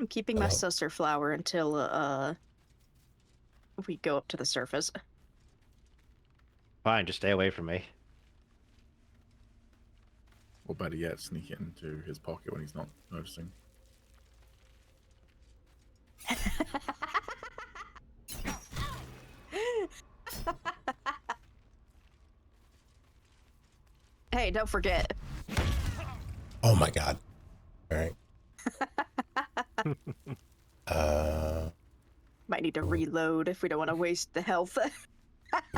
I'm keeping my sussor flower until we go up to the surface. Fine, just stay away from me. Or better yet, sneak it into his pocket when he's not noticing. Hey, don't forget. Oh my god. All right. Might need to reload if we don't want to waste the health.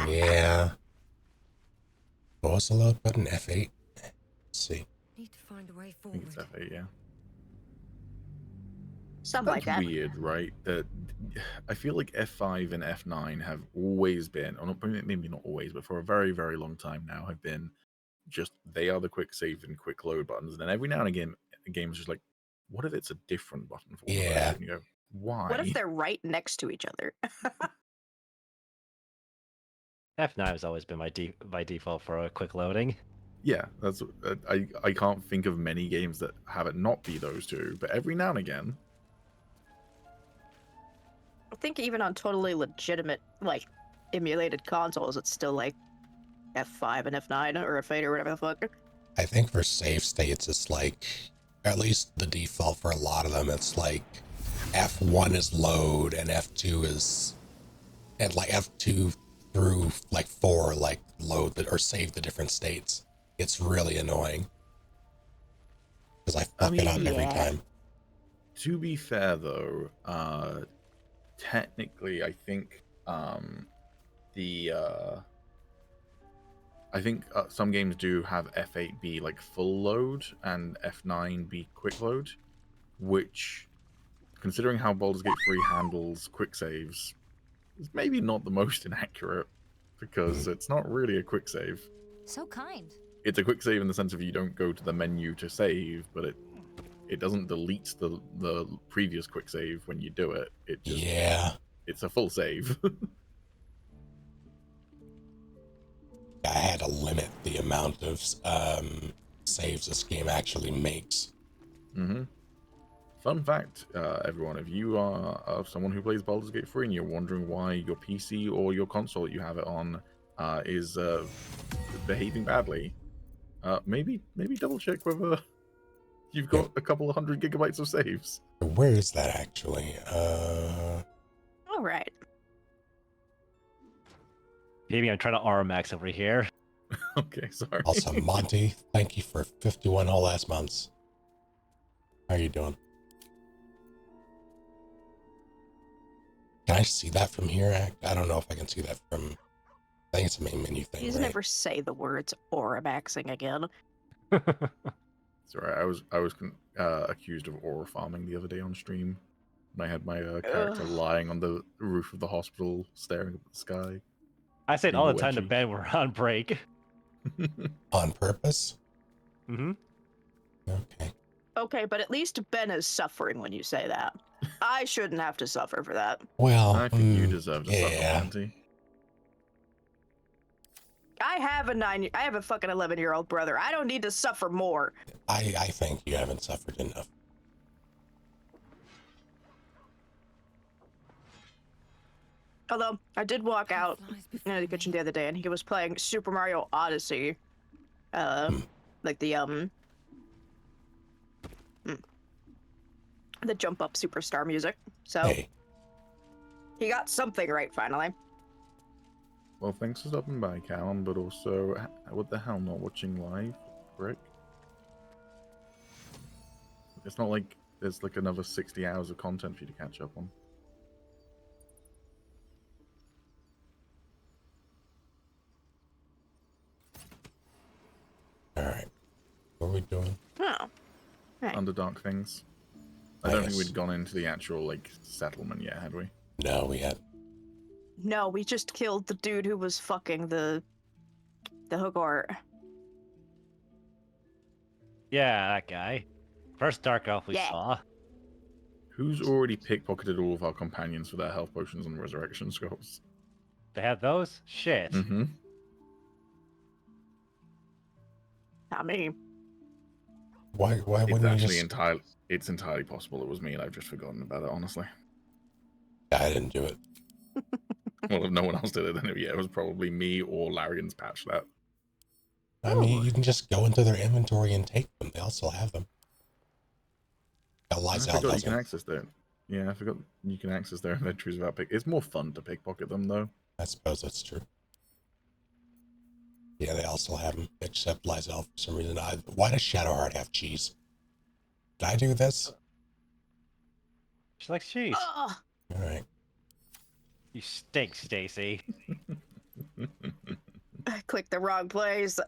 Yeah. What was the load button? F8? Let's see. Need to find a way I forward. think it's F8, yeah. Something like that. Weird, right? That I feel like F5 and F9 have always been, or not, maybe not always, but for a very, very long time now, have been just, they are the quick save and quick load buttons. And then every now and again, the game's just like, what if it's a different button for one of those? And you go, why? What if they're right next to each other? F9 has always been my default for a quick loading. Yeah, that's I can't think of many games that have it not be those two, but every now and again. I think even on totally legitimate, like, emulated consoles, it's still like F5 and F9 or F8 or whatever the fuck. I think for save states, it's like, at least the default for a lot of them, it's like F1 is load and F2 is, and like F2 through like 4 like load that or save the different states. It's really annoying because I fuck it up every time. To be fair though, technically I think some games do have F8 be like full load and F9 be quick load, which, considering how Baldur's Gate 3 handles quick saves, is maybe not the most inaccurate, because it's not really a quick save. So kind. It's a quick save in the sense of you don't go to the menu to save, but it doesn't delete the previous quick save when you do it. It just, it's a full save. I had to limit the amount of saves this game actually makes. Fun fact, everyone, if you are someone who plays Baldur's Gate 3 and you're wondering why your PC or your console that you have it on is behaving badly, maybe double check whether you've got a couple of 100 gigabytes of saves. Where is that actually? All right. Maybe I'm trying to RMX over here. Okay, sorry. Also, Monty, thank you for 51 whole last months. How are you doing? Can I see that from here? I don't know if I can see that from... I think it's a main menu thing, Please never say the words Auramaxing again. Sorry, I was accused of aura farming the other day on stream. And I had my character lying on the roof of the hospital, staring up at the sky. I say it all the time to Ben, we're on break. On purpose? Mm-hmm. Okay. Okay, but at least Ben is suffering when you say that. I shouldn't have to suffer for that. Well, I think you deserve to suffer, yeah. Monty. I have a fucking 11-year-old brother. I don't need to suffer more. I think you haven't suffered enough. Although, I did walk out in the kitchen the other day and he was playing Super Mario Odyssey. Like the jump up superstar music. So, Hey. he got something right finally. Well, thanks for stopping by, Callum, but also, what the hell, not watching live, Rick? It's not like there's like another 60 hours of content for you to catch up on. Alright. What are we doing? Oh. Right. Underdark things. I don't think we'd gone into the actual, like, settlement yet, had we? No, we had. No, we just killed the dude who was fucking the Hogor. Yeah, that guy. First Dark Elf we saw. Who's already pickpocketed all of our companions for their health potions and resurrection scrolls? They have those? Shit. Mm-hmm. Not me. Why It's wouldn't you actually just... It's entirely possible it was me and I've just forgotten about it, honestly. Yeah, I didn't do it. Well, if no one else did it, then yeah, it was probably me or Larian's patch that. I mean, you can just go into their inventory and take them. They also have them. I Lysel forgot you doesn't. can access their. Yeah, I forgot you can access their inventories without pick. It's more fun to pickpocket them, though. I suppose that's true. Yeah, they also have them, except Lysel for some reason. Why does Shadowheart have cheese? Did I do this? She likes cheese. Ugh. All right. You stink, Stacy. I clicked the wrong place.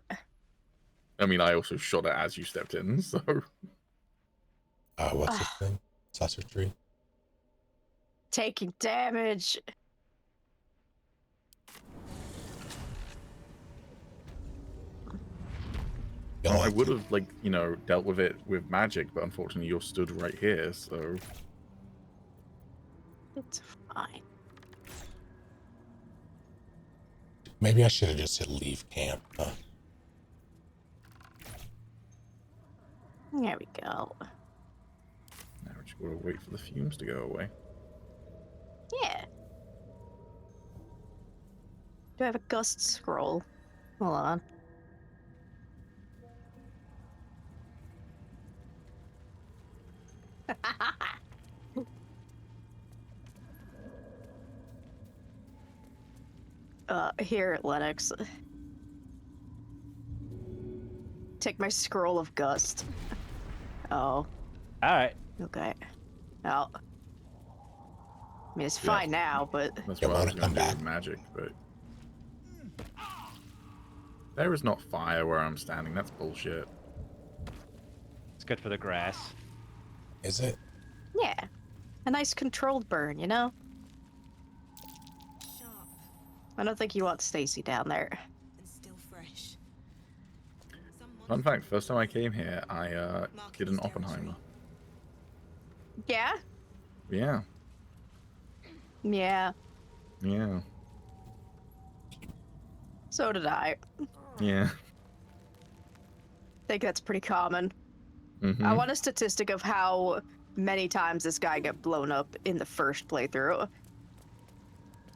I mean, I also shot it as you stepped in, so. What's this thing? Saucer tree. Taking damage. Well, I would have, like, you know, dealt with it with magic, but unfortunately you're stood right here, so. It's fine. Maybe I should have just hit leave camp. Huh? There we go. Now we're just going to wait for the fumes to go away. Yeah. Do I have a gust scroll? Hold on. Here, Lenox. Take my scroll of gust. Oh, Alright. okay. Oh. I mean, it's fine now, but... That's Yeah, what I was wanna going come to do back? with magic, but. There is not fire where I'm standing, that's bullshit. It's good for the grass. Is it? Yeah. A nice controlled burn, you know? Sharp I don't think you want Stacy down there. and still fresh. Fun fact, first time I came here, I did an Oppenheimer. Yeah? Yeah, Yeah. yeah, So did I. yeah. Think that's pretty common. Mm-hmm. I want a statistic of how many times this guy got blown up in the first playthrough.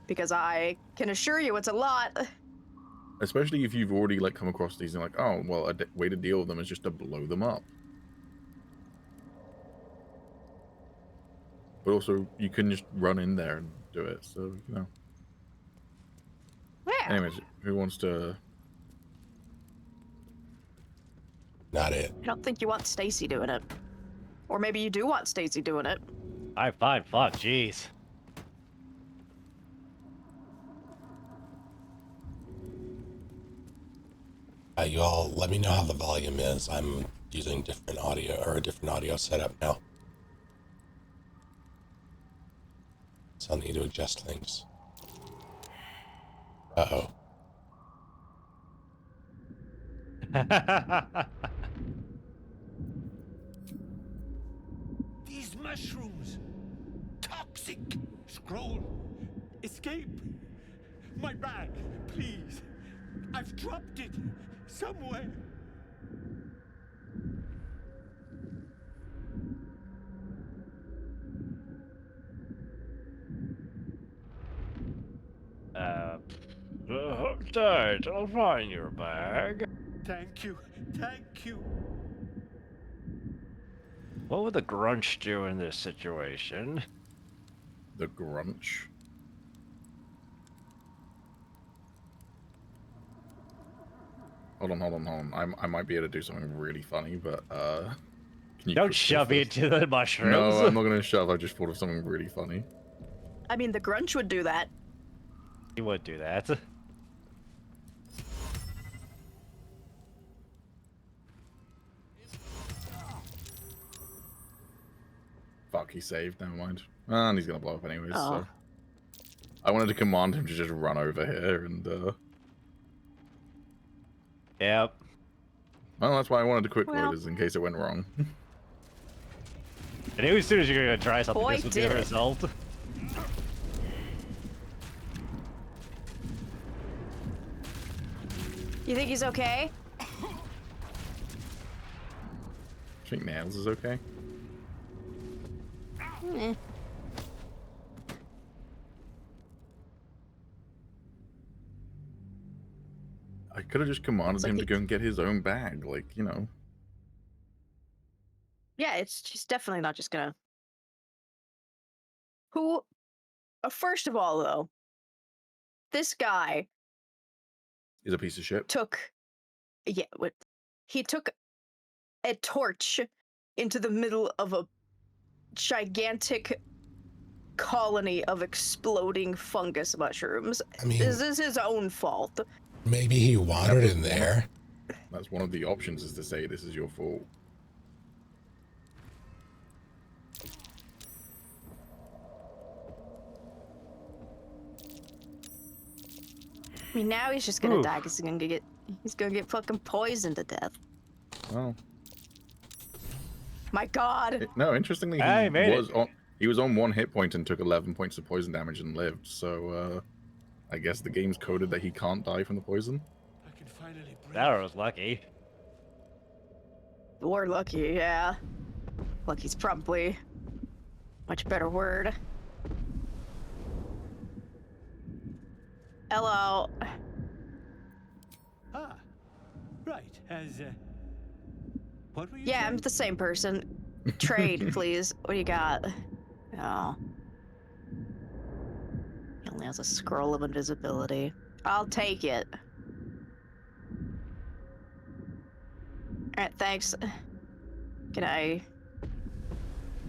Because I can assure you it's a lot. Especially if you've already like come across these and like, oh, well, a way to deal with them is just to blow them up. But also, you can just run in there and do it. So you know. Yeah. Anyways, who wants to? Not it. I don't think you want Stacy doing it. Or maybe you do want Stacy doing it. Alright, fine, fuck, jeez. You all let me know how the volume is. I'm using different audio or a different audio setup now. So I'll need to adjust things. Uh-oh. These mushrooms. Toxic. Scroll. Escape. My bag, please. I've dropped it somewhere. Dad, I'll find your bag. Thank you. Thank you. What would the grunch do in this situation? The grunch. Hold on. I might be able to do something really funny, but can you Don't quick shove me first? into the mushrooms. No, I'm not gonna shove. I just thought of something really funny. I mean, the Grunch would do that. He would do that. Fuck, he saved. Never mind. And he's gonna blow up anyways. Oh. So I wanted to command him to just run over here, and Yep. well, that's why I wanted to quick Well. loaders in case it went wrong. I knew as soon as you're gonna try something, Boy, this would be did the it. result. You think he's okay? I think Nails is okay. Eh. I could have just commanded It's like him to go and get his own bag, like, you know. Yeah, she's definitely not just gonna. Who? First of all, though, this guy Is a piece of shit. took. Yeah, what? He took a torch into the middle of a gigantic colony of exploding fungus mushrooms. I mean, This is his own fault. maybe he wandered in there. That's one of the options, is to say this is your fault. I mean, now he's just gonna Oof. die because he's gonna get fucking poisoned to death. Oh. My God. No, interestingly, I made it. He was on 1 hit point and took 11 points of poison damage and lived. So, I guess the game's coded that he can't die from the poison. I can finally breathe. That was lucky. We're lucky, yeah. Lucky's probably much better word. Hello. Ah, right. What were you Yeah, I'm saying? the same person. Trade, please. What do you got? Oh. He only has a scroll of invisibility. I'll take it. Alright, thanks. Can I...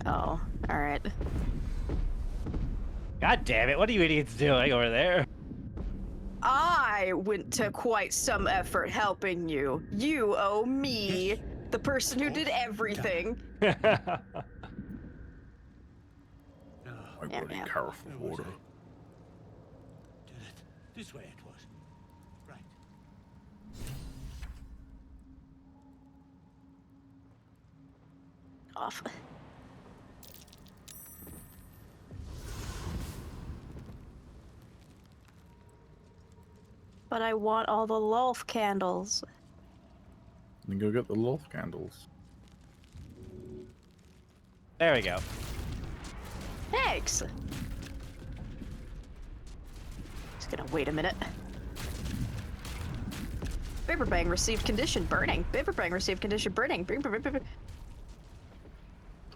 Oh, alright. God damn it! What are you idiots doing over there? I went to quite some effort helping you. You owe me, the person who did everything. No. I Yeah, bloody yeah. careful Where was water. I? Did it? This way it was. Right. Off. But I want all the Lolf candles. Then go get the loft candles. There we go. Thanks. Just gonna wait a minute. Bang received condition burning. Bang received condition burning. Try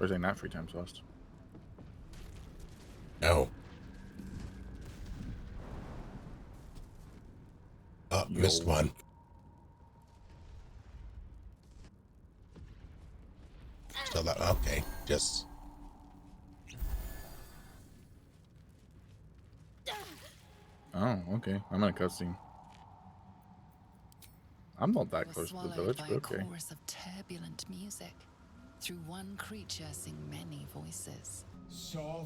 saying that 3 times fast. No. Oh, missed Yo. one. So that, okay, just. Oh, okay. I'm in a cutscene. I'm not that Were close to the swallowed village, by but a okay. chorus of turbulent music. Through one creature sing many voices.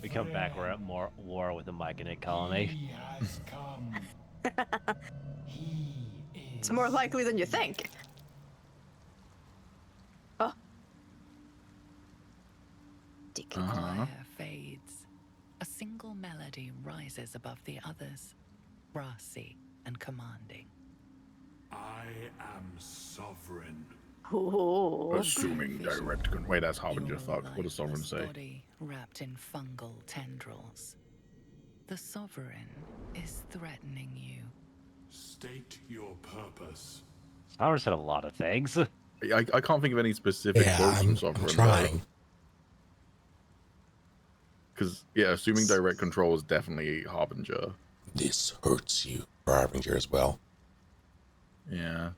We come back. We're at more war with the Myconid colony. He has come. He is. It's more likely than you think. Oh. The Uh-huh. choir fades. A single melody rises above the others, brassy and commanding. I am sovereign. Ooh. Assuming direct con- Wait, that's Harbinger. Your Fuck. What does Sovereign lifeless say? body wrapped in fungal tendrils. The sovereign is threatening you. State your purpose. Sovereign said a lot of things. I can't think of any specific Yeah, quotes from I'm Sovereign. trying. Because, yeah, assuming direct control is definitely Harbinger. This hurts you, Harbinger, as well. Yeah.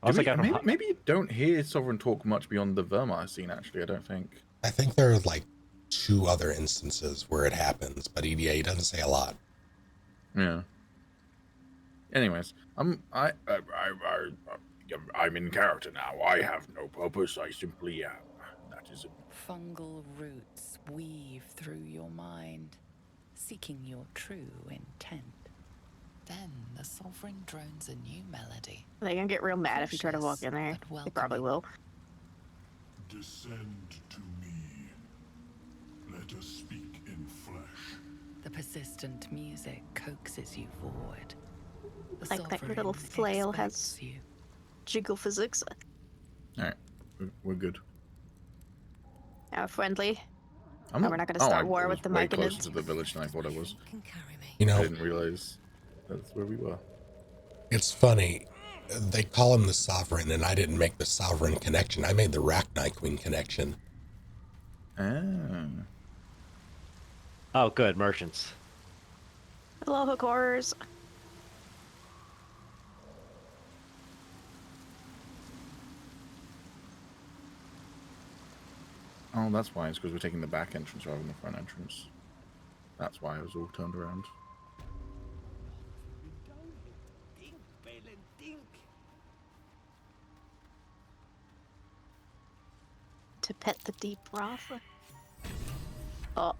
Also got from Maybe you don't hear Sovereign talk much beyond the Vermire scene, actually, I don't think. I think there are like 2 other instances where it happens, but yeah, he doesn't say a lot. Yeah. Anyways, I'm in character now. I have no purpose. I simply am. That is it. Fungal roots weave through your mind, seeking your true intent. Then the sovereign drones a new melody. They're gonna get real mad if you try to walk in there. But They probably welcoming. will. Descend to me. Let us speak in flesh. The persistent music coaxes you forward. The Like that your little sovereign flail expects has- you. Jiggle physics. Alright, we're good. Friendly. I'm Oh, we're not gonna start war I with was the way closer Machinids. to the village than I thought I was. Can carry me. You I know, didn't realize that's where we were. it's funny. They call him the Sovereign, and I didn't make the Sovereign connection. I made the Rachni Queen connection. Ah. Oh, good merchants. Hello, hook horrors. Oh, that's why. It's because we're taking the back entrance rather than the front entrance. That's why I was all turned around. To pet the deep broth. Oh.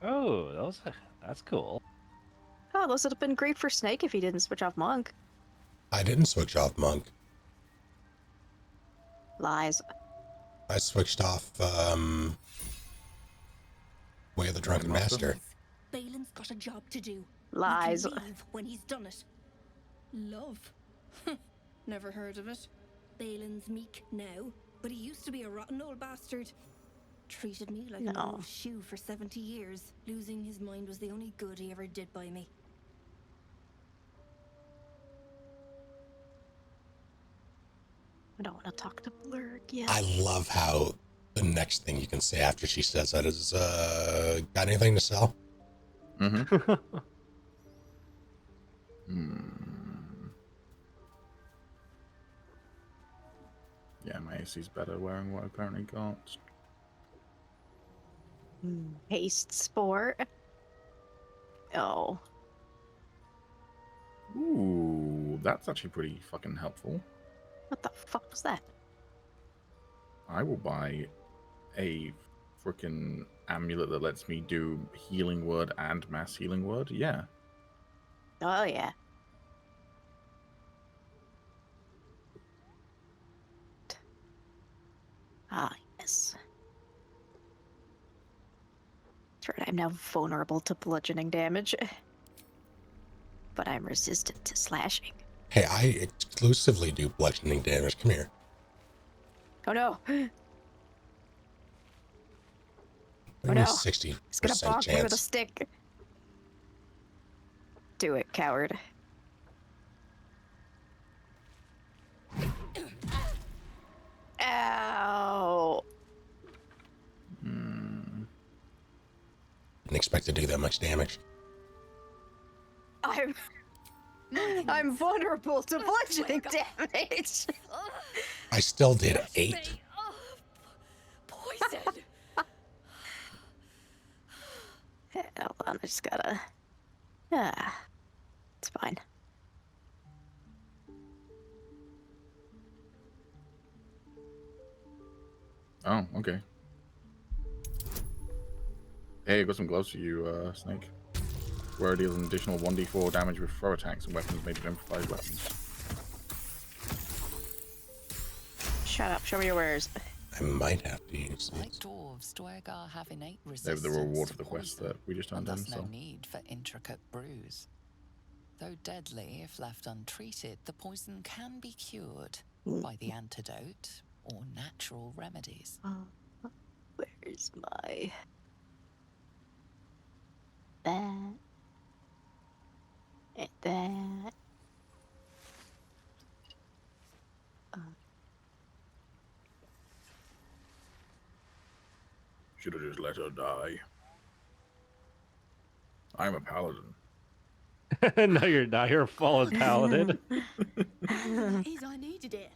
Oh, that's cool. Oh, those would have been great for Snake if he didn't switch off Monk. I didn't switch off Monk. Lies. I switched off Way of the Drunken Master. Balin's got a job to do. Lies. We can leave when he's done it. Love? Never heard of it. Balin's meek now, but he used to be a rotten old bastard. Treated me like an No. old shoe for 70 years. Losing his mind was the only good he ever did by me. I don't want to talk to Blurg yet. I love how the next thing you can say after she says that is, got anything to sell? Mm-hmm. Yeah, my AC's better wearing what I currently got. Haste Sport. Oh. Ooh, that's actually pretty fucking helpful. What the fuck was that? I will buy a freaking amulet that lets me do healing word and mass healing word. Yeah. Oh, yeah. Ah, yes. That's right, I'm now vulnerable to bludgeoning damage. But I'm resistant to slashing. Hey, I exclusively do bludgeoning damage. Come here. Oh no! Only no. 60% It's gonna bonk me with a chance. stick. Do it, coward. Ow! Didn't expect to do that much damage. I'm vulnerable to bludgeoning damage. I still did 8. Poison! Hold on, I just gotta. Ah, it's fine. Oh, okay. Hey, I got some gloves for you, Snake. Where it deals an additional 1d4 damage with throw attacks and weapons made with improvised weapons. Shut up, show me your wares. I might have to use Like these. dwarves, Dwergar have innate They're resistance the reward to for the quest poison, that we just and turned in, thus no so. need for intricate brews. Though deadly if left untreated, the poison can be cured by the antidote or natural remedies. Where's my that and that? Should have just let her die. I'm a paladin. No, you're not. You're a fallen paladin. Is I needed it.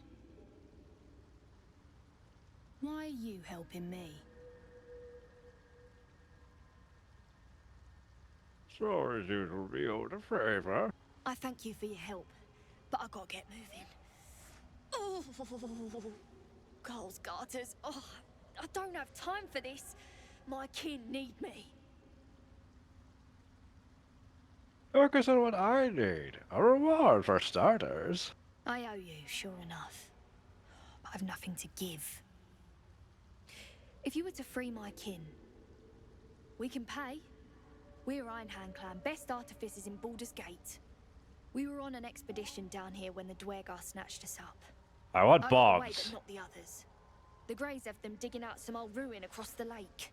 Why are you helping me? So as usual, be owed a favor. I thank you for your help, but I gotta get moving. Oh, Coles garters. Oh, I don't have time for this. My kin need me. Focus on what I need. A reward for starters. I owe you, sure enough, but I've nothing to give. If you were to free my kin, we can pay. We're Ironhand Clan, best artificers in Baldur's Gate. We were on an expedition down here when the Dwergar snatched us up. I want I got away, bombs. but not the others. The Greys have them digging out some old ruin across the lake.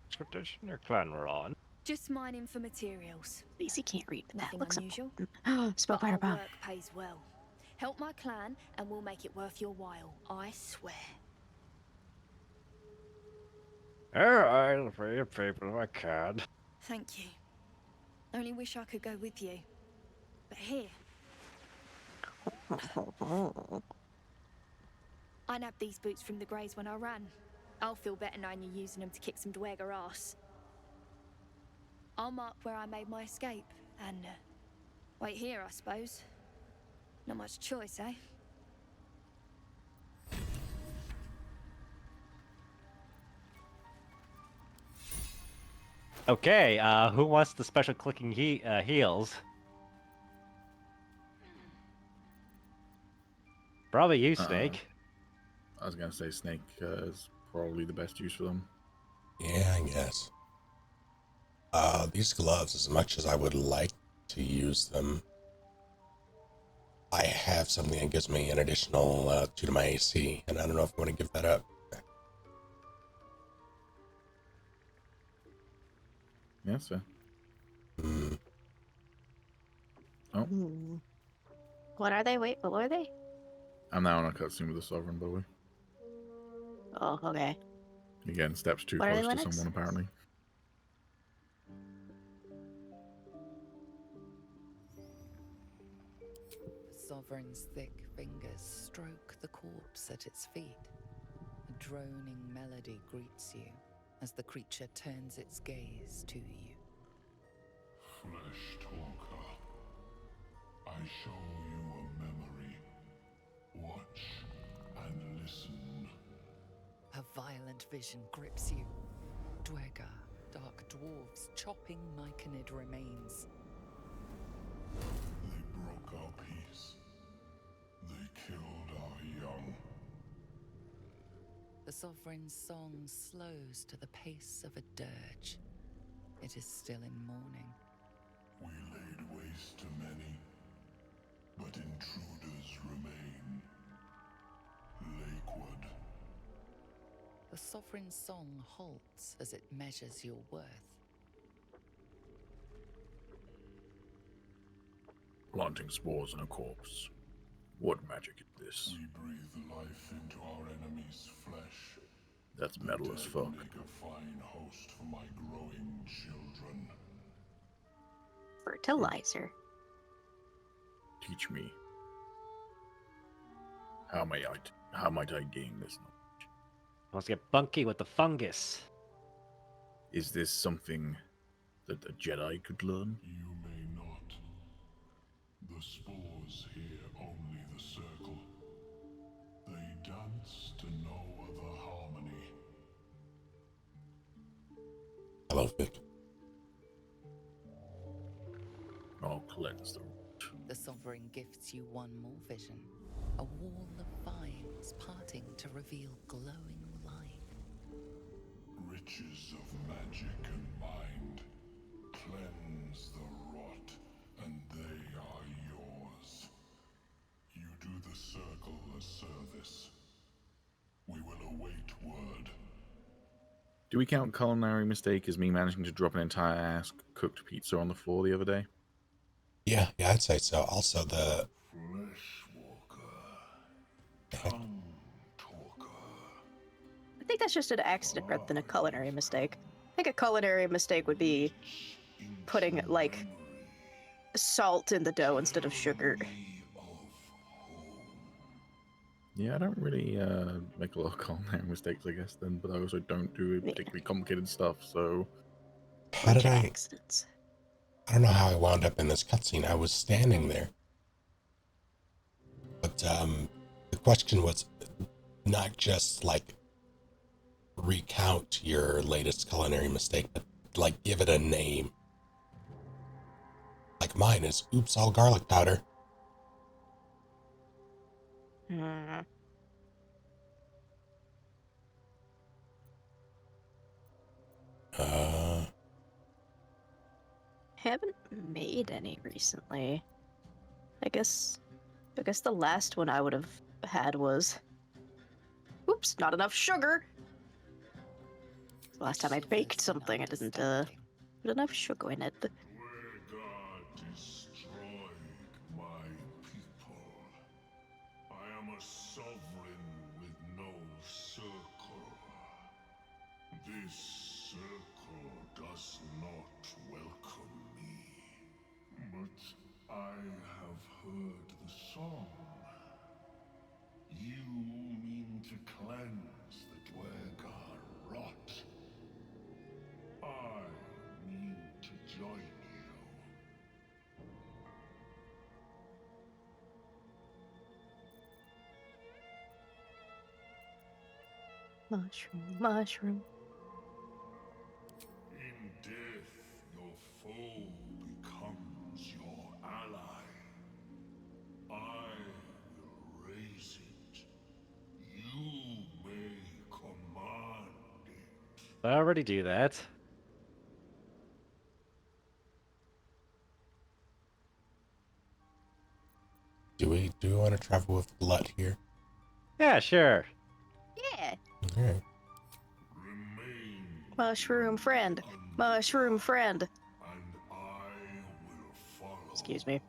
Expedition or clan we're on? Just mining for materials. At least he can't read, but that Nothing looks unusual. important. Spell But our fire bomb. work pays well. Help my clan and we'll make it worth your while, I swear. Alright, I'll pay your people if I can. Thank you. Only wish I could go with you. But here, I nabbed these boots from the Greys when I ran. I'll feel better knowing you're using them to kick some dweger ass. I'll mark where I made my escape, and wait here, I suppose. Not much choice, eh? Okay, who wants the special clicking heals? Probably you, Snake. I was gonna say Snake is probably the best use for them. Yeah, I guess. These gloves, as much as I would like to use them, I have something that gives me an additional 2 to my AC, and I don't know if I want to give that up. Yeah, so. Oh, What are they? Wait, what were they? I'm now on a cutscene with the Sovereign, by the way. Oh, okay. Again, steps too What are they, close to Lenox? someone, apparently. The Sovereign's thick fingers stroke the corpse at its feet. A droning melody greets you as the creature turns its gaze to you. Flesh talker, I show you a memory. Watch and listen. A violent vision grips you. Dweger, dark dwarves chopping myconid remains. They broke our peace. They killed our young. The Sovereign's song slows to the pace of a dirge. It is still in mourning. We laid waste to many, but intruders remain. Lakewood. The Sovereign's song halts as it measures your worth. Planting spores in a corpse. What magic is this? We breathe life into our enemy's flesh. That's The metal as dead fuck. make a fine host for my growing children. Fertilizer. Teach me. How might I gain this knowledge? Let's get bunky with the fungus. Is this something that a Jedi could learn? You may not. The spores hear only the circle. They dance to no other harmony. Hello, Vic. I'll cleanse the root. The Sovereign gifts you one more vision. A wall of vines parting to reveal glowing light. Riches of magic and mind. Cleanse the rot, and they are yours. You do the circle a service. We will await word. Do we count culinary mistake as me managing to drop an entire ass cooked pizza on the floor the other day? Yeah, I'd say so. Also, the Fleshwalker. Tongue talker. I think that's just an accident rather than a culinary mistake. I think a culinary mistake would be putting, like, salt in the dough instead of sugar. Yeah, I don't really make a lot of culinary mistakes, I guess, then, but I also don't do particularly complicated stuff, so... how did Accidents. I don't know how I wound up in this cutscene. I was standing there. But the question was not just like recount your latest culinary mistake, but like give it a name. Like mine is oops all garlic powder. Haven't made any recently. I guess the last one I would have had was... Oops, not enough sugar! The last time I baked something, I didn't put enough sugar in it. Where God destroyed my people, I am a sovereign with no circle. This circle does not welcome me. But I have heard the song. You mean to cleanse the Dwergar rot. I mean to join you. Mushroom, mushroom. In death, your foe becomes your ally. I will raise it. You may command it. I already do that. Do we want to travel with Glut here? Yeah, sure. Yeah. All right. Remain Mushroom friend. Mushroom friend. and I will follow. Excuse me.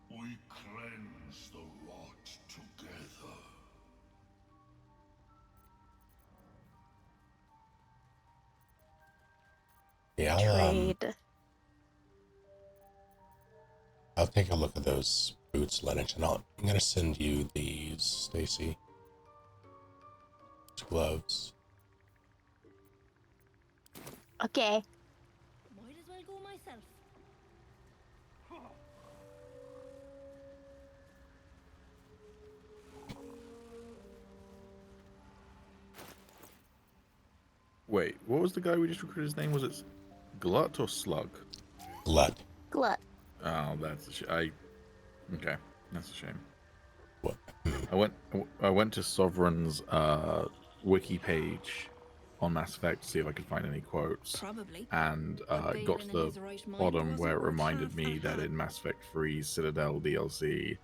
We cleanse the rot together. Yeah, Trade. I'll take a look at those boots, Lenox, and I'm gonna send you these, Stacy. Gloves. Okay. Might as well go myself. Wait, what was the guy we just recruited? His name was it Glut or Slug? Glut. Glut. Oh, that's a okay, that's a shame. What? I went to Sovereign's wiki page on Mass Effect to see if I could find any quotes, Probably. and got to the bottom where it reminded me that in Mass Effect 3's Citadel DLC,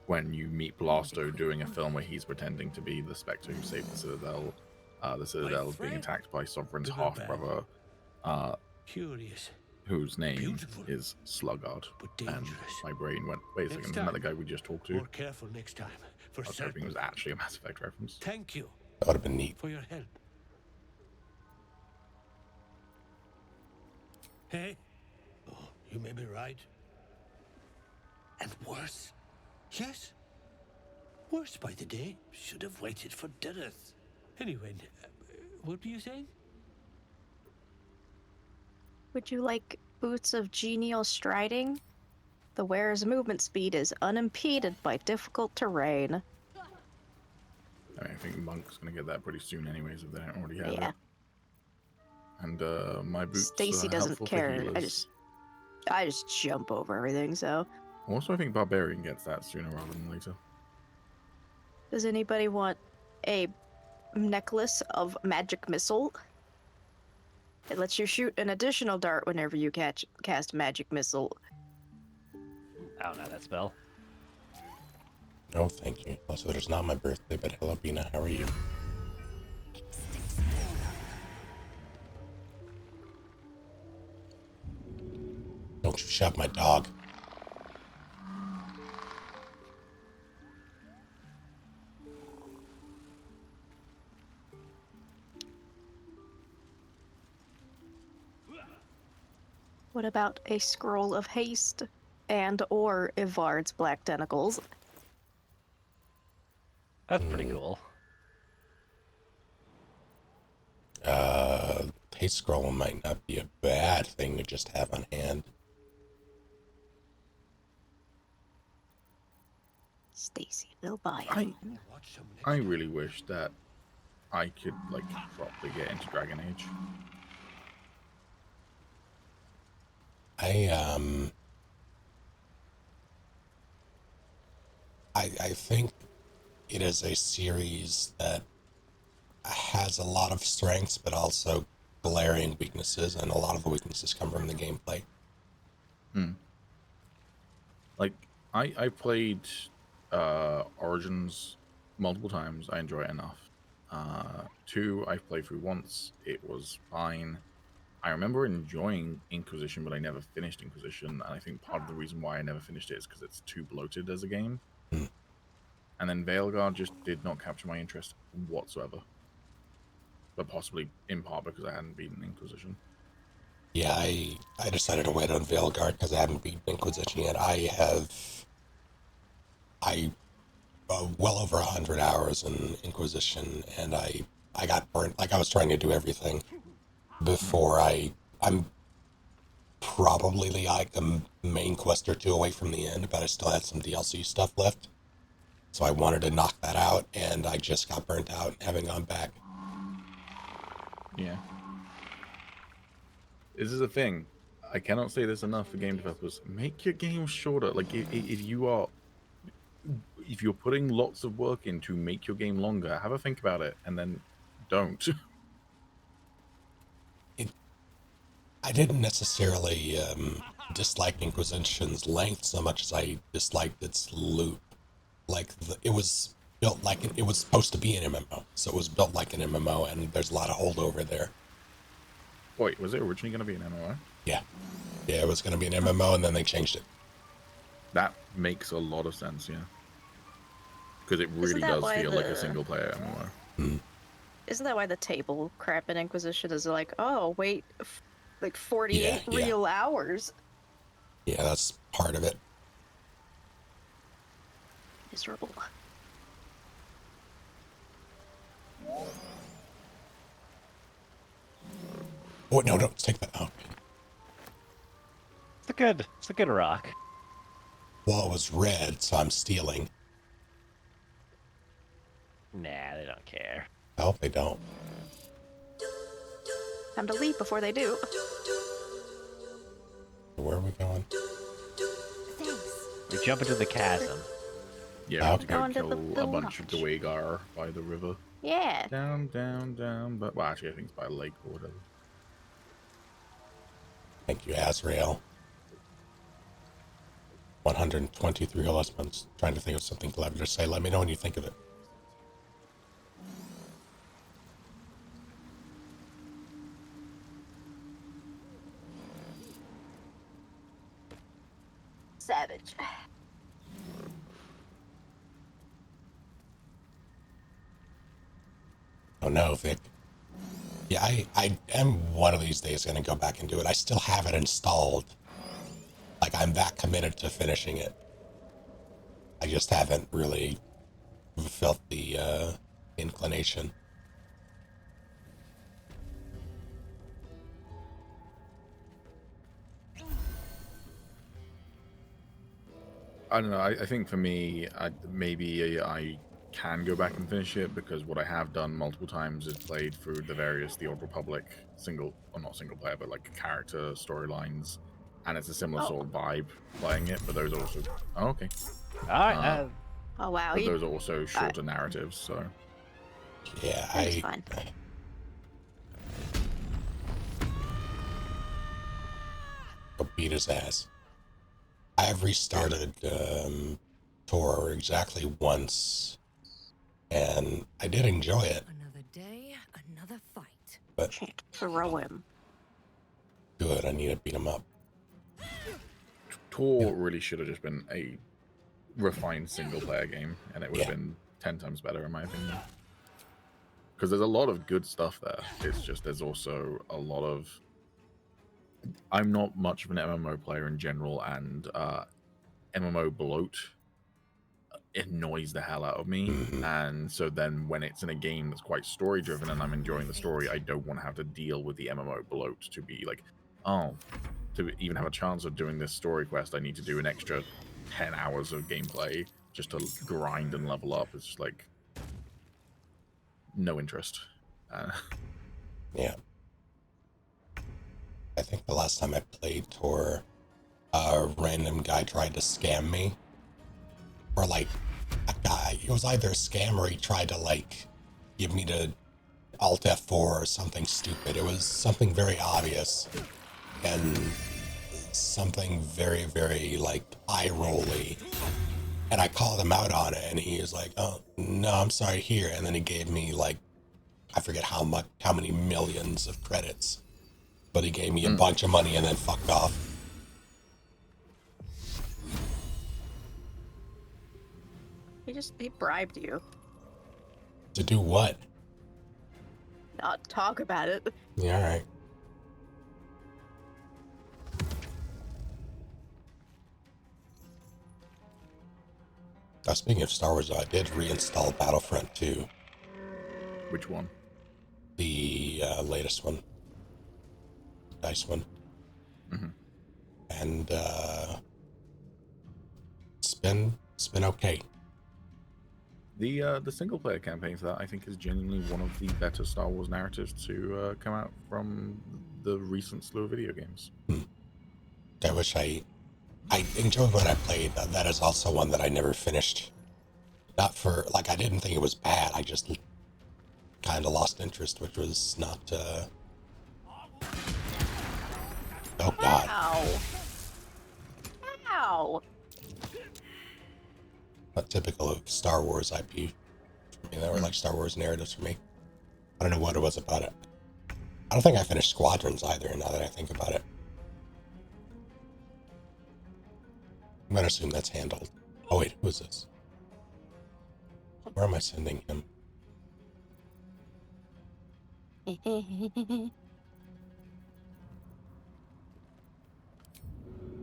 when you meet Blasto doing a film where he's pretending to be the Spectre who saved the Citadel is being attacked by Sovereign's half-brother, Curious. whose name Beautiful. is Sluggard. But And dangerous. my brain went, wait a second, Next isn't that the time, guy we just talked to? More careful next time. For I was hoping it was certain. actually a Mass Effect reference. Thank you That would have been neat. for your help. Hey? Oh, you may be right. And worse. Yes. Worse by the day. Should have waited for Dirith. Anyway, what were you saying? Would you like boots of genial striding? The wearer's movement speed is unimpeded by difficult terrain. I mean, I think Monk's gonna get that pretty soon anyways, if they don't already have Yeah. it. And my boots Stacy are doesn't helpful for care. healers. I just jump over everything, so. Also, I think Barbarian gets that sooner rather than later. Does anybody want a necklace of magic missile? It lets you shoot an additional dart whenever you cast magic missile. I don't know that spell. No, thank you. Also, it's not my birthday, but hello, Bina. How are you? Don't you shove my dog. What about a scroll of haste and or Ivard's black tentacles? That's pretty cool. Haste scroll might not be a bad thing to just have on hand. Stacy will buy it. I really wish that I could like properly get into Dragon Age. I think it is a series that has a lot of strengths, but also glaring weaknesses, and a lot of the weaknesses come from the gameplay. Like, I played Origins multiple times. I enjoy it enough. 2, I've played through once. It was fine. I remember enjoying Inquisition, but I never finished Inquisition, and I think part of the reason why I never finished it is because it's too bloated as a game. And then Veilguard just did not capture my interest whatsoever. But possibly in part because I hadn't beaten Inquisition. Yeah, I decided to wait on Veilguard because I haven't beaten Inquisition yet. I well over 100 hours in Inquisition, and I got burnt. Like, I was trying to do everything before I'm probably like a main quest or 2 away from the end, but I still had some DLC stuff left. So I wanted to knock that out, and I just got burnt out, having gone back. Yeah. This is a thing. I cannot say this enough for game developers. Make your game shorter. Like, if you're putting lots of work in to make your game longer, have a think about it, and then don't. I didn't necessarily dislike Inquisition's length so much as I disliked its loop. Like, it was built like it was supposed to be an MMO, so it was built like an MMO, and there's a lot of holdover there. Wait, was it originally going to be an MMO? Yeah, it was going to be an MMO, and then they changed it. That makes a lot of sense, yeah. Because it really does feel like a single-player MMO. Isn't that why the table crap in Inquisition is like, oh, wait, like 48 real hours? Yeah, that's part of it. Miserable. Oh, no, don't take that out. It's a good rock. Well, it was red, so I'm stealing. Nah, they don't care. I hope they don't. Time to leave before they do. Where are we going? We jump into the chasm. Yeah, we have to go Going to kill the a bunch of lodge. Dwegar by the river. Yeah. Down, down, down. But, well, actually, I think it's by a lake or whatever. Thank you, Azrael. 123 husbands. Trying to think of something clever to say. Let me know when you think of it. Savage. Oh no, Vic. Yeah, I am one of these days going to go back and do it. I still have it installed. Like, I'm that committed to finishing it. I just haven't really felt the inclination. I don't know. I think for me, maybe I can go back and finish it because what I have done multiple times is played through the Old Republic not single player, but like character storylines, and it's a similar sort of vibe playing it. But those are also okay. All right. Oh wow. But those are also shorter narratives, so Yeah, That's fine. Go beat his ass. I have restarted Tor exactly once, and I did enjoy it. Another day, another fight. But Can't throw him. good, I need to beat him up. Tor really should have just been a refined single-player game, and it would have been 10 times better, in my opinion. Because there's a lot of good stuff there. It's just there's also a lot of... I'm not much of an MMO player in general, and MMO bloat annoys the hell out of me. And so then when it's in a game that's quite story-driven and I'm enjoying the story, I don't want to have to deal with the MMO bloat to be like, oh, to even have a chance of doing this story quest, I need to do an extra 10 hours of gameplay just to grind and level up. It's just like no interest. Yeah. I think the last time I played Tor, a random guy tried to scam me. Or like, a guy, it was either a scam or he tried to like give me to Alt F4 or something stupid. It was something very obvious and something very, very like eye-rolly. And I called him out on it, and he was like, "Oh no, I'm sorry, here." And then he gave me like, I forget how many millions of credits, but he gave me a bunch of money and then fucked off. He bribed you. To do what? Not talk about it. Yeah, all right. Speaking of Star Wars, I did reinstall Battlefront 2. Which one? The latest one. Dice one. Mm-hmm. And it's been okay. The single player campaign for that, I think, is genuinely one of the better Star Wars narratives to come out from the recent slew of video games. I wish I enjoyed what I played. That is also one that I never finished. Not for, like, I didn't think it was bad. I just kind of lost interest, which was not, oh, God. Ow. Ow. Not typical of Star Wars IP for me. They were like Star Wars narratives for me. I don't know what it was about it. I don't think I finished Squadrons either, now that I think about it. I'm gonna assume that's handled. Oh wait, who is this? Where am I sending him?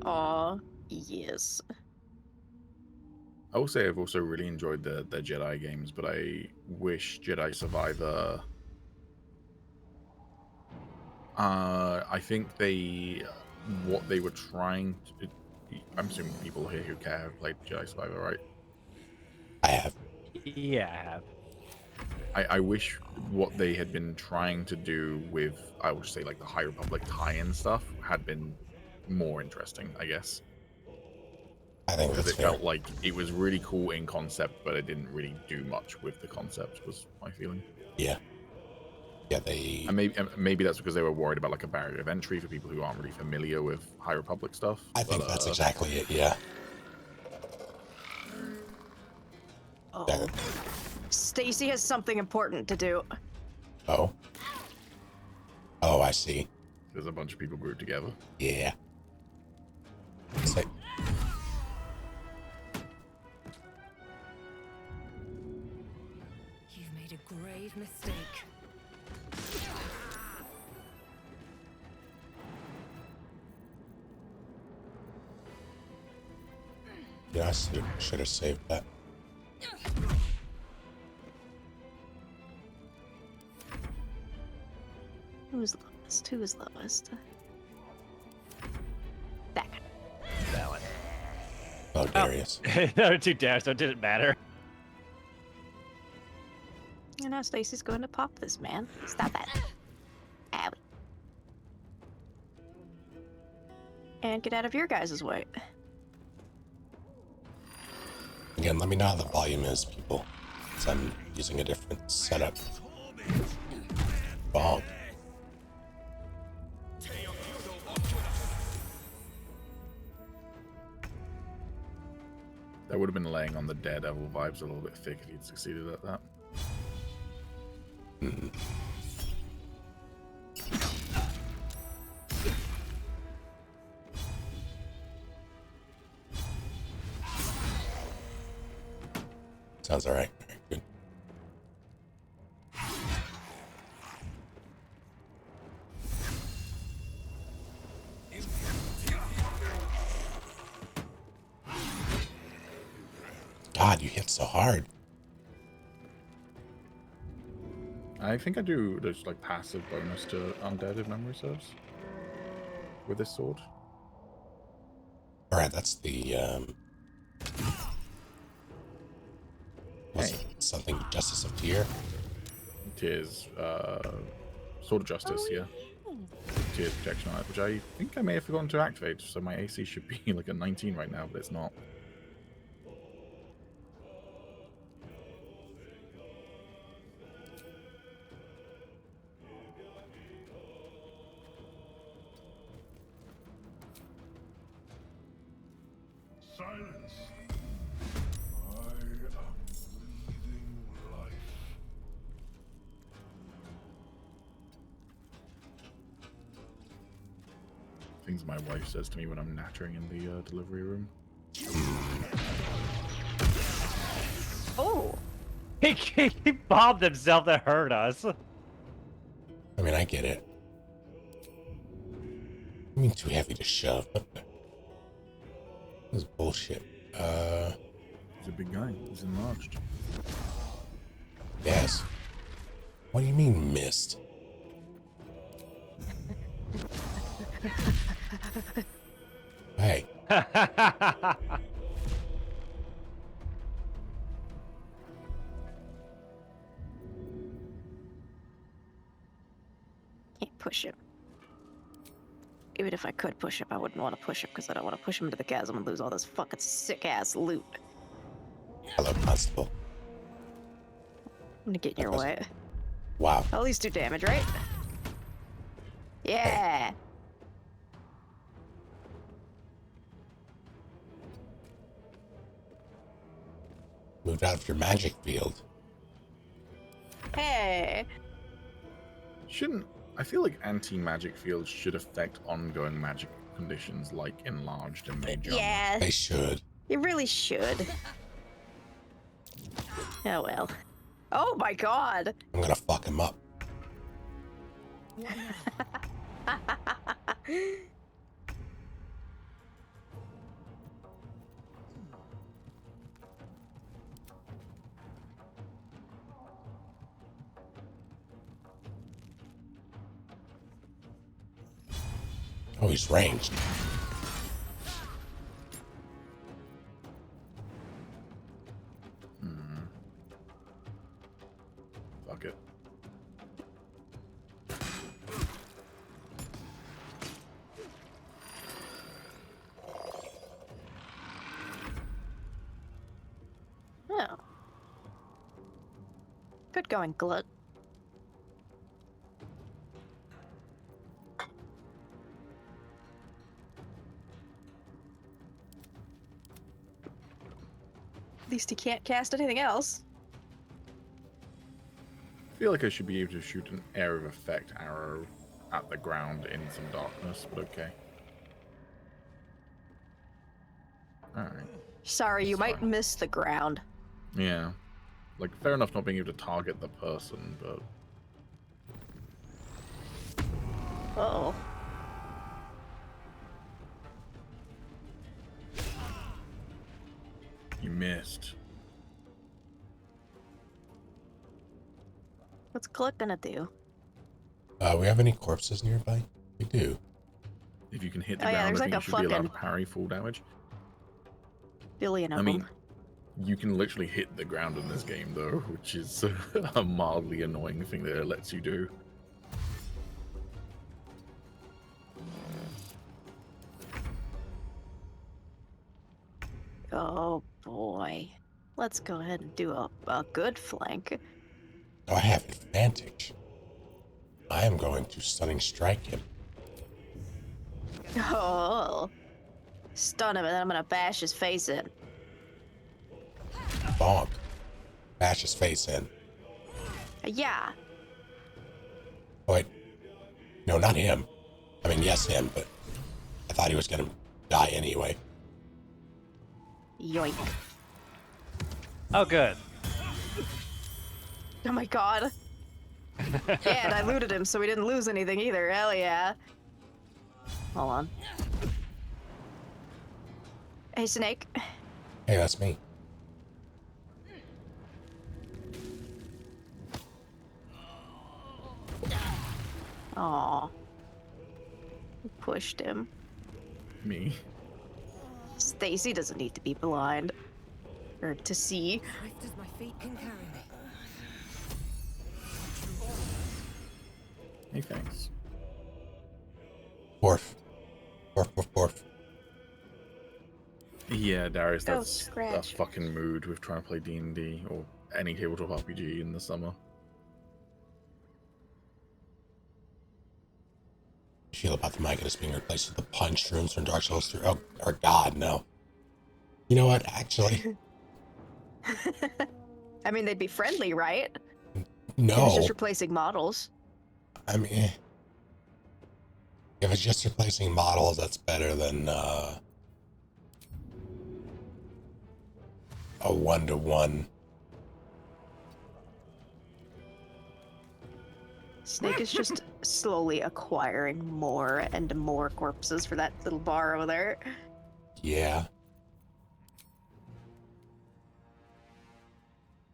Aw, yes. I will say I've also really enjoyed the Jedi games, but I wish Jedi Survivor. I think what they were trying to. I'm assuming people here who care have played Jedi Survivor, right? I have. Yeah, I have. I wish what they had been trying to do with, I would say, like the High Republic tie-in stuff had been more interesting, I guess. I think Because that's it fair. felt like it was really cool in concept, but it didn't really do much with the concept, was my feeling. Yeah. Yeah, they... And maybe that's because they were worried about like a barrier of entry for people who aren't really familiar with High Republic stuff. I think that's exactly it, yeah. Oh. Stacy has something important to do. Oh. Oh, I see. There's a bunch of people grouped together. Yeah. Say... You've made a grave mistake. Yeah, I should have saved that. Who's lowest? Who is lowest? That guy. That one. Oh, Darius. There were two dares, so it didn't matter. You know, Stacy's going to pop this, man. Stop that. Owie. And get out of your guys' way. Again, let me know how the volume is, people. Because I'm using a different setup. Bonk. That would have been laying on the Daredevil vibes a little bit thick if you'd succeeded at that. Sounds alright. Very good. God, you hit so hard. I think I do there's like passive bonus to undead if memory serves with this sword. Alright, that's the what's it? Something Justice of Tyr? Tyr's Sword of Justice, yeah. Tyr's protection on it, which I think I may have forgotten to activate, so my AC should be like a 19 right now, but it's not. Silence. I am breathing life. Things my wife says to me when I'm nattering in the delivery room. Oh. He bombed himself to hurt us. I mean, I get it. I mean, too heavy to shove. This is bullshit. He's a big guy. He's enlarged. Yes. What do you mean, missed? Hey. Can't push him. Even if I could push him, I wouldn't want to push him because I don't want to push him into the chasm and lose all this fucking sick ass loot. Hello, Constable. I'm gonna get in your way. Wow. At least do damage, right? Yeah. Moved out of your magic field. Hey. Shouldn't I feel like anti-magic fields should affect ongoing magic conditions like enlarged and mage armor. Yeah. They should. You really should. Oh well. Oh my god. I'm gonna fuck him up. Oh, he's ranged. Fuck it. Oh. Good going, Glut. At least he can't cast anything else. I feel like I should be able to shoot an area of effect arrow at the ground in some darkness, but okay. Alright. Sorry, you That's might fine. miss the ground. Yeah. Like, fair enough not being able to target the person, but... Uh-oh. You missed. What's Glut gonna do? We have any corpses nearby? We do. If you can hit the Oh, yeah, ground, there's I think like you a should be allowed to fucking- parry full damage. Billion of I mean, them. you can literally hit the ground in this game, though, which is a mildly annoying thing that it lets you do. Oh boy. Let's go ahead and do a good flank. Oh, I have advantage. I am going to stunning strike him. Oh. Stun him and then I'm gonna bash his face in. Bonk. Bash his face in. Yeah. Oh, wait. No, not him. I mean, yes, him, but I thought he was gonna die anyway. Yoink. Oh, good. Oh my god. Yeah, and I looted him so we didn't lose anything either. Hell yeah. Hold on. Hey, Snake. Hey, that's me. Aw. Pushed him. Me. Stacy doesn't need to be blind. Or to see. Swift as my feet can carry me. Hey, thanks. Borf. Borf, borf, borf. Yeah, Darius, Go that's a scratch. fucking mood with trying to play D&D or any tabletop RPG in the summer. Feel about the Magus being replaced with the punch rooms from Dark Souls 3. Oh, or God, no. You know what? Actually, I mean, they'd be friendly, right? If it's no. just replacing models. I mean, if it's just replacing models, that's better than a 1-to-1. Snake is just slowly acquiring more and more corpses for that little bar over there. Yeah.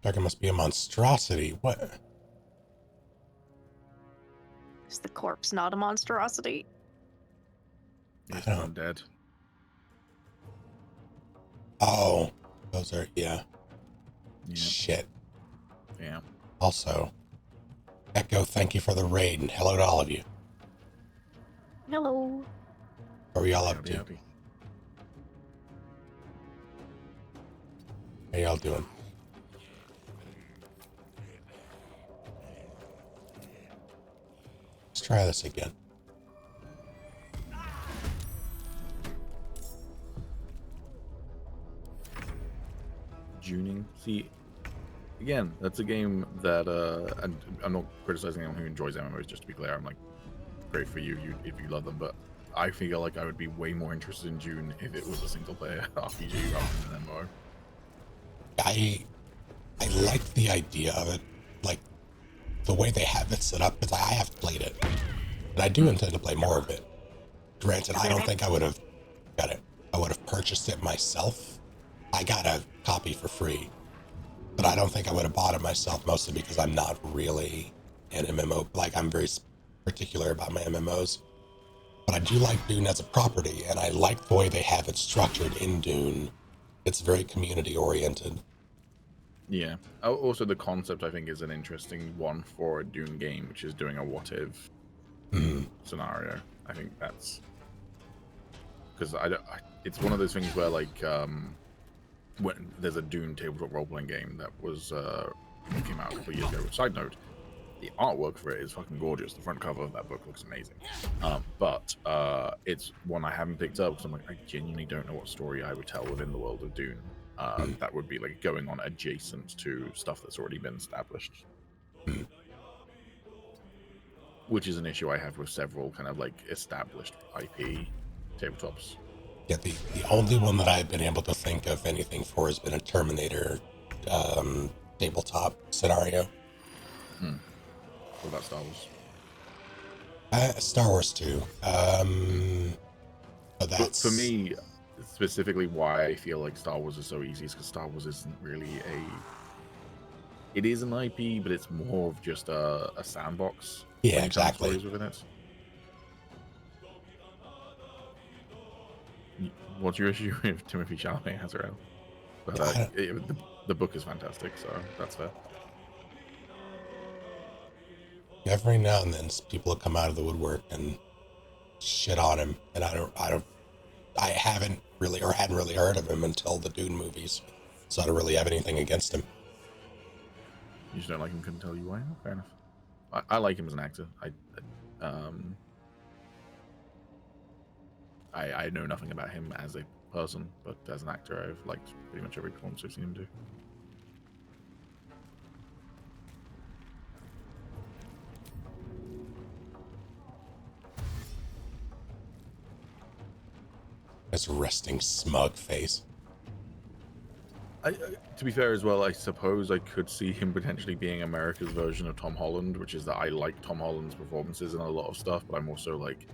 Like it must be a monstrosity. What? Is the corpse not a monstrosity? It's I don't- undead. Oh, those are, yeah. Yeah. Shit. Yeah. Also, Echo, thank you for the raid, and hello to all of you. Hello. What are we all up Howdy, to? howdy. How y'all doing? Let's try this again. Juning. See, again, that's a game that and I'm not criticizing anyone who enjoys MMOs. Just to be clear, I'm like, great for you, if you love them. But I feel like I would be way more interested in June if it was a single player RPG rather than an MMO. I like the idea of it, like the way they have it set up. Because I have played it, and I do intend to play more of it. Granted, I don't think I would have got it. I would have purchased it myself. I got a copy for free, but I don't think I would have bought it myself, mostly because I'm not really an MMO. Like, I'm very particular about my MMOs. But I do like Dune as a property, and I like the way they have it structured in Dune. It's very community oriented. Yeah. Also, the concept I think is an interesting one for a Dune game, which is doing a what if scenario. I think that's because it's one of those things where like when there's a Dune tabletop role playing game that was came out a couple of years ago. Side note, the artwork for it is fucking gorgeous. The front cover of that book looks amazing. But it's one I haven't picked up because I'm like, I genuinely don't know what story I would tell within the world of Dune. That would be like going on adjacent to stuff that's already been established. Which is an issue I have with several kind of like established IP tabletops. Yeah, the only one that I've been able to think of anything for has been a Terminator tabletop scenario. What about Star Wars? Star Wars too. But that's For me, specifically why I feel like Star Wars is so easy is because Star Wars isn't really it is an IP, but it's more of just a sandbox. Yeah, when you tell exactly. stories within it. What's your issue with Timothy Chalamet as Azrael? But the book is fantastic, so that's fair. Every now and then people will come out of the woodwork and shit on him, and I hadn't really heard of him until the Dune movies, so I don't really have anything against him. You just don't like him, couldn't tell you why. Oh, fair enough. I like him as an actor. I know nothing about him as a person, but as an actor, I've liked pretty much every performance I've seen him do. His resting smug face. To be fair as well, I suppose I could see him potentially being America's version of Tom Holland, which is that I like Tom Holland's performances in a lot of stuff, but I'm also like,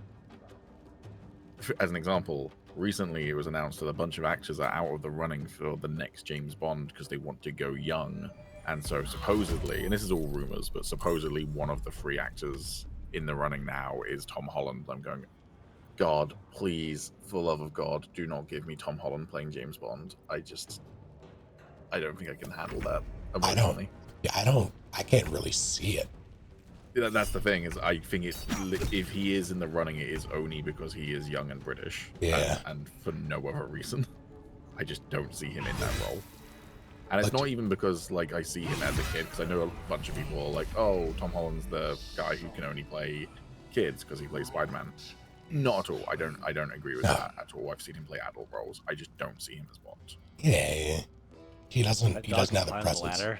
as an example, recently it was announced that a bunch of actors are out of the running for the next James Bond because they want to go young. And so supposedly, and this is all rumors, but supposedly one of the 3 actors in the running now is Tom Holland. I'm going, God, please, for the love of God, do not give me Tom Holland playing James Bond. I don't think I can handle that emotionally. I can't really see it. That's the thing, is I think if he is in the running, it is only because he is young and British. Yeah. And for no other reason. I just don't see him in that role. And it's not even because like I see him as a kid, because I know a bunch of people are like, oh, Tom Holland's the guy who can only play kids because he plays Spider-Man. Not at all. I don't agree with that at all. I've seen him play adult roles. I just don't see him as Bond. Yeah, he doesn't That he dog doesn't have the climbed presence. ladder.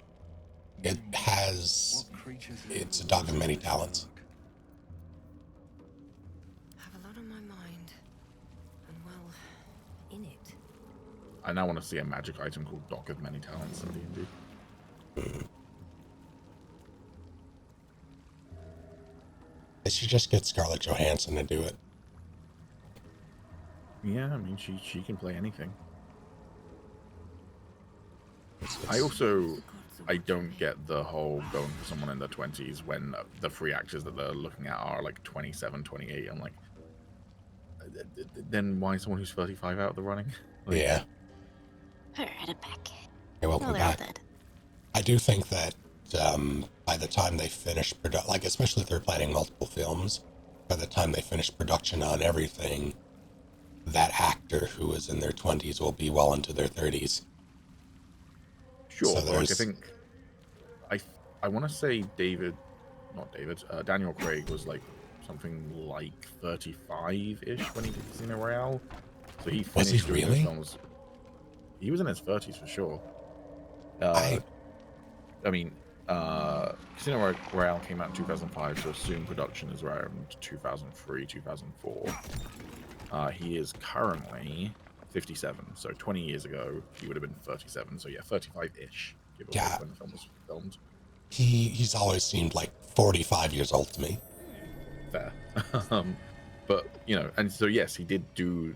It's a dog of many talents. I have a lot on my mind. And well, in it. I now want to see a magic item called Dock of Many Talents in D&D. They should just get Scarlett Johansson to do it. Yeah, I mean, she can play anything. It's- I don't get the whole going for someone in their 20s when the free actors that they're looking at are like 27, 28. I'm like, then why is someone who's 35 out of the running? Like, yeah. Alright, I'm back. Hey, welcome Oh, they're all back. dead. I do think that by the time they finish like especially if they're planning multiple films, by the time they finish production on everything, that actor who is in their 20s will be well into their 30s. Sure, So but like, I there's- think I want to say Daniel Craig was like something like 35-ish when he did Casino Royale. So he Was he finished doing those really? films. He was in his 30s for sure. I mean, Casino Royale came out in 2005, so assume production is around 2003, 2004. He is currently 57, so 20 years ago he would have been 37, so yeah, 35-ish, give or take when the film was filmed. He's always seemed like 45 years old to me. Fair. But, you know, and so yes, he did do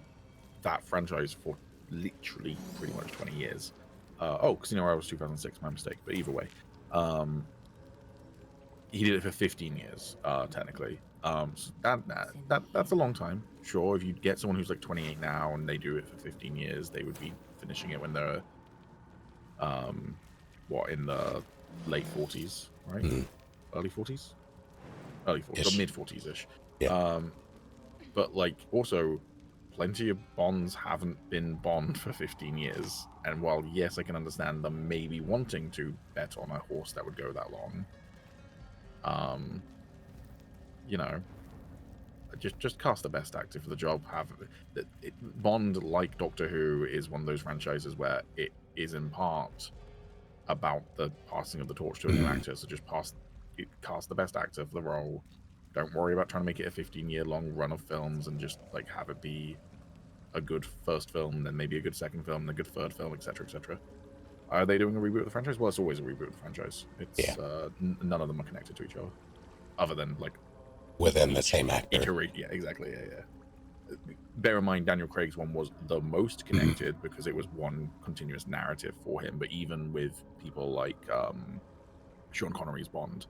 that franchise for literally pretty much 20 years. Casino Royale was 2006, my mistake, but either way. He did it for 15 years, technically. So that's a long time. Sure, if you get someone who's like 28 now and they do it for 15 years, they would be finishing it when they're, in the late 40s, right? Early 40s? Early 40s, or mid 40s-ish. Yeah. But, like, also, plenty of Bonds haven't been Bond for 15 years. And while, yes, I can understand them maybe wanting to bet on a horse that would go that long, you know, just cast the best actor for the job. Bond, like Doctor Who, is one of those franchises where it is in part about the passing of the torch to a new actor. So just cast the best actor for the role. Don't worry about trying to make it a 15-year-long run of films, and just like have it be a good first film, then maybe a good second film, then a good third film, etc., etc. Are they doing a reboot of the franchise? Well, it's always a reboot of the franchise. It's none of them are connected to each other, other than like within the same actor. Yeah, exactly. Yeah. Bear in mind, Daniel Craig's one was the most connected because it was one continuous narrative for him. But even with people like Sean Connery's Bond,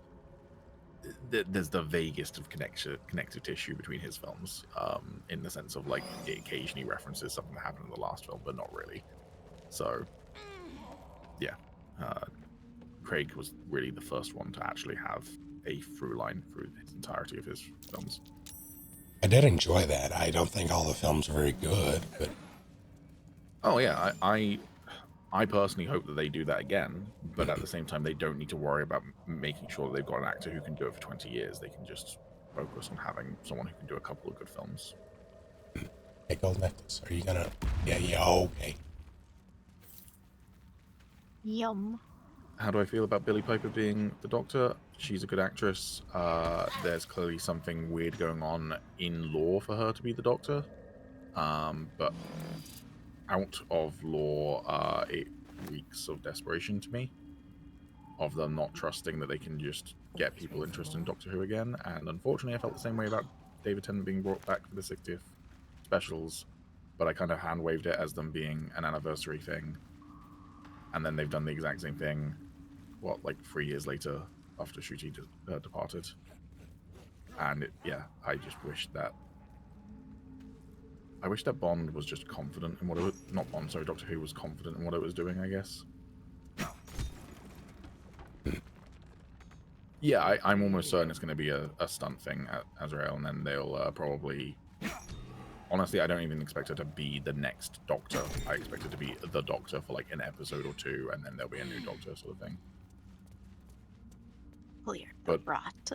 there's the vaguest of connective tissue between his films, in the sense of like it occasionally references something that happened in the last film, but not really. So, yeah, Craig was really the first one to actually have a through line through the entirety of his films. I did enjoy that. I don't think all the films are very good, but oh yeah, I personally hope that they do that again, but at the same time, they don't need to worry about making sure that they've got an actor who can do it for 20 years. They can just focus on having someone who can do a couple of good films. Hey, Gold Necklace, are you gonna... Yeah, okay. Yum. How do I feel about Billie Piper being the Doctor? She's a good actress. There's clearly something weird going on in lore for her to be the Doctor. But out of lore, it reeks of desperation to me. Of them not trusting that they can just get people interested in Doctor Who again. And unfortunately, I felt the same way about David Tennant being brought back for the 60th specials. But I kind of hand-waved it as them being an anniversary thing. And then they've done the exact same thing, like 3 years later after Ncuti departed. And I just wish that Bond was just confident in what it was, not Bond, sorry, Doctor Who was confident in what it was doing, I guess. Yeah, I'm almost certain it's going to be a stunt thing at Azrael, and then they'll probably... Honestly, I don't even expect her to be the next Doctor. I expect her to be the Doctor for like an episode or two, and then there'll be a new Doctor sort of thing. Clear. But Rot.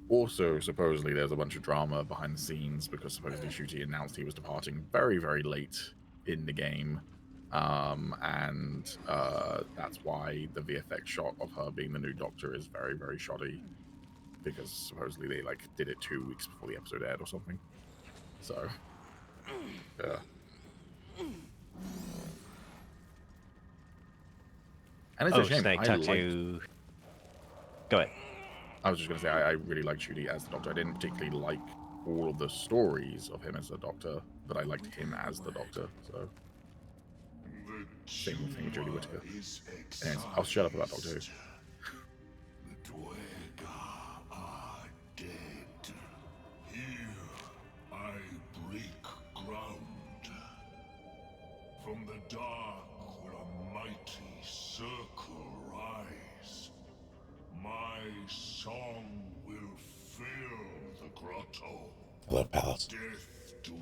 Also, supposedly, there's a bunch of drama behind the scenes because supposedly Ncuti announced he was departing very, very late in the game. And that's why the VFX shot of her being the new Doctor is very, very shoddy. Because supposedly they like did it 2 weeks before the episode aired or something. So, yeah. And it's a shame. Snake, Go ahead. I was just going to say, I really liked Ncuti as the Doctor. I didn't particularly like all of the stories of him as the Doctor, but I liked him as the Doctor. So, same thing with Jodie Whittaker. Anyways, I'll shut up about Doctor Who. The Dwega are dead. Here I break ground. From the dark will a mighty circle rise. My song will fill the grotto. Hello, Palace. Death Doer.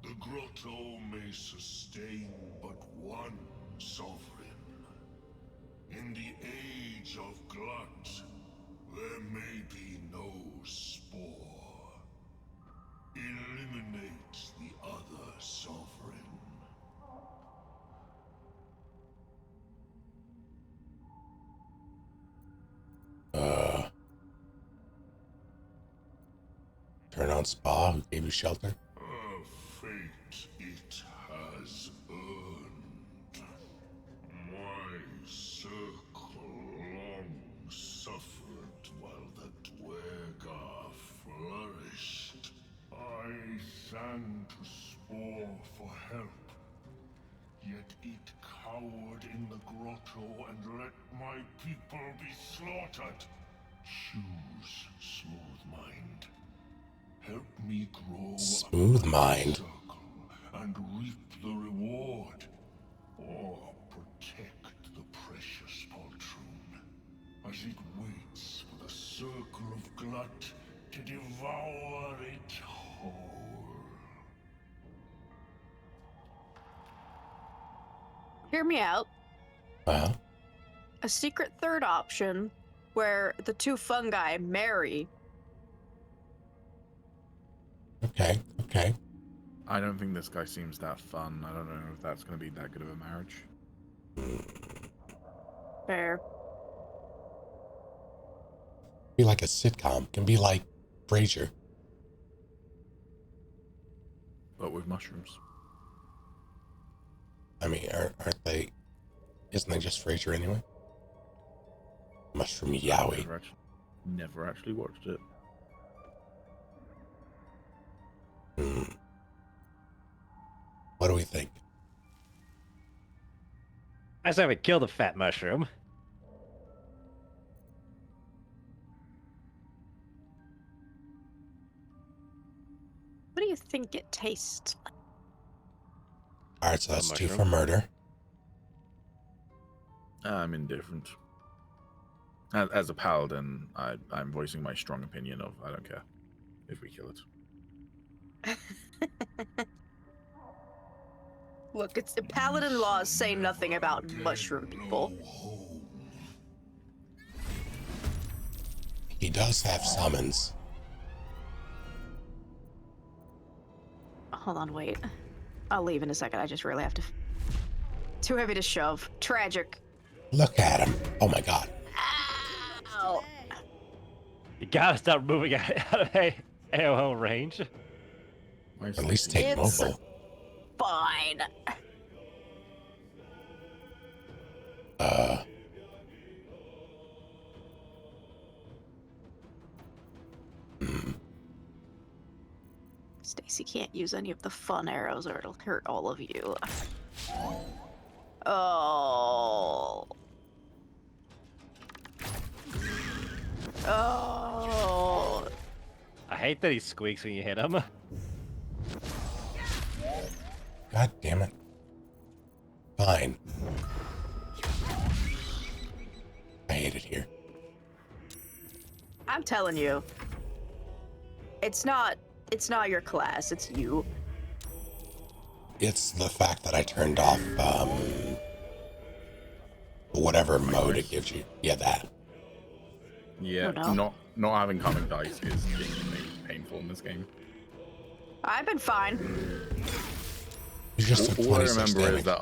The grotto may sustain but one sovereign. In the age of glut, there may be no spore. Eliminate the other sovereign. Turn on Spa, who gave you shelter? A fate it has earned. My circle long suffered while the Dwega flourished. I sang to Spore for help. Yet it cowered in the grotto and let my people be slaughtered. Choose Smooth Mind. Help me grow Smooth Mind. circle and reap the reward, or protect the precious poltroon as it waits for the circle of glut to devour it whole. Hear me out. Well, A secret third option where the two fungi marry. okay. I don't think this guy seems that fun. I don't know if that's going to be that good of a marriage. Fair. Be like a sitcom. Can be like Frasier. But with mushrooms. I mean, aren't they? Isn't they just Frasier anyway? Mushroom Yowie. Never actually watched it. What do we think? I say we kill the fat mushroom. What do you think it tastes like? All right, so that's 2 mushroom. for murder. I'm indifferent. As a paladin, I'm voicing my strong opinion of I don't care if we kill it. Look, it's the paladin laws say nothing about mushroom people. He does have summons. Hold on, wait. I'll leave in a second. I just really have to. Too heavy to shove. Tragic. Look at him. Oh my god. Ow. You gotta stop moving out of AOO range. At least take It's- mobile. Fine. Stacy can't use any of the fun arrows or it'll hurt all of you. Oh. Oh. I hate that he squeaks when you hit him. God damn it. Fine. I hate it here. I'm telling you. It's not your class, it's you. It's the fact that I turned off whatever mode it gives you. Yeah, that. Yeah, Oh, no. not having comic dice is genuinely painful in this game. I've been fine. You just took All I 26 remember damage. is that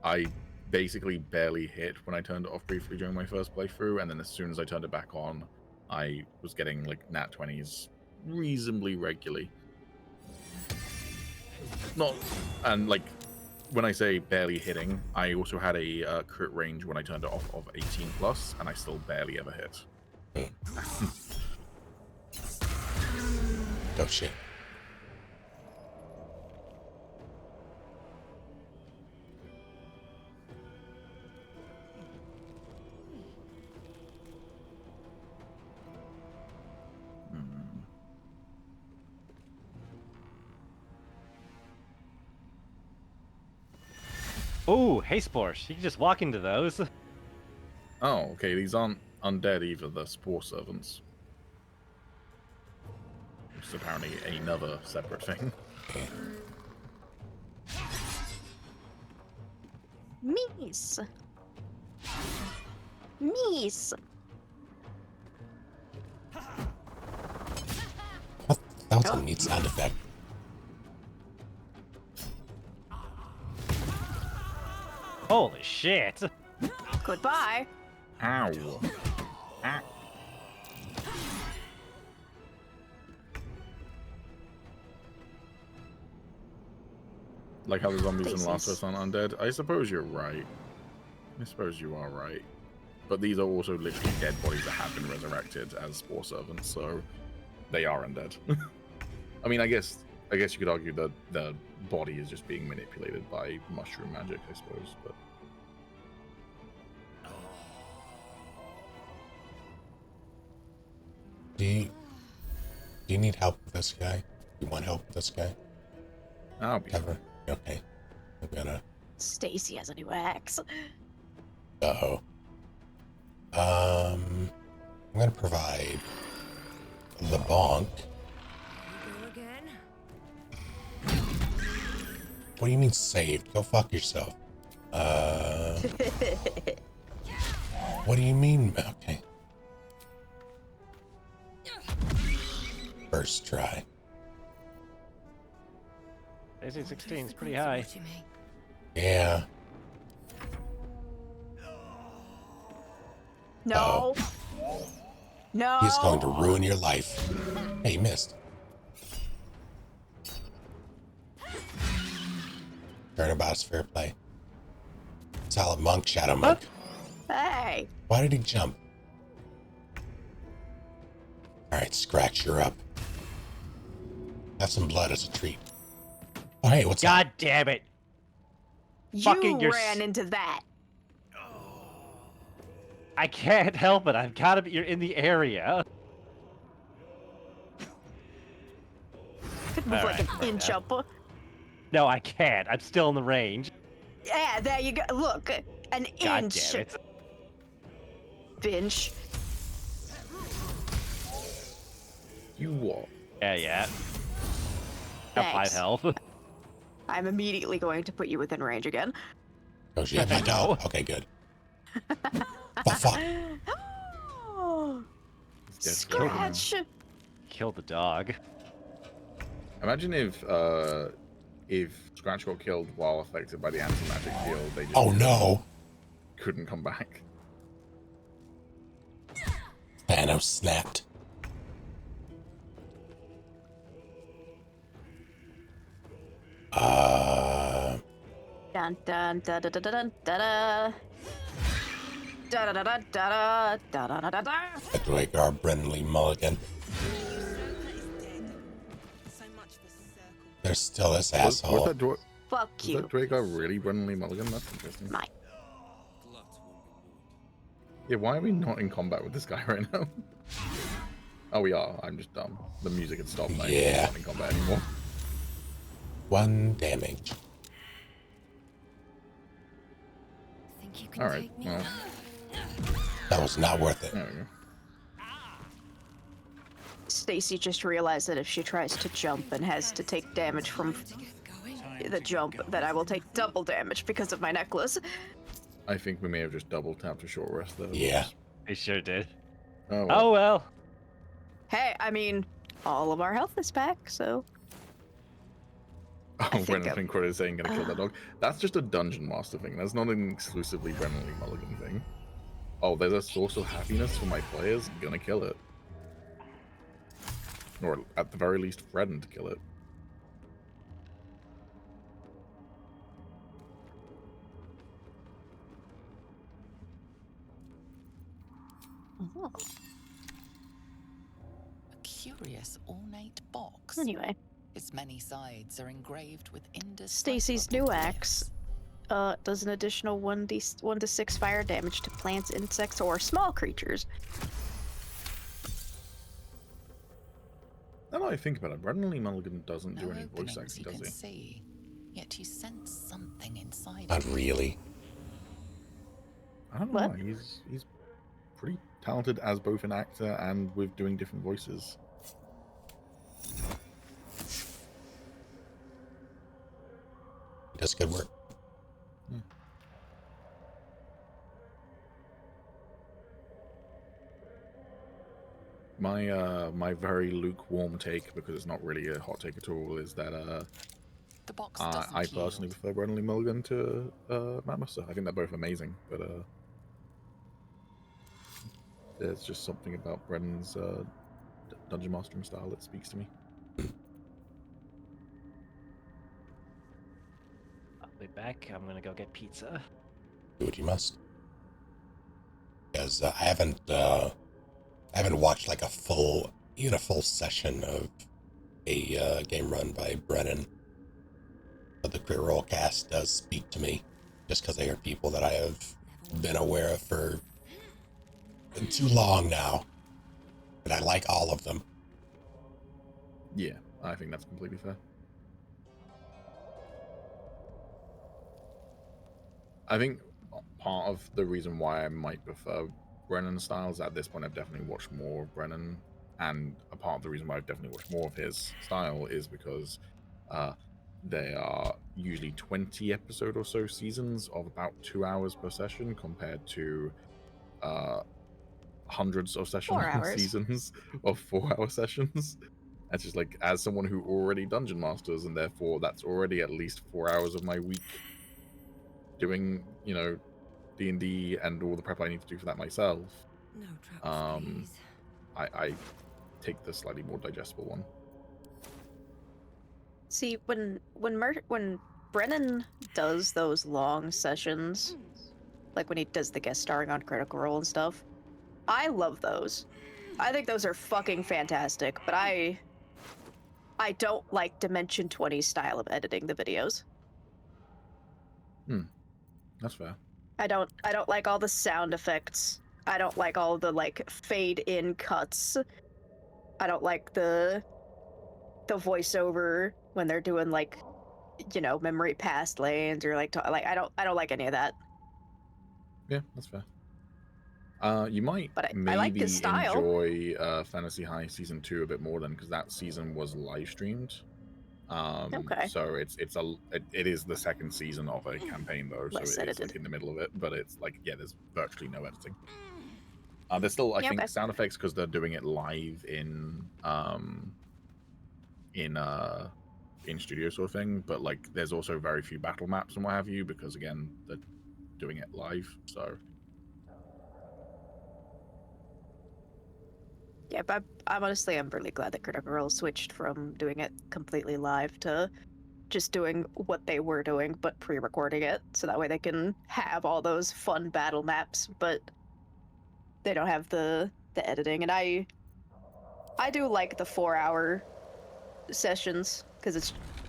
I basically barely hit when I turned it off briefly during my first playthrough, and then as soon as I turned it back on, I was getting like nat 20s reasonably regularly. Not, and like when I say barely hitting, I also had a crit range when I turned it off of 18 plus, and I still barely ever hit. Oh shit. Ooh, hay spores. You can just walk into those. Oh, okay, these aren't undead either, they're spore servants. Which is apparently another separate thing. Meese. Meese. That was a neat sound effect. Holy shit. Goodbye. Ow. Ah. Like how the zombies in Last of Us aren't undead? I suppose you're right. I suppose you are right. But these are also literally dead bodies that have been resurrected as spore servants, so they are undead. I mean, I guess you could argue that the body is just being manipulated by mushroom magic, I suppose, but Do you need help with this guy? You want help with this guy? I'll be Ever? Okay. I'm gonna. Stacy has a new axe. Uh-oh. I'm gonna provide the bonk. What do you mean saved? Go fuck yourself. What do you mean? Okay. First try. AC 16 is pretty high. Yeah. No. No. He's going to ruin your life. Hey, you missed. Turnabout's fair play. Solid monk, shadow monk. Hey. Why did he jump? Alright, Scratch, you're up. Have some blood as a treat. Oh, hey, what's God up? damn it. You Fucking ran into that. I can't help it. I've got to be. You're in the area. Could move like Alright, an inch yeah. up. No, I can't. I'm still in the range. Yeah, there you go. Look, an God inch. damn it. Binge. you what? Yeah. Have 5 Thanks. health. I'm immediately going to put you within range again. Oh, she had my dog. Okay, good. Fuck. Scratch. Kill the dog. Imagine if Scratch got killed while affected by the anti-magic field, they just Oh, no. couldn't come back. Thanos snapped. Dun dun da da da da dun da da. Da da da da da da da da da da. Edgar Brenly Mulligan. There's still this asshole. Was that Fuck was you. that Dwaker really Brenly Mulligan? That's interesting. My. Yeah, why are we not in combat with this guy right now? Oh, we are. I'm just dumb. The music had stopped. Yeah. I'm not in combat anymore. 1 damage. Think you can All right. take me Well, on? That was not worth it. there we go. Stacy just realized that if she tries to jump and has to take damage from the jump, that I will take double damage because of my necklace. I think we may have just double tapped a short rest there. Yeah. I sure did. Oh, Oh well. Hey, I mean, all of our health is back, so. Oh, think Brennan I'm- Finquid is saying gonna kill that dog. That's just a Dungeon Master thing. That's not an exclusively Brennan Lee Mulligan thing. Oh, there's a source of happiness for my players. Gonna kill it. Or at the very least, threaten to kill it. Oh. A curious ornate box. Anyway, Its many sides are engraved with Stacy's indescribable new axe glyphs. does an additional 1 to 6 fire damage to plants, insects, or small creatures. Now that I think about it, Brennan Lee Mulligan doesn't do No any voice openings acting, you does can he? see, yet you sense something inside Not of it. really. I don't What? know. He's pretty talented as both an actor and with doing different voices. He does good work. My very lukewarm take, because it's not really a hot take at all, is that The box doesn't I personally yield. prefer Brennan Lee Mulligan to Matt Muster. I think they're both amazing, but there's just something about Brennan's dungeon mastering style that speaks to me. I'll be back. I'm gonna go get pizza. Do what you must. Because I haven't watched like a full session of a game run by Brennan. But the Crit Roll cast does speak to me, just because I hear people that I have been aware of for too long now. But I like all of them. Yeah, I think that's completely fair. I think part of the reason why I might prefer Brennan's styles at this point, I've definitely watched more of Brennan, and a part of the reason why I've definitely watched more of his style is because they are usually 20 episode or so seasons of about 2 hours per session, compared to hundreds of 4 hours. seasons of 4-hour sessions. That's just like, as someone who already dungeon masters, and therefore that's already at least 4 hours of my week doing, you know, D&D and all the prep I need to do for that myself. No traps, please. I take the slightly more digestible one. See, when Brennan does those long sessions, like when he does the guest starring on Critical Role and stuff, I love those. I think those are fucking fantastic, but I don't like Dimension 20 style of editing the videos. That's fair. I don't like all the sound effects. I don't like all the like fade in cuts. I don't like the voiceover when they're doing like, you know, memory past lanes or like I don't like any of that. Yeah, that's fair. You might But I maybe like his style. enjoy Fantasy High Season 2 a bit more then, because that season was live streamed. Okay. So it is the second season of a campaign though, so Less it is like edited. in the middle of it, but it's like, yeah, there's virtually no editing. There's still, I Yeah, think, okay. sound effects because they're doing it live in studio sort of thing, but like there's also very few battle maps and what have you, because again, they're doing it live, so Yeah, but I'm really glad that Critical Role switched from doing it completely live to just doing what they were doing, but pre-recording it, so that way they can have all those fun battle maps, but they don't have the editing. And I do like the 4-hour sessions, because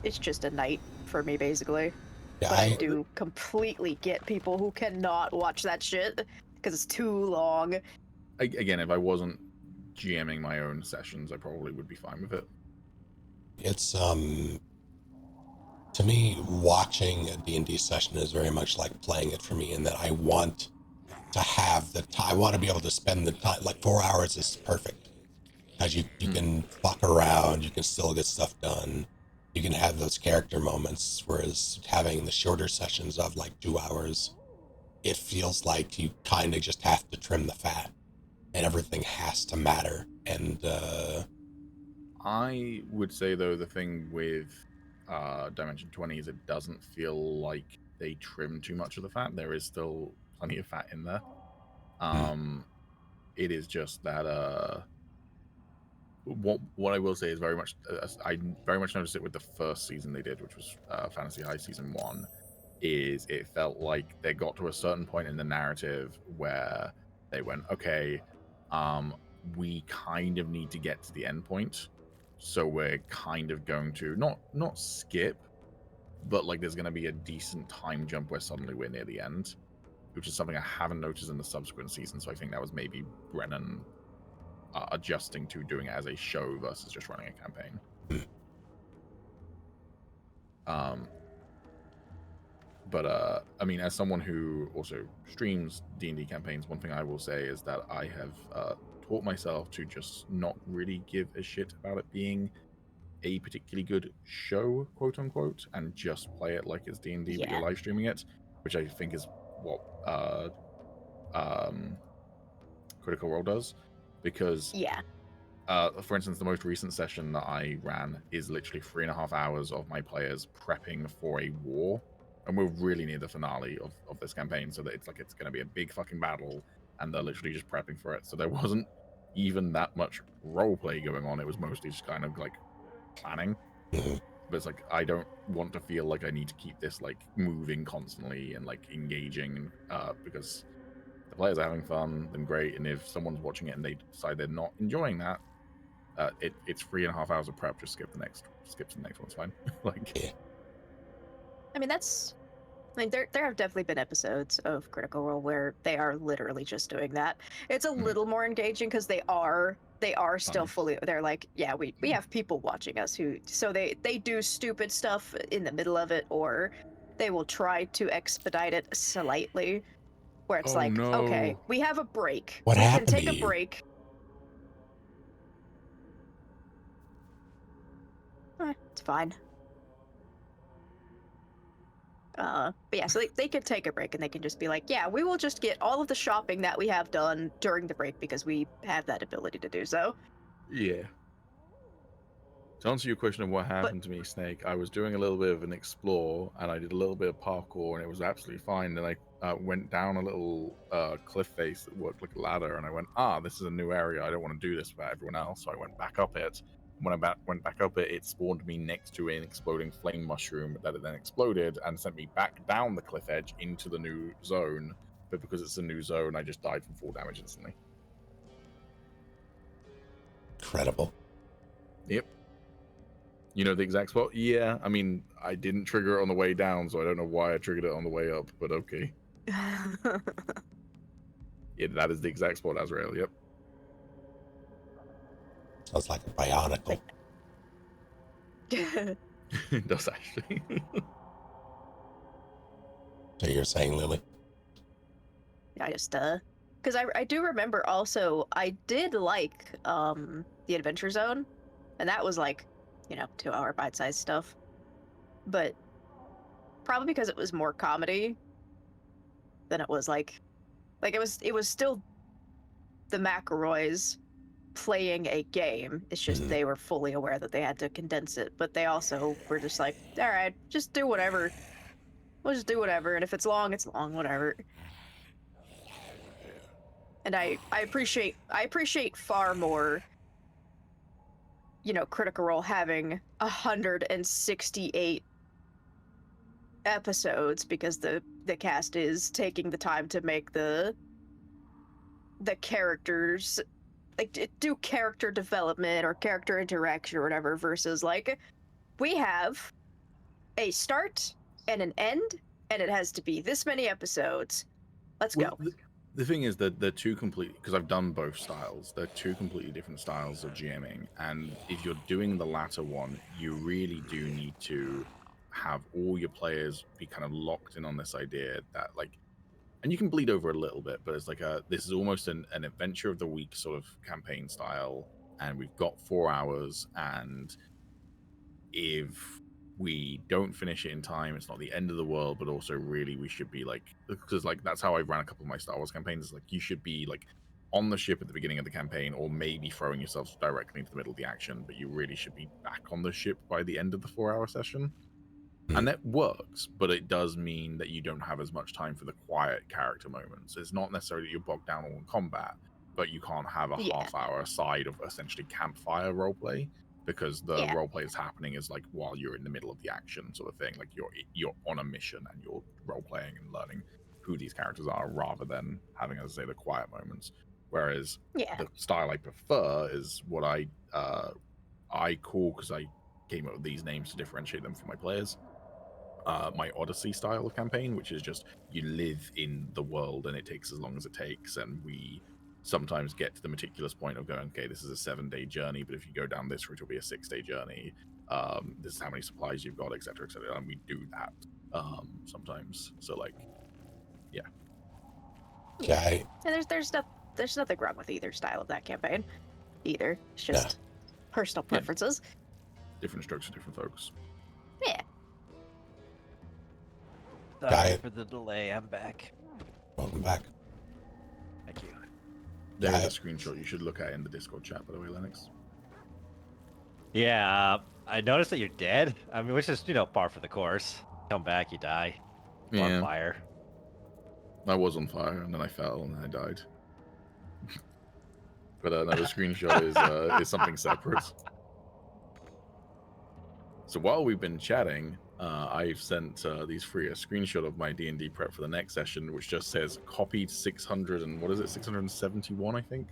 it's just a night for me, basically. Yeah, But I do completely get people who cannot watch that shit, because it's too long. again, if I wasn't GMing my own sessions, I probably would be fine with it. It's to me, watching a D&D session is very much like playing it for me, in that I want to have the time. I want to be able to spend the time. Like 4 hours is perfect, because you can fuck around, you can still get stuff done, you can have those character moments. Whereas having the shorter sessions of like 2 hours, it feels like you kind of just have to trim the fat. and everything has to matter. And I would say though the thing with Dimension 20 is it doesn't feel like they trim too much of the fat. There is still plenty of fat in there. It is just that what I will say is very much I very much noticed it with the first season they did, which was Fantasy High Season 1, is it felt like they got to a certain point in the narrative where they went, okay, we kind of need to get to the end point, so we're kind of going to not skip, but like there's going to be a decent time jump where suddenly we're near the end, which is something I haven't noticed in the subsequent season. So I think that was maybe Brennan adjusting to doing it as a show versus just running a campaign. But I mean, as someone who also streams D&D campaigns, one thing I will say is that I have taught myself to just not really give a shit about it being a particularly good show, quote unquote, and just play it like it's D&D, but you're live streaming it, which I think is what Critical Role does, because for instance, the most recent session that I ran is literally 3.5 hours of my players prepping for a war, and we're really near the finale of this campaign, so that it's like it's going to be a big fucking battle, and they're literally just prepping for it. So there wasn't even that much role play going on. It was mostly just kind of like planning. But it's like I don't want to feel like I need to keep this like moving constantly and like engaging, because the players are having fun, then great. And if someone's watching it and they decide they're not enjoying that, it's 3.5 hours of prep. Just skip to the next one. It's fine. Like, I mean, there have definitely been episodes of Critical Role where they are literally just doing that. It's a little more engaging because they are still fully. They're like, yeah, we have people watching us so they do stupid stuff in the middle of it, or they will try to expedite it slightly, where it's okay, we have a break. What we happened can take to a you? break. It's fine. But yeah, so they can take a break and they can just be like, yeah, we will just get all of the shopping that we have done during the break because we have that ability to do so. yeah. To answer your question of what happened to me, Snake, I was doing a little bit of an explore and I did a little bit of parkour and it was absolutely fine. Then I went down a little cliff face that worked like a ladder, and I went, this is a new area. I don't want to do this for everyone else. So I went back up it. When I went back up it, it spawned me next to an exploding flame mushroom that it then exploded and sent me back down the cliff edge into the new zone. But because it's a new zone, I just died from 4 damage instantly. Incredible. Yep. You know the exact spot? Yeah. I mean, I didn't trigger it on the way down, so I don't know why I triggered it on the way up, but okay. Yeah, that is the exact spot, Azrael. Yep. Sounds like a bionicle. It does actually. So you're saying, Lily? I just because I do remember also I did like the Adventure Zone, and that was like, 2-hour bite-sized stuff, but probably because it was more comedy than it was like it was still the McElroys playing a game. It's just they were fully aware that they had to condense it, but they also were just like, all right, just do whatever. We'll just do whatever, and if it's long, whatever. And I appreciate far more, Critical Role having 168 episodes because the cast is taking the time to make the characters, like, do character development or character interaction or whatever, versus like, we have a start and an end and it has to be this many episodes. Let's go. The thing is that they're two completely, because I've done both styles, they're two completely different styles of GMing, and if you're doing the latter one, you really do need to have all your players be kind of locked in on this idea that, like, and you can bleed over a little bit, but it's like this is almost an adventure of the week sort of campaign style, and we've got 4 hours, and if we don't finish it in time, it's not the end of the world, but also really we should be like, because like that's how I ran a couple of my Star Wars campaigns. Like, you should be like on the ship at the beginning of the campaign, or maybe throwing yourself directly into the middle of the action, but you really should be back on the ship by the end of the 4-hour session. And that works, but it does mean that you don't have as much time for the quiet character moments. It's not necessarily that you're bogged down on combat, but you can't have a half-hour side of essentially campfire roleplay, because the roleplay is happening is like while you're in the middle of the action sort of thing. Like you're on a mission and you're role-playing and learning who these characters are, rather than having, as I say, the quiet moments. Whereas the style I prefer is what I call, because I came up with these names to differentiate them from my players, my Odyssey style of campaign, which is just you live in the world and it takes as long as it takes, and we sometimes get to the meticulous point of going, okay, this is a 7-day journey, but if you go down this route, it'll be a 6-day journey. This is how many supplies you've got, etc., etc., and we do that sometimes. So like, Okay. And there's nothing wrong with either style of that campaign. Either. It's just personal preferences. Different strokes for different folks. Yeah. Sorry for the delay. I'm back. Welcome back. Thank you. There's a screenshot you should look at in the Discord chat, by the way, Lennox. Yeah, I noticed that you're dead. I mean, which is, par for the course. Come back, you die. On fire. I was on fire, and then I fell, and then I died. But another screenshot is something separate. So while we've been chatting, I've sent these three a screenshot of my D&D prep for the next session, which just says copied 600 and what is it, 671, I think?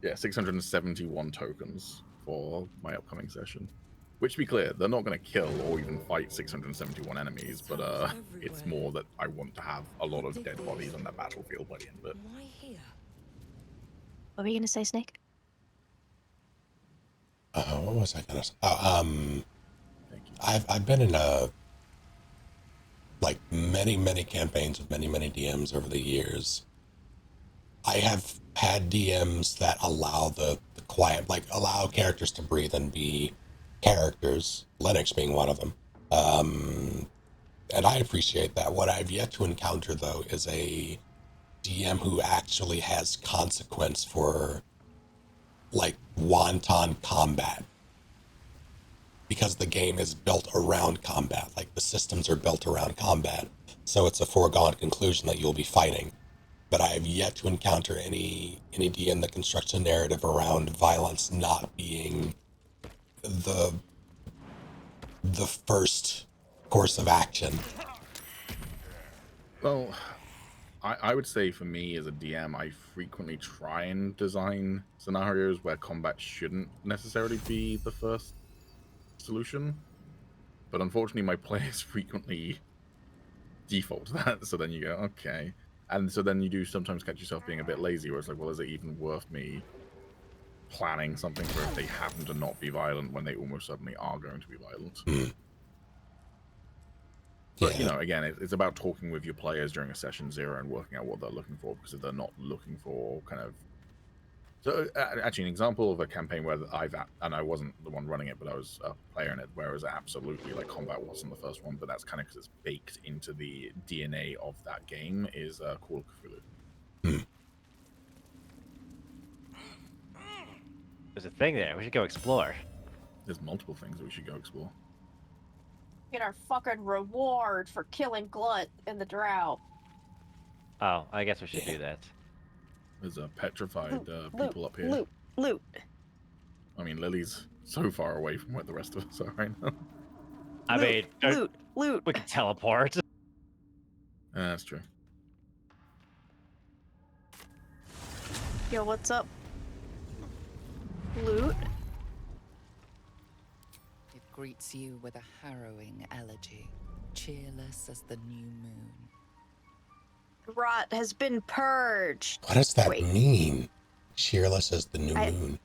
Yeah, 671 tokens for my upcoming session. Which, to be clear, they're not going to kill or even fight 671 enemies, but it's more that I want to have a lot of dead bodies on that battlefield by the end of it. What were you gonna say, Snake? What was I gonna say? I've been in many campaigns with many DMs over the years. I have had DMs that allow the quiet, allow characters to breathe and be characters, Lenox being one of them. And I appreciate that. What I've yet to encounter, though, is a DM who actually has consequence for, wanton combat. Because the game is built around combat. The systems are built around combat. So it's a foregone conclusion that you'll be fighting. But I have yet to encounter any DM that constructs a narrative around violence not being the first course of action. Well, I would say for me as a DM, I frequently try and design scenarios where combat shouldn't necessarily be the first solution. But unfortunately, my players frequently default to that. So then you go, okay. And so then you do sometimes catch yourself being a bit lazy, where it's like, well, is it even worth me planning something for if they happen to not be violent when they almost certainly are going to be violent? But, again, it's about talking with your players during a session 0 and working out what they're looking for, because if they're not looking for kind of... So, actually, an example of a campaign where and I wasn't the one running it, but I was a player in it, where it was absolutely, combat wasn't the first one, but that's kind of because it's baked into the DNA of that game, is Call of Cthulhu. There's a thing there. We should go explore. There's multiple things that we should go explore. Get our fucking reward for killing Glut in the drought. Oh, I guess we should do that. There's a petrified people up here. Loot. I mean, Lily's so far away from where the rest of us are right now. I mean, loot. We can teleport. That's true. Yo, what's up? Loot. It greets you with a harrowing elegy, cheerless as the new moon. Rot has been purged. What does that mean? Cheerless as the new moon.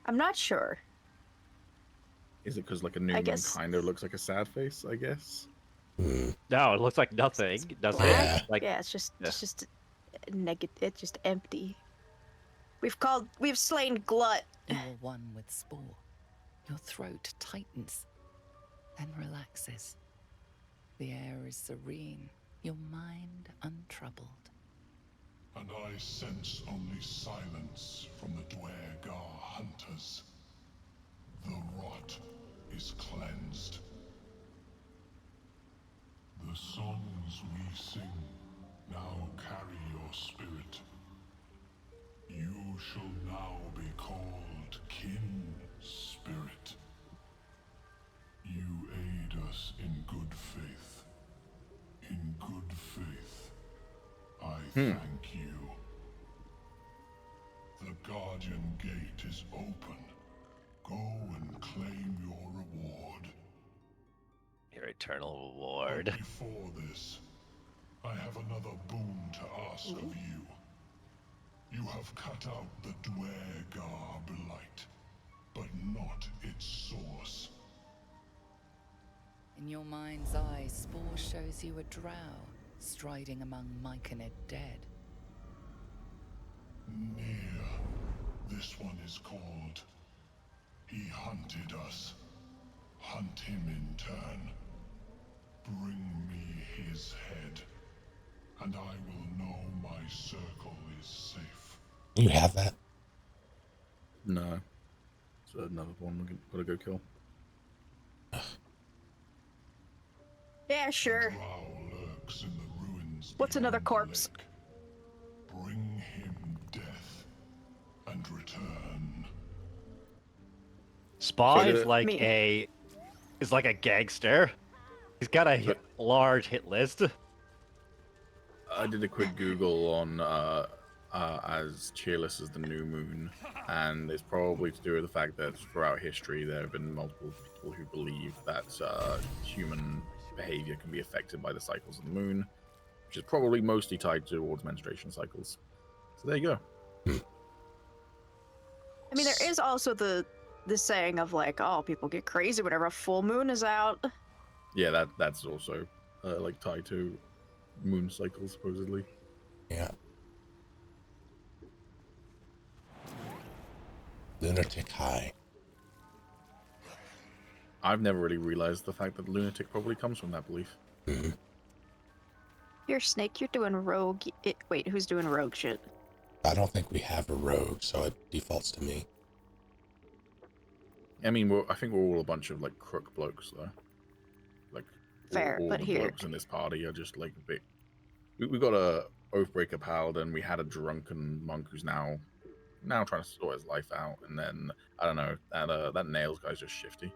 I'm not sure. Is it because a new moon kind of looks like a sad face, I guess? No, it looks like nothing, doesn't it? Yeah, it's just negative. It's just empty. We've slain Glut. You are one with spore. Your throat tightens, then relaxes. The air is serene. your mind untroubled. And I sense only silence from the Dwergar hunters. The rot is cleansed. The songs we sing now carry your spirit. You shall now be called Kin Spirit. You aid us in good faith. In good faith, I thank you. The Guardian Gate is open. Go and claim your reward. Your eternal But reward. before this, I have another boon to ask of you. You have cut out the Dwergar blight, but not its source. In your mind's eye, Spore shows you a drow striding among Myconid dead. Near. This one is called. He hunted us. Hunt him in turn. Bring me his head, and I will know my circle is safe. You have that? No. So another one we gotta go kill. Yeah, sure. Drow lurks in the ruins. What's another beyond the corpse? lake. Bring him death and return. Spawn So is the- like Me. a gangster. He's got a large hit list. I did a quick Google on as cheerless as the new moon, and it's probably to do with the fact that throughout history there have been multiple people who believe that human behavior can be affected by the cycles of the moon, which is probably mostly tied towards menstruation cycles. So there you go. I mean, there is also the saying of like, oh, people get crazy whenever a full moon is out. Yeah, that's also like tied to moon cycles supposedly. Yeah. Lunatic High. I've never really realized the fact that lunatic probably comes from that belief. Mm-hmm. Here, Snake, you're doing rogue. Wait, who's doing rogue shit? I don't think we have a rogue, so it defaults to me. I mean, I think we're all a bunch of like crook blokes though. Like Fair, all but the here- blokes in this party are just like a bit. We got a Oathbreaker paladin. We had a drunken monk who's now trying to sort his life out, and then I don't know that nails guy's just shifty.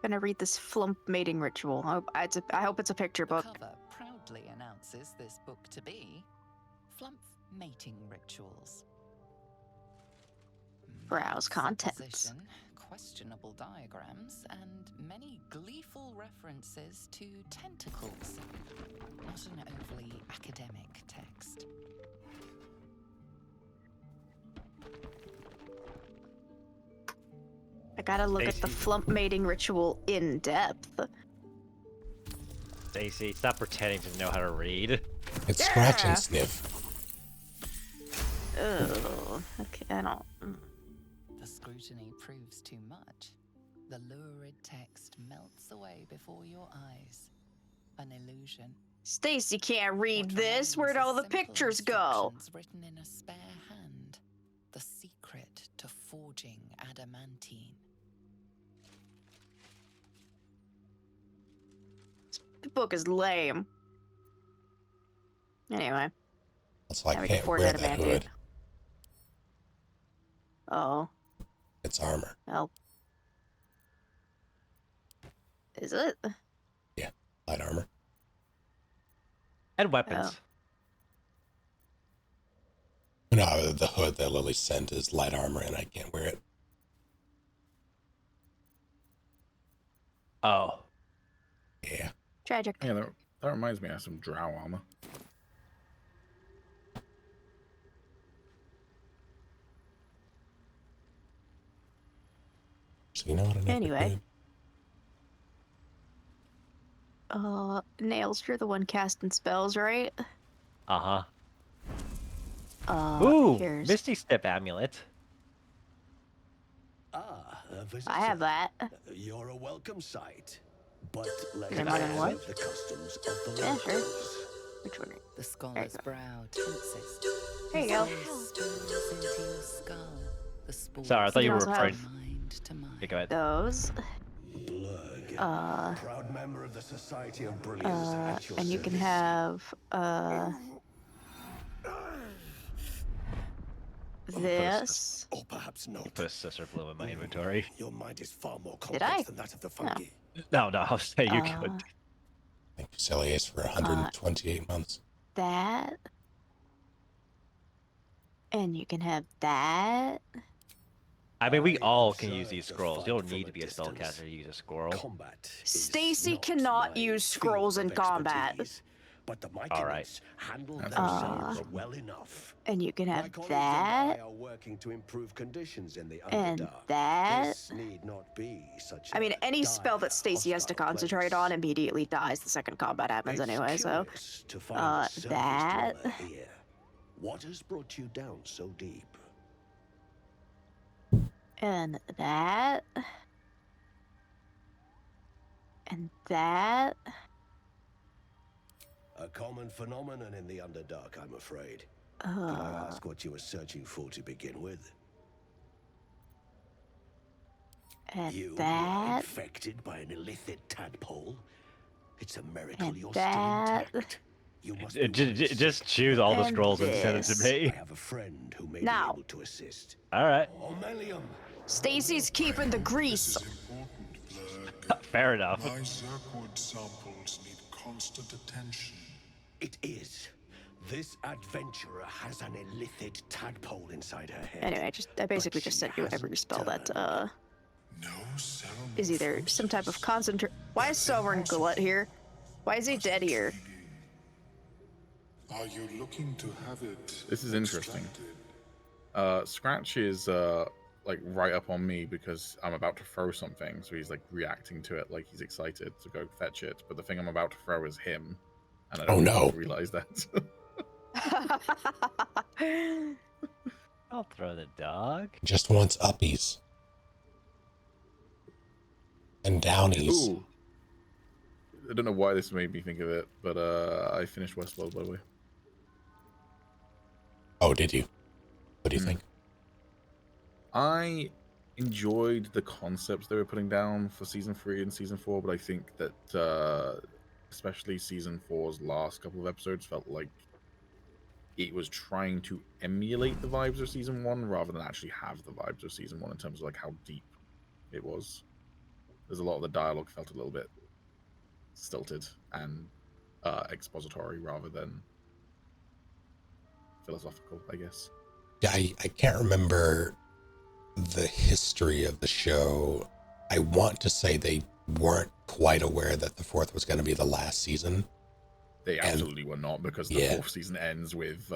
Gonna read this flump mating ritual. I hope it's a picture The book. cover proudly announces this book to be Flump Mating Rituals. Browse contents. Supposition, questionable diagrams, and many gleeful references to tentacles. Not an overly academic text. I gotta look at the Stacy. flump mating ritual in depth. Stacy, stop pretending to know how to read. It's scratch Yeah. and sniff. Ugh. Okay, I don't. The scrutiny proves too much. The lurid text melts away before your eyes. An illusion. Stacy can't read What this. remains Where'd is all the simple pictures go? instructions written in a spare hand. The secret to forging adamantine. The book is lame. Anyway, Also, I now we can can't forge wear that adamantine. hood. Oh, It's armor. well. Is it? Light armor. And weapons. No, the hood that Lily sent is light armor, and I can't wear it. Oh. Yeah. Tragic. Yeah, that reminds me, I have some drow armor. So you know what I never Anyway. did? Nails, you're the one casting spells, right? Uh-huh. Ooh, Ooh, Misty Step Amulet. Ah, a visitor. I have that. You're a welcome sight. but let Is there us more than one? observe the customs of the Yeah, sure. locals. Which one? The scholar's brow tenses. There you His go. face spills into your skull. The spores Sorry, I thought you were also referring. have mind to mind. Okay, go ahead. Those. Blurg, proud member of the Society of Brilliance at your And you can service. have this. Or perhaps You not. put a sister blue in my inventory. Your mind is far more Did I? complex than that of the fungi. No, I was saying you could. Thank you, Silly Ace, for 128 months. That. And you can have that. I mean, we I all can use observe these the scrolls. fight You don't from need to be a distance. spellcaster to use a scroll. Combat is Stacy not cannot my use field scrolls of in combat. expertise, but the mighty All right. knights handle That's themselves understandable. well enough. And you can My have colleagues that. and I are working to improve conditions in the And Underdark. that. This need not be such I mean, a any spell that dire, Stacy has to hostile concentrate place. on immediately dies the second combat happens It's anyway, so. curious to find a surface That. dweller here. What has brought you down so deep? And that. And that. A common phenomenon in the Underdark, I'm afraid. Can I ask what you were searching for to begin with? And You were that. infected by an illithid tadpole? It's a miracle And you're that. still intact. You must be Just choose all the And scrolls and send it to this. me. I have a friend who may Now. be able to assist. All right. Omelium! Stacy's keeping the grease. This is important, Blurg. Fair enough. My Zerkwood samples need constant attention. It is. This adventurer has an illithid tadpole inside her head. Anyway, I basically But just she sent you every hasn't spell that turned. No is either some type of concentrate. Why is Sovereign Gullet here? Why is he dead here? Are you looking to have it? This is interesting. extracted? Scratch is like right up on me because I'm about to throw something, so he's like reacting to it like he's excited to go fetch it. But the thing I'm about to throw is him, and I don't realize that. I'll throw the dog. Just wants uppies. And downies. Ooh. I don't know why this made me think of it, but I finished Westworld, by the way. Oh, did you? What do you think? I enjoyed the concepts they were putting down for season 3 and season 4, but I think that especially season 4's last couple of episodes felt like it was trying to emulate the vibes of season 1 rather than actually have the vibes of season 1 in terms of like how deep it was. There's a lot of the dialogue felt a little bit stilted and expository rather than philosophical, I guess. Yeah, I can't remember the history of the show. I want to say they weren't quite aware that the 4th was going to be the last season. They absolutely were not, because the 4th season ends with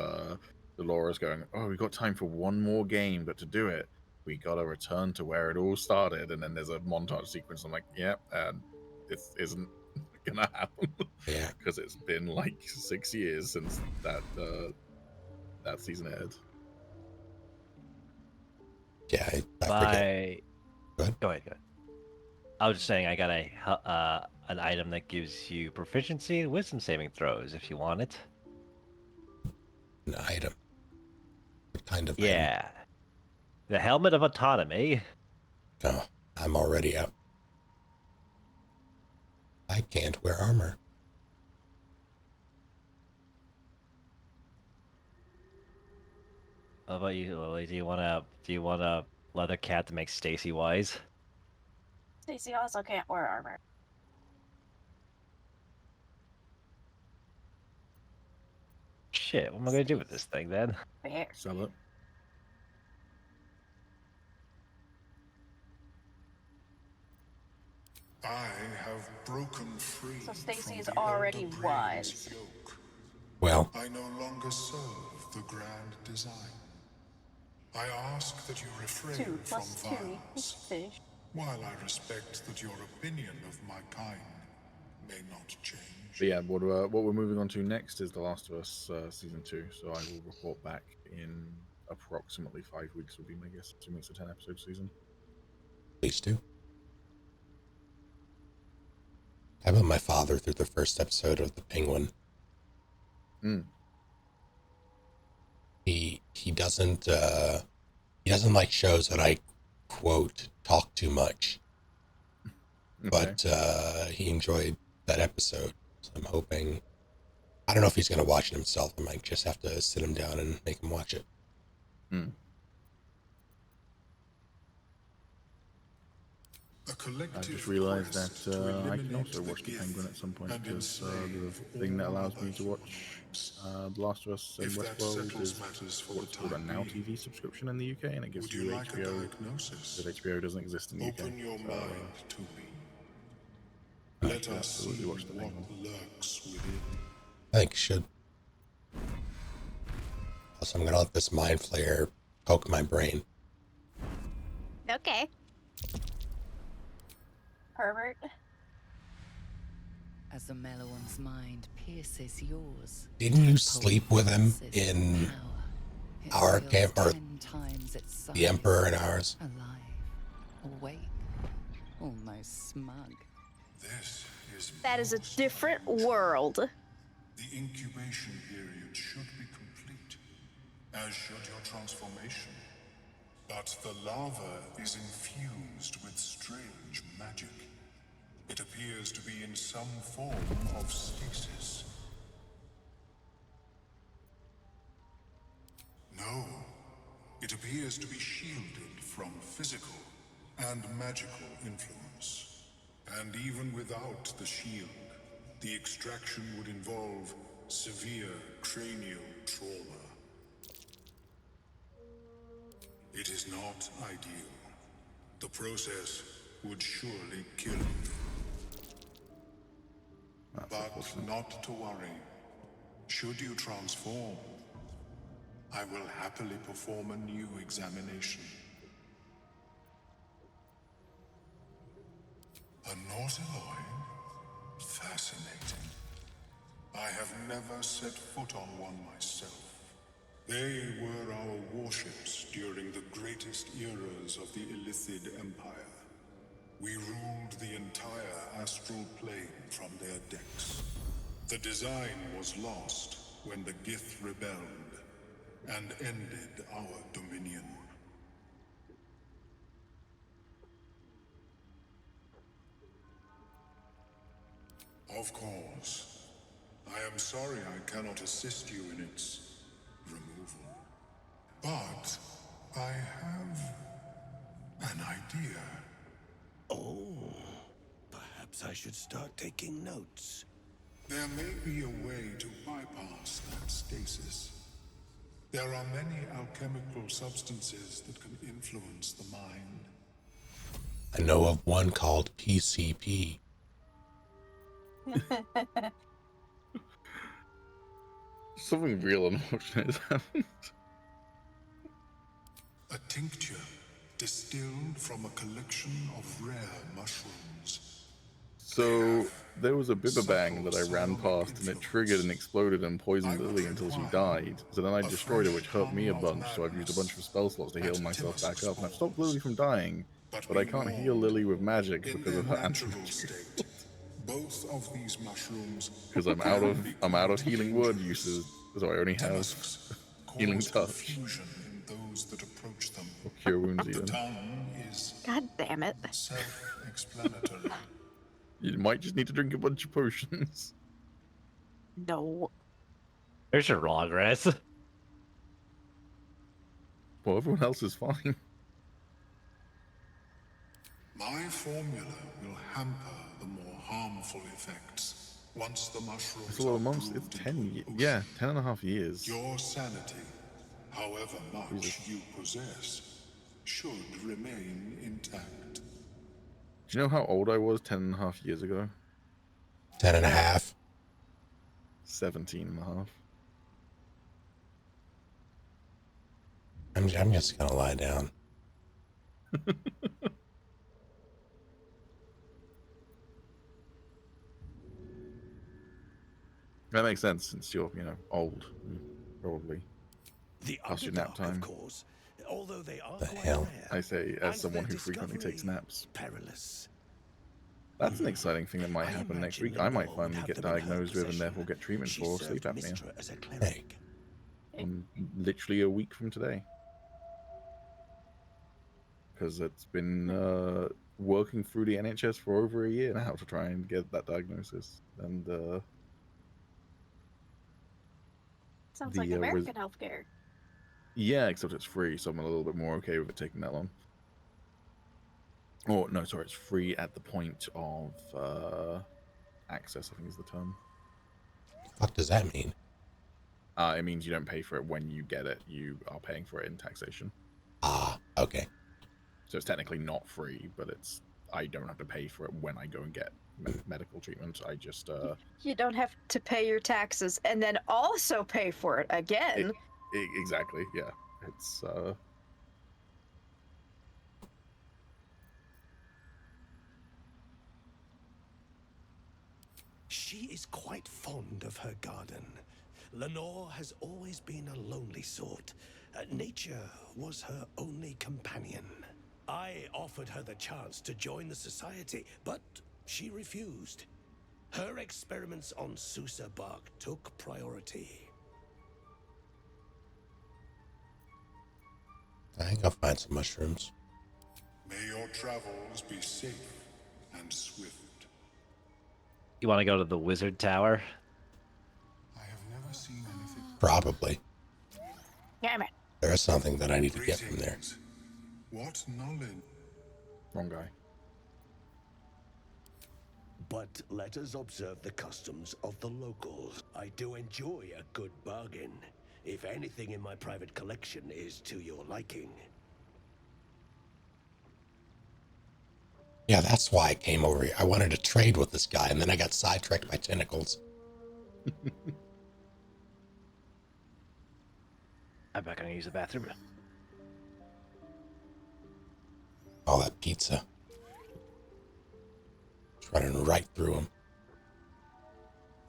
Dolores going, oh, we got time for one more game, but to do it, we got to return to where it all started. And then there's a montage sequence. I'm like, yeah, this isn't gonna happen. Yeah, because it's been like 6 years since that season aired. Yeah, I forget. Go ahead. I was just saying I got an item that gives you proficiency in wisdom saving throws if you want it. An item? What kind of item? The Helmet of Autonomy. Oh, I'm already up. I can't wear armor. How about you, Lily? Do you want a leather cat to make Stacy wise? Stacy also can't wear armor. Shit, what am I gonna do with this thing then? Fair. Sell it. I have broken free. So Stacy is from the already Elder wise. Brain's yoke. Well, I no longer serve the grand design. I ask that you refrain 2 from + 2 violence, fish. while I respect that your opinion of my kind may not change. But yeah, what we're moving on to next is The Last of Us season 2. So I will report back in approximately 5 weeks. Would be my guess. Assuming it's a 10-episode season. Please do. I put my father through the first episode of The Penguin. Hmm. He doesn't like shows that I quote talk too much. Okay. But he enjoyed that episode. So I'm hoping. I don't know if he's going to watch it himself. I might just have to sit him down and make him watch it. Hmm. I just realised that I can also watch The Penguin at some point, because the thing that allows me to watch The Last of Us and Westworld is what's called a Now TV subscription in the UK, and it gives you HBO, because HBO doesn't exist in the UK. So, I should absolutely watch The Penguin. I think you should. Also, I'm going to let this mind flare poke my brain. Okay. Pervert. As the Meloan's mind pierces yours. Didn't you sleep with him in our camp, or the Emperor and ours? Alive, awake, almost smug. That is a different world. The incubation period should be complete, as should your transformation. But the lava is infused with strange magic. It appears to be in some form of stasis. No, it appears to be shielded from physical and magical influence. And even without the shield, the extraction would involve severe cranial trauma. It is not ideal. The process would surely kill you. But not to worry. Should you transform, I will happily perform a new examination. A Nautiloid? Fascinating. I have never set foot on one myself. They were our warships during the greatest eras of the Illithid Empire. We ruled the entire astral plane from their decks. The design was lost when the Gith rebelled and ended our dominion. Of course. I am sorry I cannot assist you in its removal. But I have an idea. Oh, perhaps I should start taking notes. There may be a way to bypass that stasis. There are many alchemical substances that can influence the mind. I know of one called PCP. Something real unfortunate has happened. A tincture distilled from a collection of rare mushrooms. So there was a Bibberbang that I ran past, and it triggered and exploded and poisoned Lily until she died. So then I destroyed her, which hurt me a bunch, so I've used a bunch of spell slots to heal myself back up. And I've stopped Lily from dying, but I can't heal Lily with magic because of her anti-magic. Both of these mushrooms, Because I'm out of healing word uses, so I only have healing touch. confusion in those that approach them. Or cure wounds The even. tongue is God damn it. self-explanatory. You might just need to drink a bunch of potions. No. There's your progress. Well, everyone else is fine. My formula will hamper the more harmful effects once the mushrooms It's a lot of are months. It's brewed 10 into years. an Yeah, ocean. 10 and a half years. Your sanity, however much Jesus. you possess, should remain intact. Do you know how old I was 10 and a half years ago? 10 and a half. 17 and a half. I'm just gonna lie down. That makes sense since you're, old, probably. The Past your nap Underdark, time. of course, although they are The quite hell? rare. I say as and someone their who frequently takes discovery naps. perilous. That's an exciting thing that might I happen next imagine week. I might Lenore would finally have get them in her diagnosed with and possession. therefore get treatment She for served sleep apnea. Mistra as a cleric. Literally a week from today. Because it's been working through the NHS for over a year now to try and get that diagnosis. And Sounds like American healthcare. yeah, except it's free, so I'm a little bit more okay with it taking that long. Oh, no, sorry, it's free at the point of access, I think is the term. What does that mean? It means you don't pay for it when you get it. You are paying for it in taxation. Ah, okay. So it's technically not free, but I don't have to pay for it when I go and get medical treatment. I just You don't have to pay your taxes and then also pay for it again. Exactly, yeah. It's She is quite fond of her garden. Lenore has always been a lonely sort. Nature was her only companion. I offered her the chance to join the society, but she refused. Her experiments on Susa bark took priority. I think I'll find some mushrooms. May your travels be safe and swift. You want to go to the wizard tower? I have never seen anything. Probably. Damn it. There's something that I need to get from there. What knowledge? wrong guy. But let us observe the customs of the locals. I do enjoy a good bargain, if anything in my private collection is to your liking. Yeah, that's why I came over here. I wanted to trade with this guy, and then I got sidetracked by tentacles. I'm back gonna use the bathroom. Oh, that pizza. It's running right through him.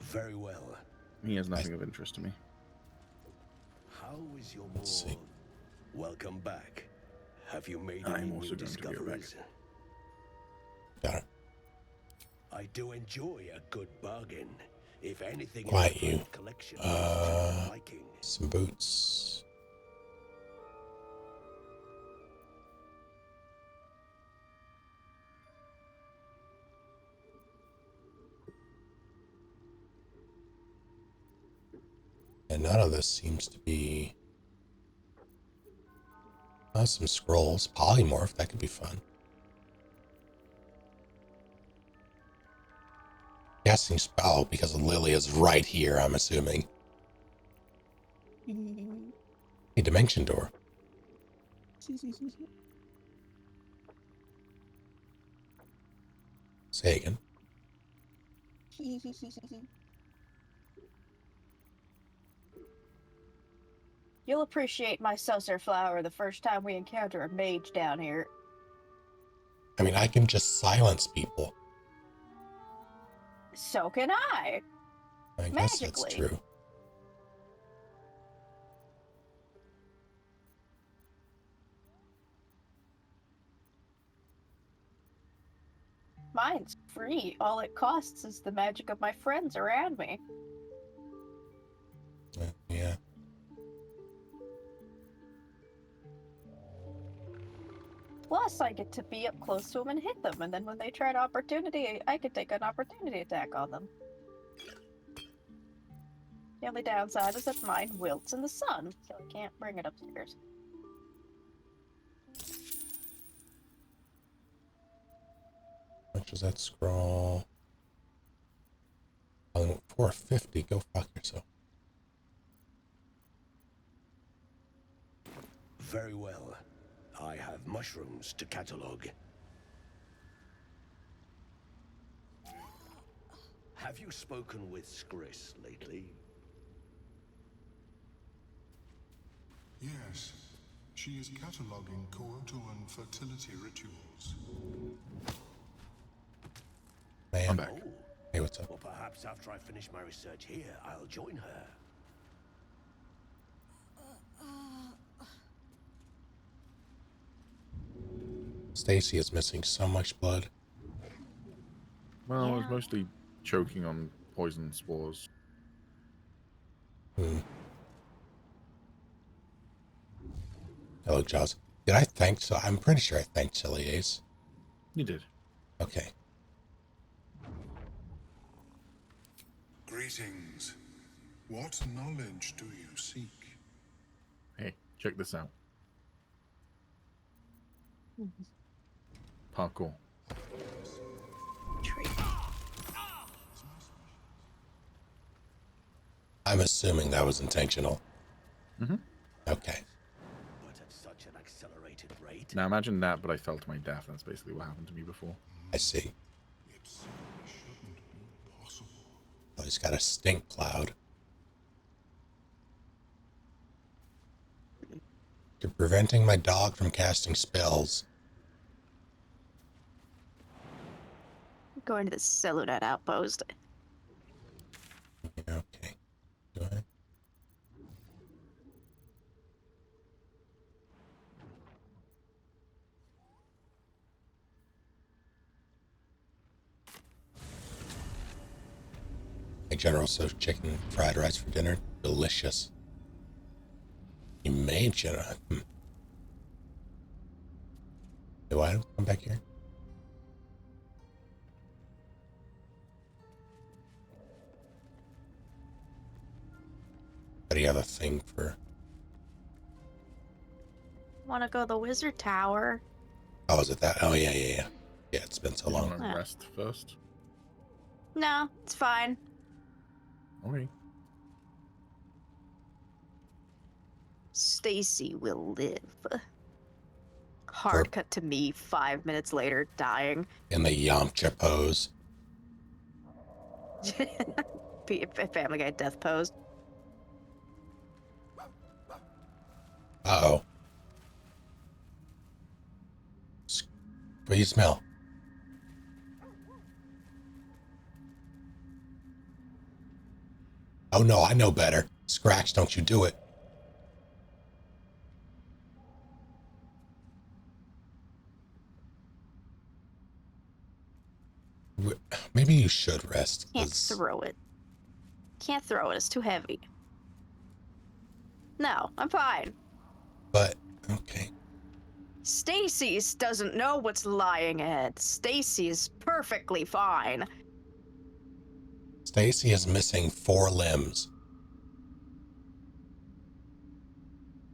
Very well. He has nothing of interest to me. How is your Let's see. morgue? Welcome back. Have you made I'm any also new going to be right back. discoveries? Got it. I do enjoy a good bargain, if anything Quiet in my you. private collection is to your liking. Some boots. And none of this seems to be... Oh, some scrolls. Polymorph, that could be fun. Casting spell because Lily is right here, I'm assuming. A dimension door. Say again. You'll appreciate my saucer flower the first time we encounter a mage down here. I mean, I can just silence people. So can I. I guess that's Magically. true. Mine's free. All it costs is the magic of my friends around me. Yeah. Plus, I get to be up close to them and hit them, and then when they try an opportunity, I can take an opportunity attack on them. The only downside is that mine wilts in the sun, so I can't bring it upstairs. How much is that scroll? 450. Go fuck yourself. Very well. I have mushrooms to catalogue. Have you spoken with Skris lately? Yes, she is cataloguing coital and fertility rituals. Man. I'm back. Oh, Hey, what's up? well, perhaps after I finish my research here, I'll join her. Stacy is missing so much blood. Well, I was Yeah. mostly choking on poison spores. Hello, Jaws. Did I thank? So I'm pretty sure I thanked Silly Ace. You did. Okay. Greetings. What knowledge do you seek? Hey, check this out. Parkour. I'm assuming that was intentional. Mm-hmm. Okay. But at such an accelerated rate. Now imagine that, but I fell to my death. That's basically what happened to me before. I see. It simply shouldn't be possible. Oh, he's got a stink cloud. You're preventing my dog from casting spells. Going to the Cellunet outpost. Okay. Go ahead. Hey, General, so chicken fried rice for dinner? Delicious. You made General. Do I come back here? But do you have a thing for... Want to go to the Wizard Tower? Oh, is it that? Oh, yeah. Yeah, it's been so You long. want to Yeah. rest first? No, it's fine. Okay. Stacy will live. Hard cut to me 5 minutes later, dying. In the Yamcha pose. Family Guy death pose. Uh-oh. What do you smell? Oh no, I know better. Scratch, don't you do it. Maybe you should rest. Can't 'Cause throw it. Can't throw it, it's too heavy. No, I'm fine. But, okay. Stacy's doesn't know what's lying ahead. Stacy is perfectly fine. Stacy is missing 4 limbs.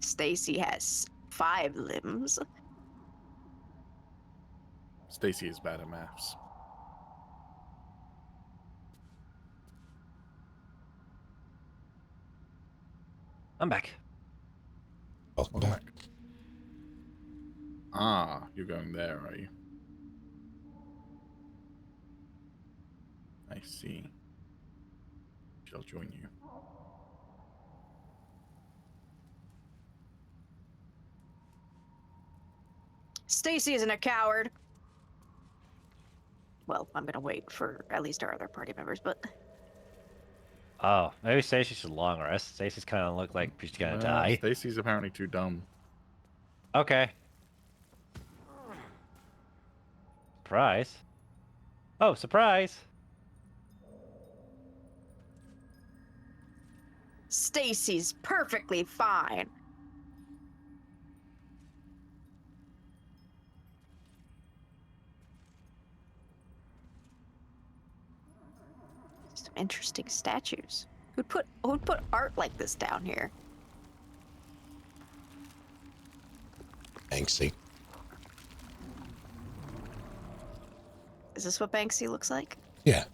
Stacy has 5 limbs. Stacy is bad at maths. I'm back. Welcome Welcome back. back. Ah, you're going there, are you? I see. Shall join you. Stacy isn't a coward. Well, I'm gonna wait for at least our other party members, but Oh, maybe Stacy should long rest. Stacy's kind of look like she's gonna die. Stacy's apparently too dumb. Okay. Surprise. Oh, surprise. Stacy's perfectly fine. Some interesting statues. Who'd put art like this down here? Banksy. Is this what Banksy looks like? Yeah.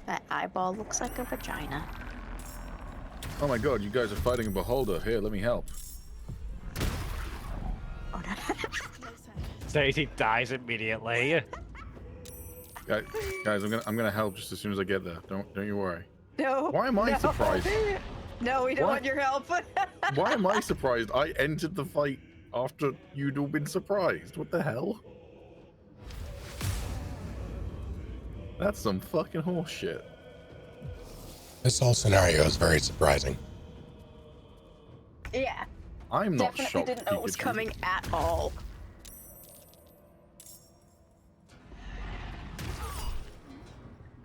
That eyeball looks like a vagina. Oh my god, you guys are fighting a beholder. Here, let me help. Oh no. Stacy dies immediately. Guys, I'm gonna help just as soon as I get there. Don't you worry. No. Why am I no. surprised? No, we don't What? want your help. Why am I surprised? I entered the fight after you'd all been surprised. What the hell? That's some fucking horse shit. This whole scenario is very surprising. Yeah. I'm not Definitely shocked. didn't know it was Pikachu. coming at all.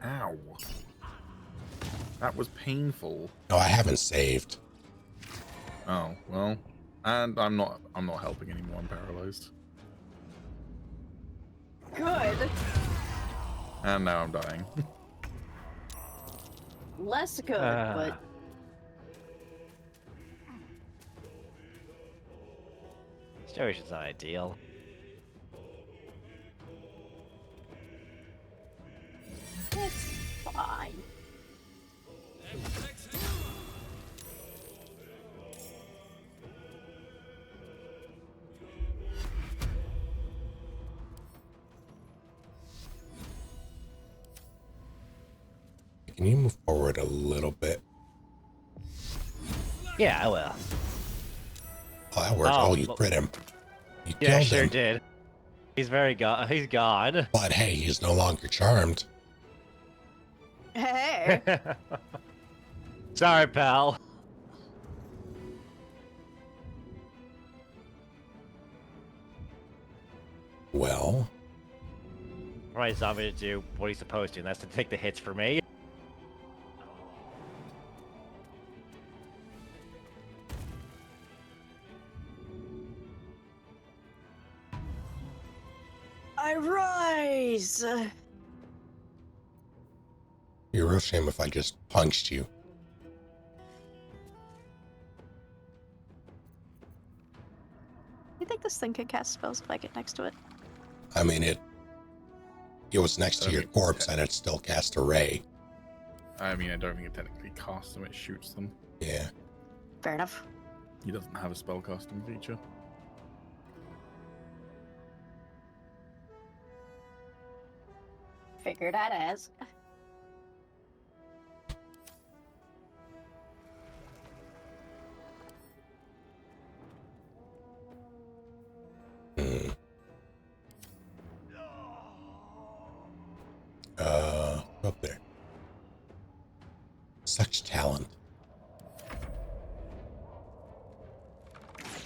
Ow. That was painful. No, I haven't saved. Oh, well. And I'm not helping anymore, I'm paralyzed. Good. And now I'm dying. Less good, but Situation's not ideal. it's fine. Can you move forward a little bit? Yeah, I will. Oh, that worked. Oh, Oh, you well- crit him. You Yeah, I killed sure him. did. He's he's gone. But hey, he's no longer charmed. Hey. Sorry, pal. Well, Right, zombie to do what he's supposed to, and that's to take the hits for me. I rise. it'd be a real shame if I just punched you. You think this thing can cast spells if I get next to it? I mean, it was next to I your mean, corpse and it still cast a ray. I mean, I don't think it technically casts them, it shoots them. Yeah. Fair enough. He doesn't have a spell casting feature. Figured I'd ask. Hmm. Up there. Such talent.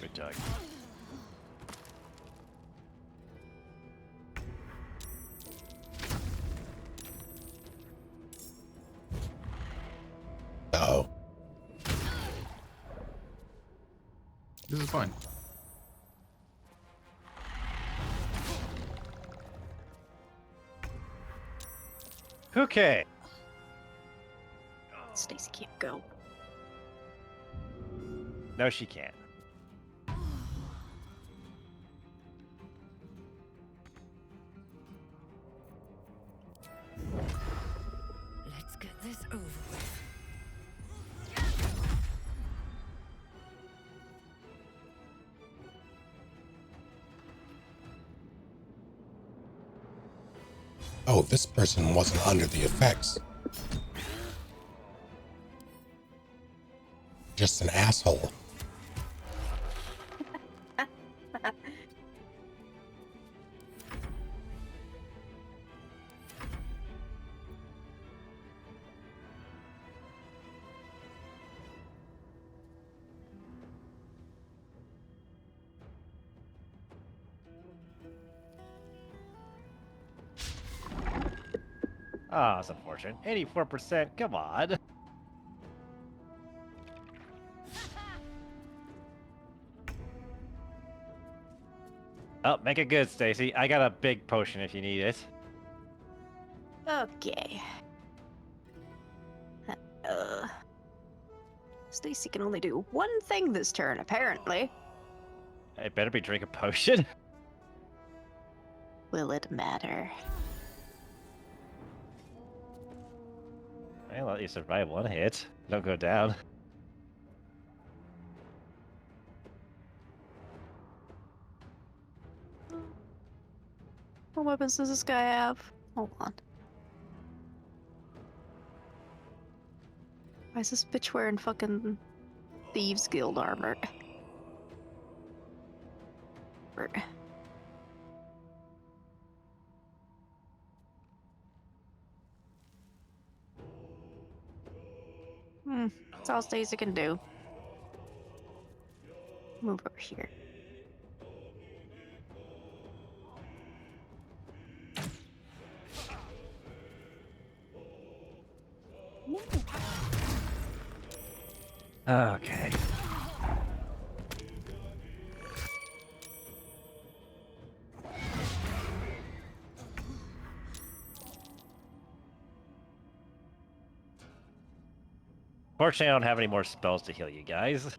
Good dog. Oh. This is fine. Okay. Stacy can't go. No, she can't. Let's get this over with. Oh, this person wasn't under the effects. Just an asshole. Ah, that's unfortunate. 84%, come on. Oh, make it good, Stacy. I got a big potion if you need it. Okay. Stacy can only do one thing this turn, apparently. It better be drink a potion. Will it matter? I'll let you survive one hit. Don't go down. What weapons does this guy have? Hold on. Why is this bitch wearing fucking Thieves Guild armor? That's all Stacy can do. move over here. Okay. Fortunately, I don't have any more spells to heal you guys.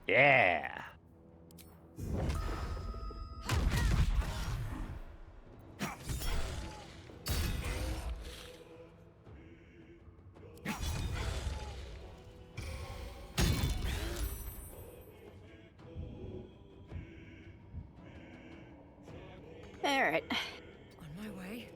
Yeah. All right. On my way.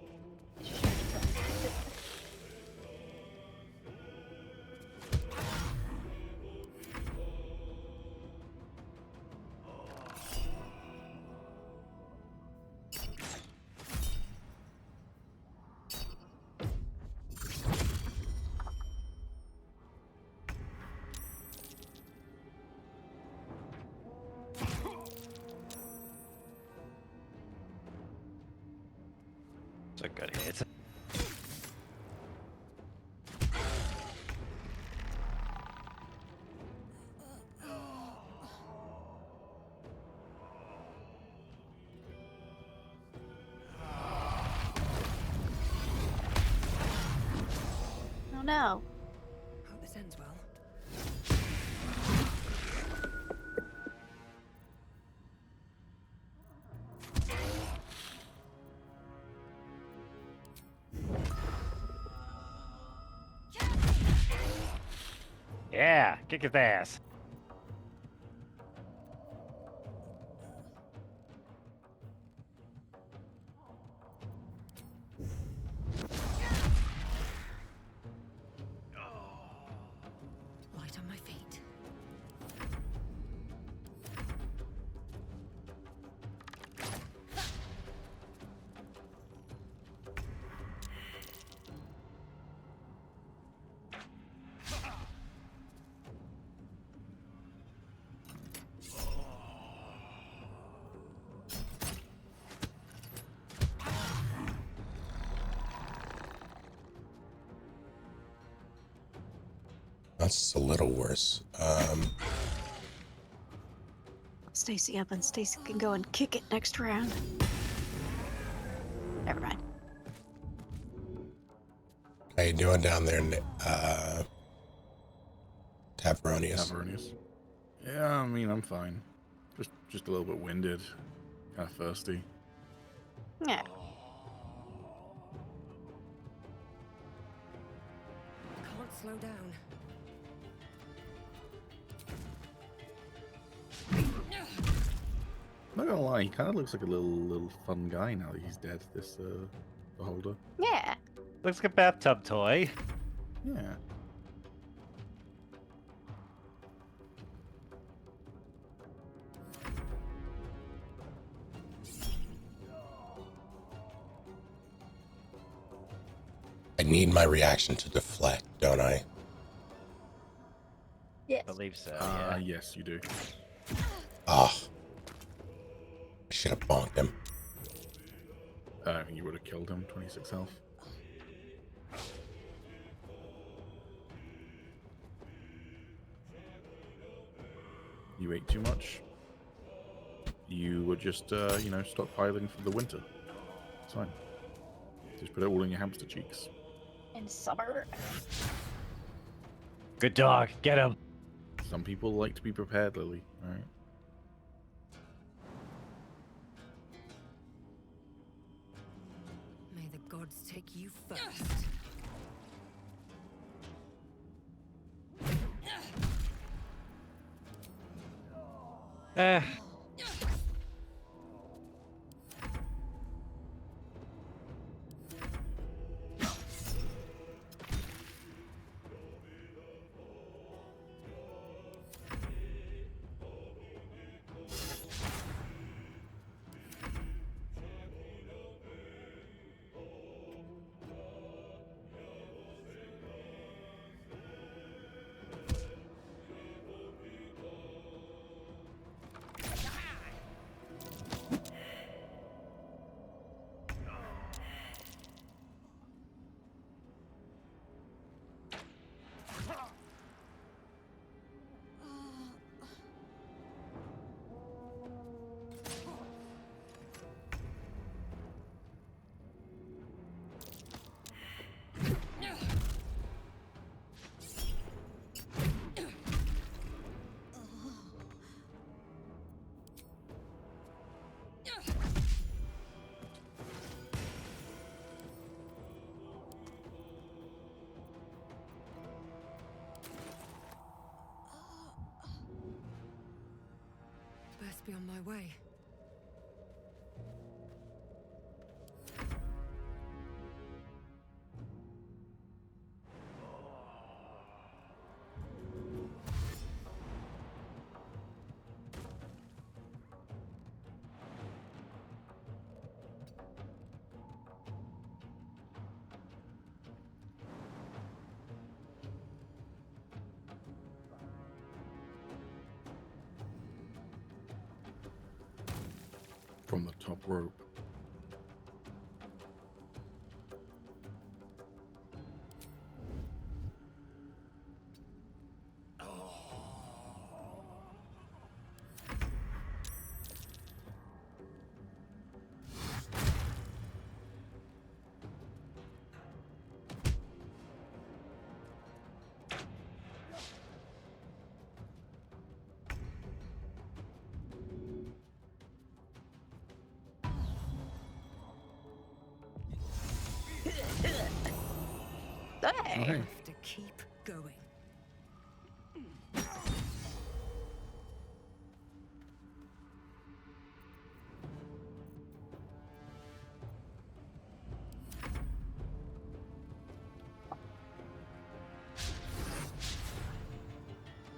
It's a good hit. Oh no. Hope this ends well. Yeah, kick his ass. Light on my feet. That's a little worse. Stacy up and Stacy can go and kick it next round. Never mind. How you doing down there, Taveronius? Tavernius. Yeah, I mean, I'm fine. Just a little bit winded. Kind of thirsty. Yeah. Can't slow down. Not gonna lie, he kind of looks like a little fun guy now that he's dead. This beholder. Yeah. Looks like a bathtub toy. Yeah. I need my reaction to deflect, don't I? Yes. I believe so. Yeah. Yes, you do. Ah. I should have bonked him. You would have killed him. 26 health. You ate too much. You were just, stockpiling for the winter. It's fine. Just put it all in your hamster cheeks. In summer. Good dog. Get him. Some people like to be prepared, Lily. All right. May the gods take you first. Eh. Best be on my way. From the top rope. Hey. Okay. Have to keep going.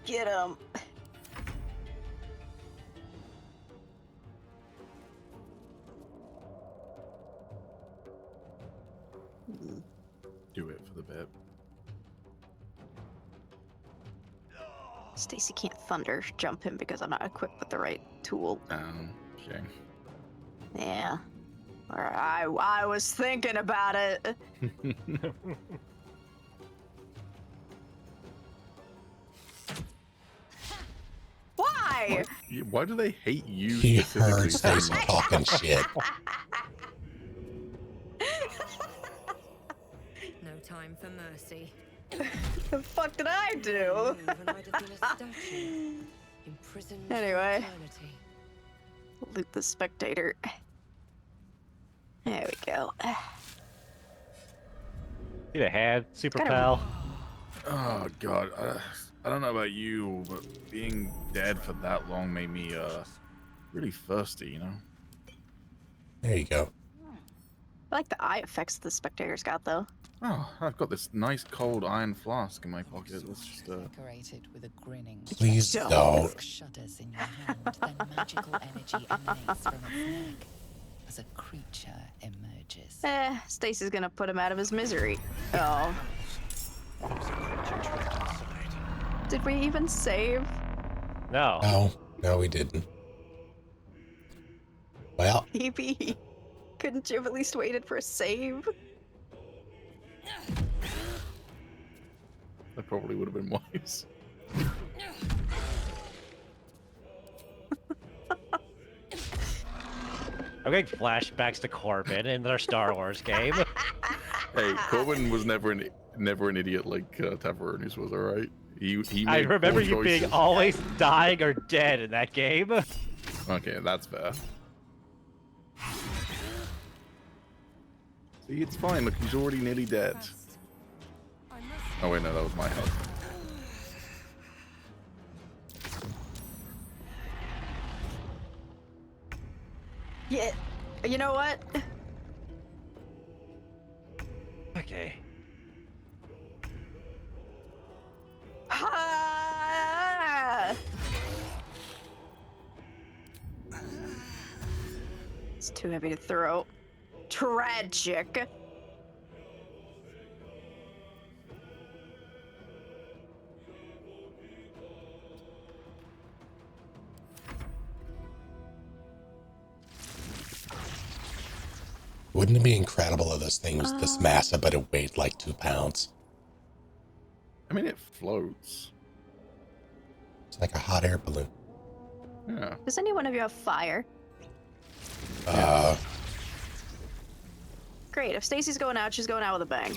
Get him. Do it for the bit. Stacy can't thunder jump him because I'm not equipped with the right tool. Shame. Yeah. Or I was thinking about it. Why? Why do they hate you He specifically heard so Stacy much? talking shit. No time for mercy. The fuck did I do? Move and I'd have been a statue. Imprisoned for Anyway. eternity. Loot the spectator. There we go. Need a hand, super Gotta- pal. Oh god, I don't know about you, but being dead for that long made me really thirsty, you know. There you go. I like the eye effects the spectators got though. Oh, I've got this nice cold iron flask in my pocket. Let's just Decorated with a grinning Please Don't. don't. shudders in your hand, then magical energy emanates from its neck as a creature emerges. Stacy's gonna put him out of his misery. Oh. Did we even save? No. No, we didn't. Well, Maybe. Couldn't you have at least waited for a save? that probably would have been wise. I'm getting flashbacks to Corbin in their Star Wars game. Hey, Corbin was never an idiot like Tavernus was, all right? He I made remember poor you being choices. always dying or dead in that game. Okay, that's fair. See, it's fine. Look, he's already nearly dead. Oh wait, no, that was my health. Yeah. You know what? Okay. Ah! It's too heavy to throw. Tragic. wouldn't it be incredible if this thing was this massive, but it weighed like 2 pounds? I mean, it floats. It's like a hot air balloon. Yeah. Does any one of you have fire? Great. If Stacy's going out, she's going out with a bang.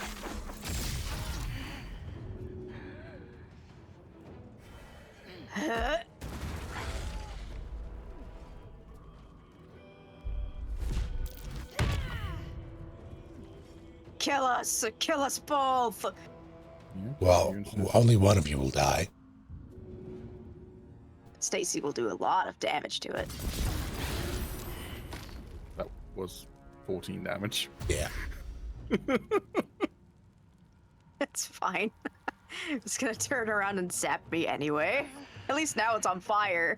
Kill us both. Yeah, Well, you insist. only one of you will die. Stacy will do a lot of damage to it. That was 14 damage. Yeah. It's fine. It's gonna turn around and zap me anyway. At least now it's on fire.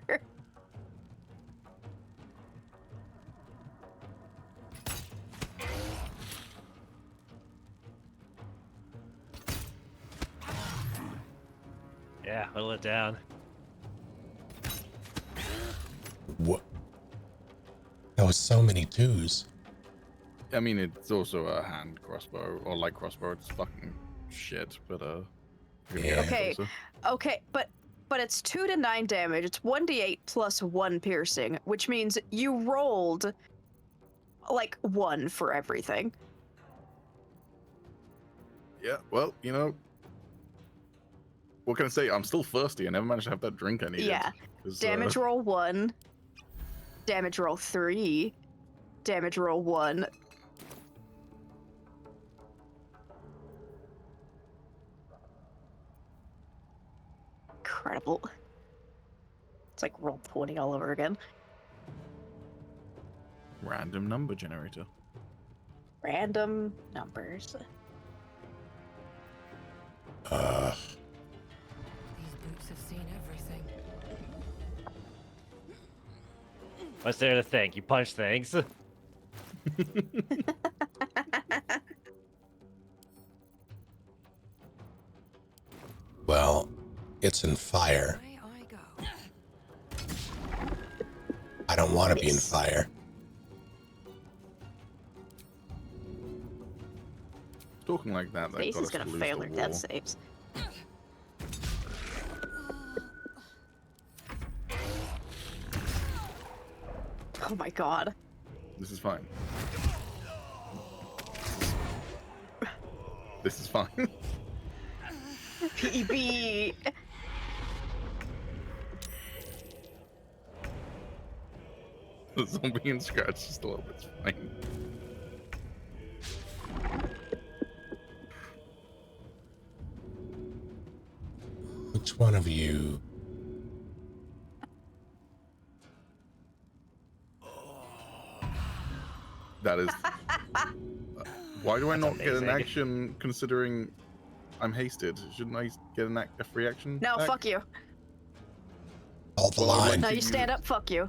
Yeah, whittle it down. What? That was so many twos. I mean, it's also a hand crossbow or light crossbow. It's fucking shit, but you're gonna get up Okay. closer. Okay, but it's 2 to 9 damage. It's 1d8 plus 1 piercing, which means you rolled like 1 for everything. Yeah, well, you know, what can I say? I'm still thirsty. I never managed to have that drink I needed. Yeah. 'Cause, Damage roll 1, damage roll 3, damage roll 1. Incredible. It's like roll 20 all over again. Random number generator. Random numbers. These boots have seen everything. What's there to think? You punch things. Well, it's in fire. Away I go. I don't want to be in Yes. fire. Talking like that got Stacy's us gonna to lose fail the her war. death saves. Oh my god. This is fine. This is fine. PB. The zombie and scratch just a little bit's fine. Which one of you? That is. Why do I not get an amazing. action considering I'm hasted? Shouldn't I get a free action? No, back? fuck you. Hold the Well, I'd like line. No, to you use stand it- up, fuck you.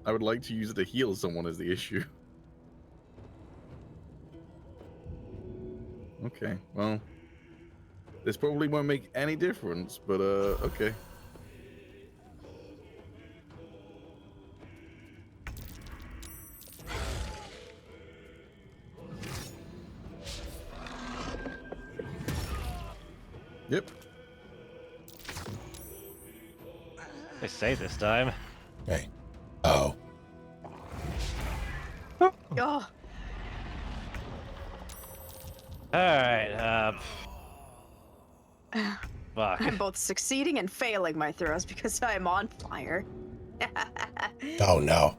I would like to use it to heal someone is the issue. Okay, well. This probably won't make any difference, but okay. Yep. They say this time. Okay. Oh. Oh, Alright, fuck. I'm both succeeding and failing my throws because I'm on fire. Oh no.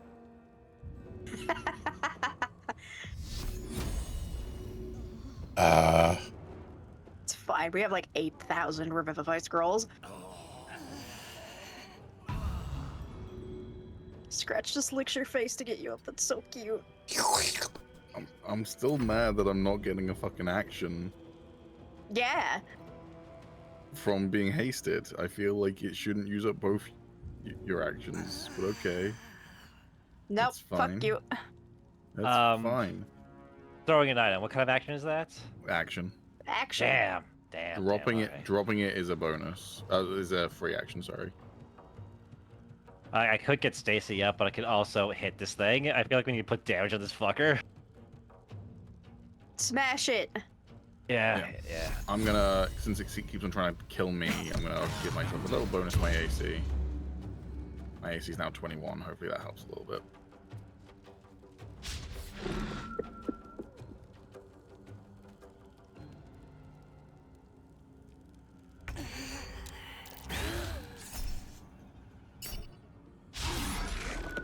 It's fine. We have like 8,000 Revivify scrolls. Scratch just licks your face to get you up. That's so cute. I'm still mad that I'm not getting a fucking action Yeah. from being hasted. I feel like it shouldn't use up both your actions, but okay. Nope. That's fine. Fuck you. That's fine. Throwing an item. What kind of action is that? Action. Action. Damn. Dropping alright. dropping it is a bonus. Is a free action, sorry. I could get Stacy up, but I could also hit this thing. I feel like we need to put damage on this fucker. Smash it. Yeah. I'm gonna, since it keeps on trying to kill me, I'm gonna give myself a little bonus to my AC. My AC is now 21. Hopefully that helps a little bit.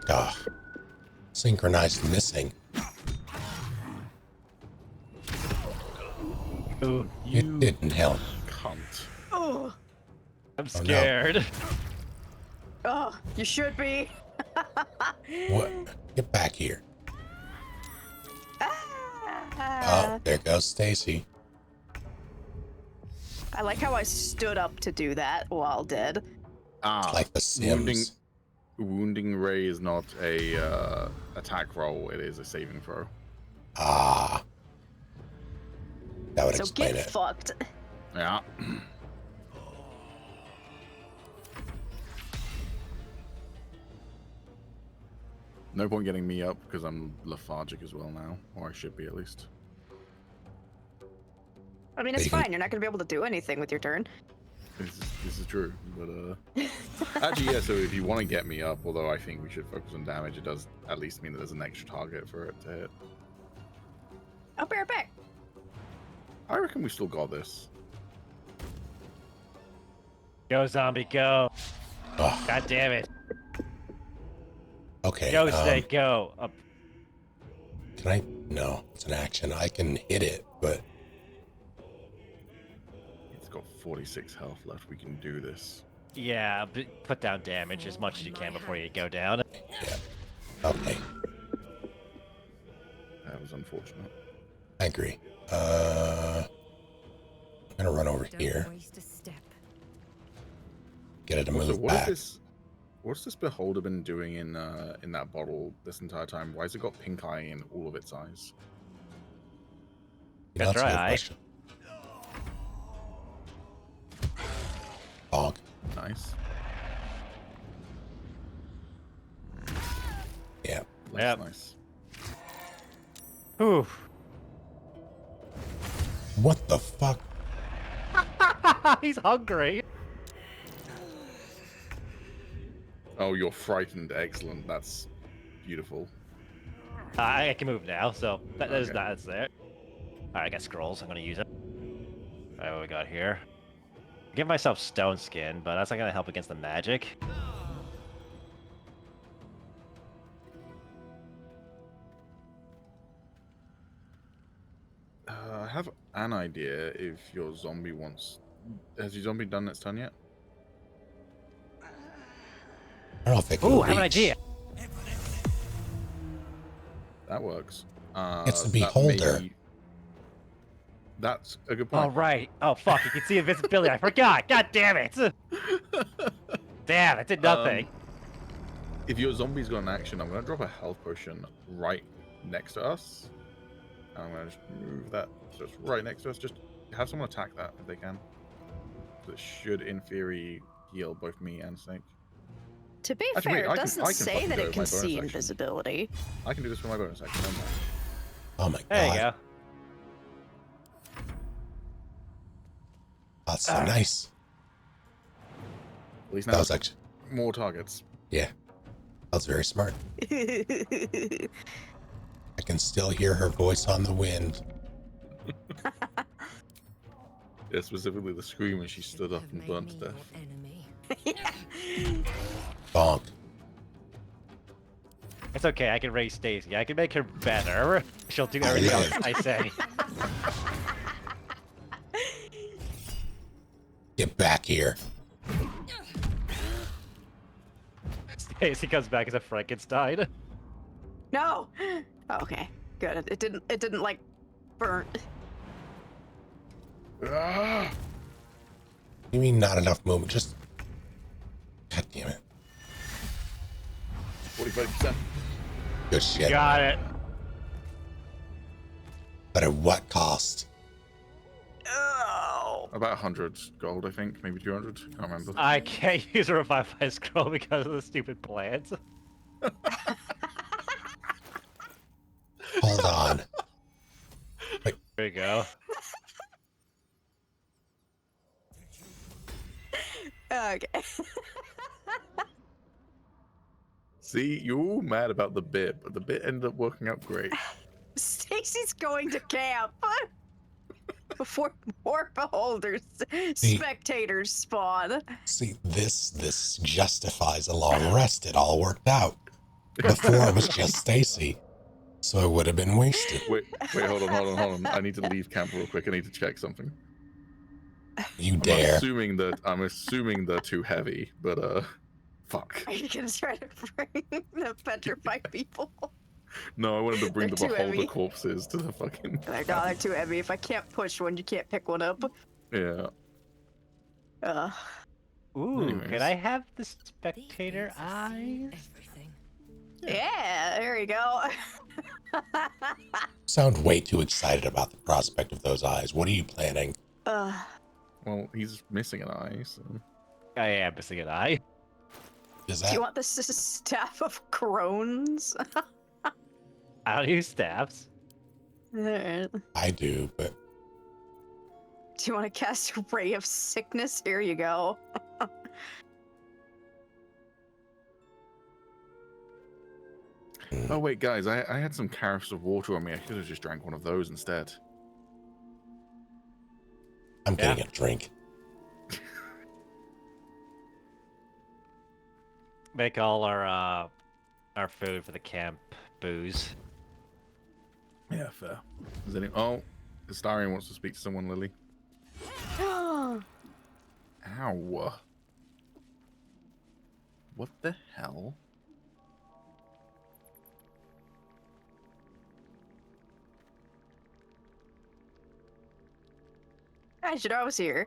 Ah. Synchronized missing. Ooh, It didn't help. Cunt. Oh, I'm Oh, no. scared. oh, you should be. What? Get back here. Ah. Oh, there goes Stacy. I like how I stood up to do that while dead. Ah, Like the Sims. wounding Ray is not a attack roll. It is a saving throw. Ah. That would So explain get it. fucked. Yeah. No point getting me up because I'm lethargic as well now, or I should be at least. I mean, it's You can- fine. You're not gonna be able to do anything with your turn. This is true, but actually, yeah. So if you want to get me up, although I think we should focus on damage, it does at least mean that there's an extra target for it to hit. I'll be right back. I reckon we still got this. Go, zombie, go. Oh, God damn it. okay. Go, snake, go. Up. Can I? No, it's an action. I can hit it, but It's got 46 health left. We can do this. Yeah, put down damage as much as you can before you go down. yeah. Okay, That was unfortunate. I agree. I'm gonna run over Don't here. waste a step. Get it to Also, move what is back. this? What's this beholder been doing in that bottle this entire time? Why has it got pink eye in all of its eyes? That's a dry good eye. question. Bonk. Nice. Yeah. That's Yep. nice. Whew. What the fuck? He's hungry. Oh, you're frightened. Excellent. That's beautiful. I can move now, so there's Okay. that's there. Alright, I got scrolls. I'm gonna use it. Alright, what we got here? Give myself stone skin, but that's not gonna help against the magic. I have an idea if your zombie wants... Has your zombie done its turn yet? I don't know if it can Ooh, I have an reach. idea. That works. It's the that may beholder. be- That's a good Oh, point. right. Oh, fuck. You can see invisibility. I forgot. God damn it. Damn, it did nothing. If your zombie's got an action, I'm going to drop a health potion right next to us. I'm going to just move that so it's right next to us. Just have someone attack that if they can. That should, in theory, heal both me and Snake. To be Actually, fair, wait, I it can- doesn't I can say fucking that go it with can my bonus see action. invisibility. I can do this for my bonus action. Never mind. Oh my There you god. go. That's so nice. At least That now was it's actually, more targets. yeah. That was very smart. I can still hear her voice on the wind. Yeah, specifically the scream when she stood up Have and made burnt me to death. your enemy. Bonk. It's okay. I can raise Stacy. I can make her better. She'll do everything else I say. Get back here. Stacy comes back as a Frankenstein. No. Oh, okay. Good. It didn't. It didn't like burn. Ah! You mean not enough movement? Just. God damn it. 45%. Good shit. Got it. But at what cost? Oh. About 100 gold, I think. Maybe 200. Can't remember. I can't use a revivify scroll because of the stupid plants. Hold on. There you go. Okay. See, you're all mad about the bit, but the bit ended up working out great. Stacy's going to camp before more beholders, See- spectators spawn. See, this justifies a long rest. It all worked out. Before it was just Stacy. So it would have been wasted. Wait, hold on. I need to leave camp real quick. I need to check something. You I'm dare. assuming they're too heavy, but fuck. Are you gonna try to bring the petrified people? No, I wanted to bring They're the too beholder heavy. corpses to the fucking. They're too heavy. If I can't push one, you can't pick one up. Yeah. Ooh, Anyways. can I have the These spectator things have seen eyes? everything. Yeah, there you go. Sound way too excited about the prospect of those eyes. What are you planning? Well, he's missing an eye, so. I am missing an eye. Is Do you that want the staff of crones? I don't use staffs. Alright. I do, but Do you want to cast Ray of Sickness? Here you go. Oh wait, guys, I had some carafes of water on me. I could have just drank one of those instead. I'm getting a drink. Make all our food for the camp booze. Yeah, fair. Oh, Astarion wants to speak to someone, Lily. Ow. What the hell? I should know I was here.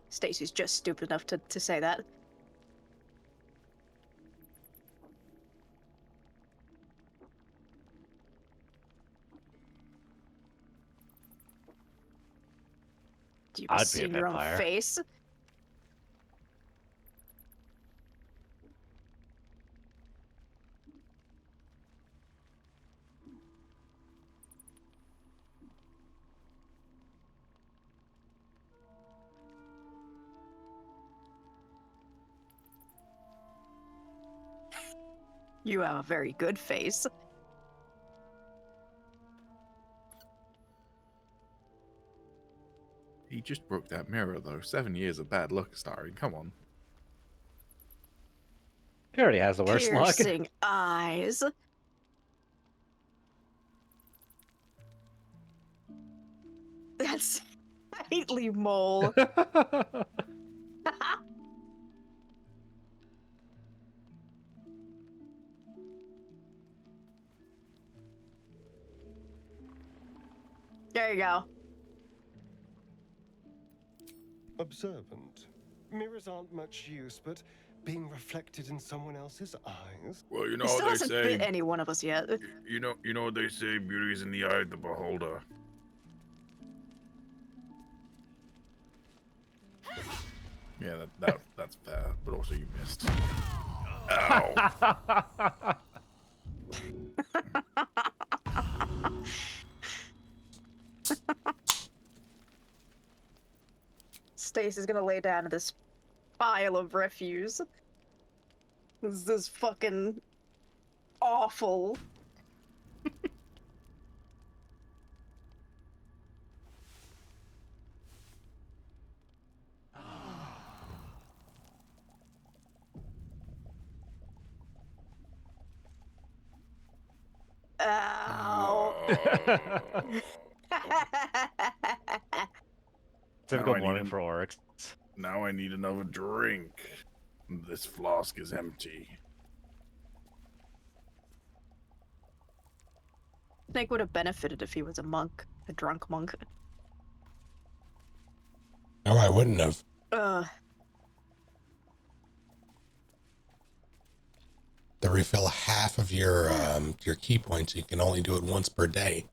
Stacy's just stupid enough to say that. Do you I'd be a see your own vampire. face? You have a very good face. He just broke that mirror, though. 7 years of bad luck, Astarion. Come on. He already has the worst luck. Piercing eyes. That's tightly mole. There you go. Observant. Mirrors aren't much use, but being reflected in someone else's eyes. Well, you know It still what they hasn't say. bit any one of us yet. You know what they say. Beauty's in the eye of the beholder. Yeah, that's fair, but also you missed. Ow. Stacy's gonna lay down in this pile of refuse. This is fucking awful. Ow. Typical Now I need morning him. for orcs. Now I need another drink. This flask is empty. Snake would have benefited if he was a monk, a drunk monk. No, I wouldn't have. To refill half of your key points, you can only do it once per day.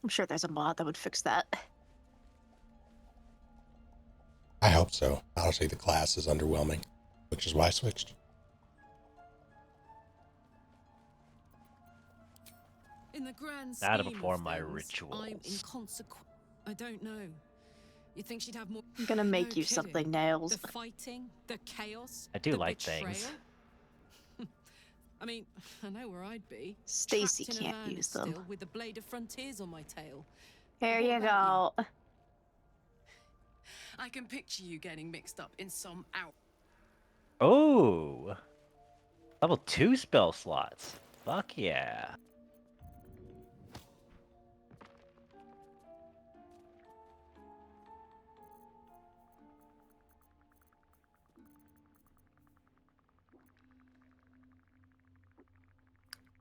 I'm sure there's a mod that would fix that. I hope so. Honestly, the class is underwhelming, which is why I switched. In the grand Now to scheme perform of my things, rituals. I'm inconsequential. I don't know. You think she'd have more? I'm gonna make No you kidding. something, Nails. The fighting, the chaos. I do the like betrayal. things. I mean, I know where I'd be. Stacy Trapped in a can't van use them. still, with the blade of frontiers on my tail. There What you about go. I can picture you getting mixed up in some out. Oh, level 2 spell slots. Fuck yeah.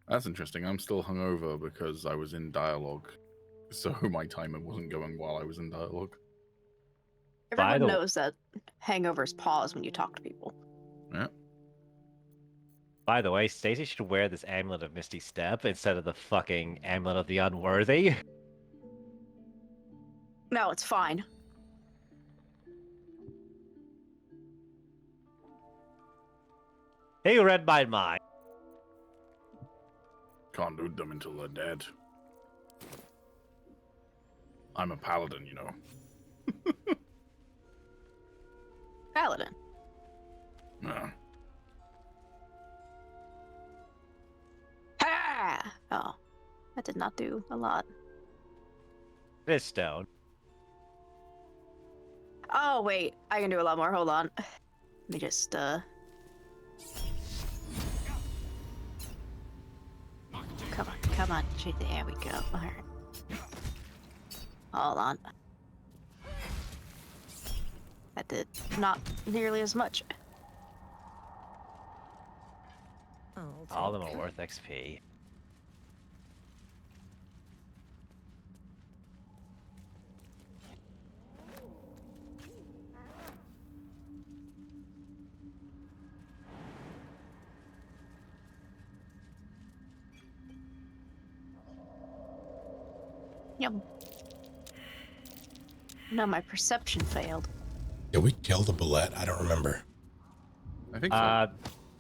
That's interesting. I'm still hungover because I was in dialogue, so my timer wasn't going while I was in dialogue. By Everyone the- knows that hangovers pause when you talk to people. Yeah. By the way, Stacy should wear this amulet of Misty Step instead of the fucking amulet of the unworthy. No, it's fine. Hey, read my mind. Can't do them until they're dead. I'm a paladin, you know. Paladin. Yeah. Ha! Oh, that did not do a lot. This stone. Oh, wait. I can do a lot more. Hold on. Let me just, Come on. There we go. Alright. Hold on. That did not nearly as much. All of them are worth XP. Yum. No, my perception failed. Did we kill the bullet? I don't remember. I think so. I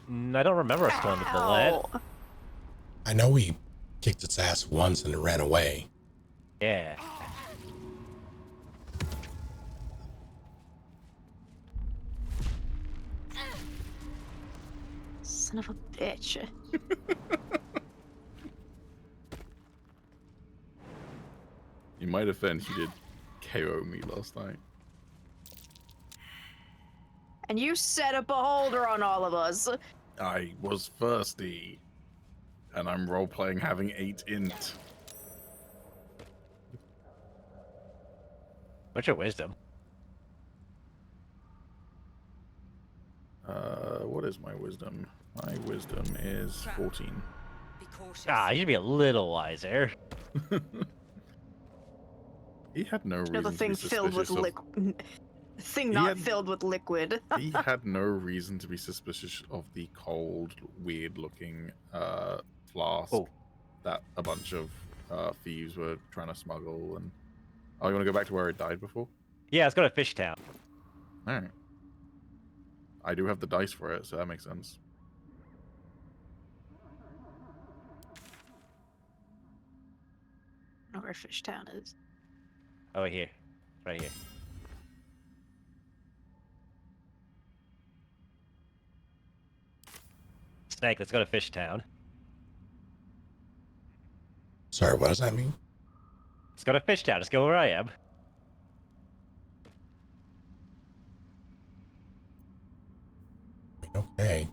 don't remember us killing the bullet. Ow. I know we kicked its ass once and it ran away. Yeah. Son of a bitch. In my defense, you did KO me last night. And you set a beholder on all of us. I was thirsty. And I'm role-playing having 8 int. What's your wisdom? What is my wisdom? My wisdom is 14. Be cautious. Ah, you should be a little wiser. He had no reason Another to thing be filled with suspicious of... liquid. Thing He not had- filled with liquid. He had no reason to be suspicious of the cold, weird-looking flask Oh. that a bunch of thieves were trying to smuggle. And oh, you want to go back to where it died before? Yeah, let's go to Fishtown. All right. I do have the dice for it, so that makes sense. I don't know where Fishtown is. Over here. Right here. Snake, let's go to Fishtown. Sorry, what does that mean? Let's go to Fishtown. Let's go where I am. Okay.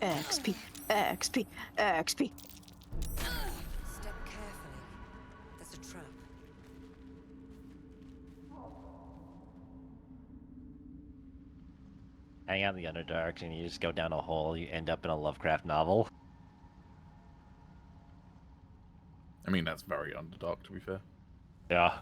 XP, XP, XP. Step carefully. There's a trap. Hang out in the Underdark and you just go down a hole, you end up in a Lovecraft novel. I mean, that's very Underdark, to be fair. Yeah.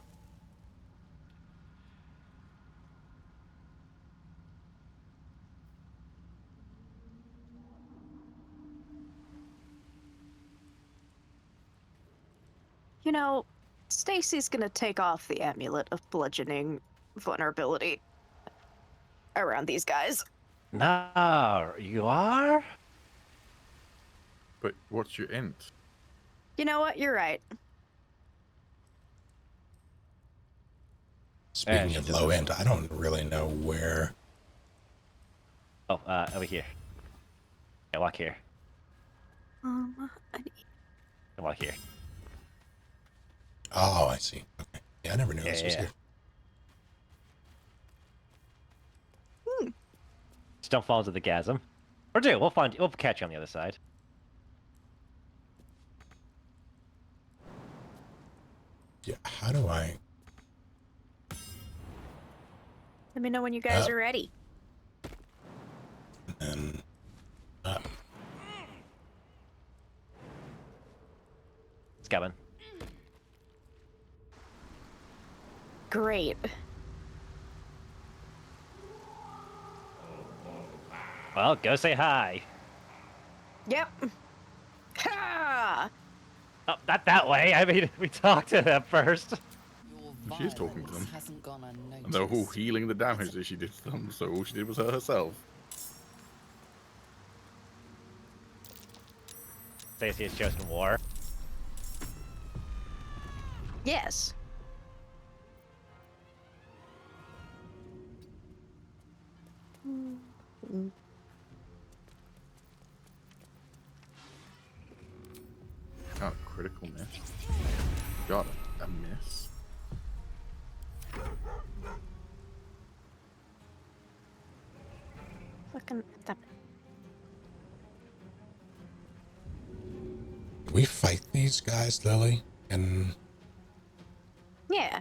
You know, Stacy's gonna take off the amulet of bludgeoning vulnerability around these guys. No, you are? But what's your int? You know what? You're right. Speaking she of does. low end, I don't really know where. Oh, over here. Yeah, walk here. I need- And walk here. Oh, I see. Okay. Yeah, I never knew this was Yeah. here. Just don't fall into the chasm. Or do, we'll catch you on the other side. Yeah, how do I... Let me know when you guys are ready. And It's coming. Great. Well, go say hi. Yep. Ha! Oh, not that way. I mean, we talked to them first. She is talking to them. Hasn't gone unnoticed. And they're all healing the damage that she did to them, so all she did was hurt herself. Stacy has chosen war. Yes. Got a critical miss. Got a miss. Fucking stop. Can we fight these guys, Lily? And Yeah.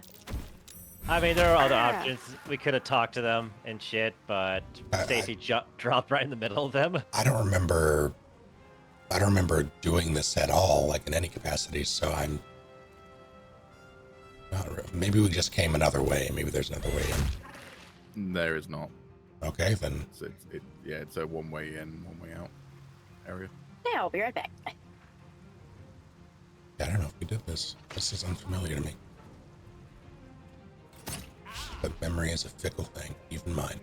I mean, there are other options. We could have talked to them and shit, but Stacy dropped right in the middle of them. I don't remember doing this at all, like in any capacity. So I'm not. Maybe we just came another way. Maybe there's another way in. There is not. Okay, then. Yeah, it's a one way in, one way out area. Yeah, I'll be right back. I don't know if we did this. This is unfamiliar to me. But memory is a fickle thing, even mine.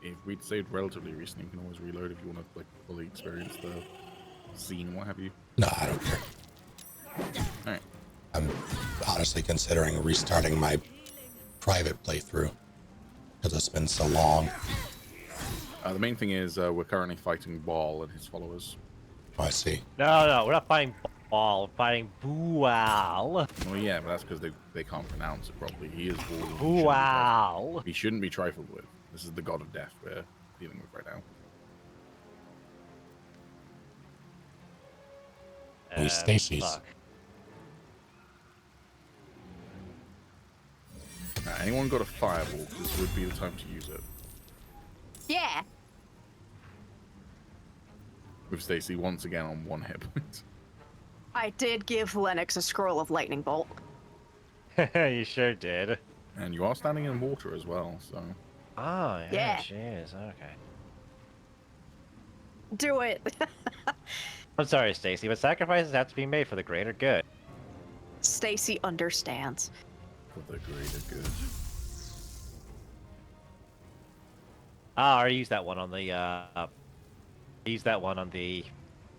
If we'd saved relatively recently, you can always reload if you want to like fully experience the scene and what have you. No, I don't care. Alright. I'm honestly considering restarting my private playthrough because it's been so long. The main thing is we're currently fighting Ball and his followers. Oh, I see. No, we're not fighting Ball. We're fighting Bual. Well, yeah, but that's because they can't pronounce it properly. He is Baldur. Bual. He shouldn't be trifled with. This is the god of death we're dealing with right now. Stacy's. Fuck. Anyone got a fireball? This would be the time to use it. Yeah. With Stacy once again on one hit point. I did give Lenox a scroll of lightning bolt. You sure did. And you are standing in water as well, so. Oh, Yeah. She is. Okay. Do it. I'm sorry, Stacy, but sacrifices have to be made for the greater good. Stacy understands. For the greater good. I used that one on the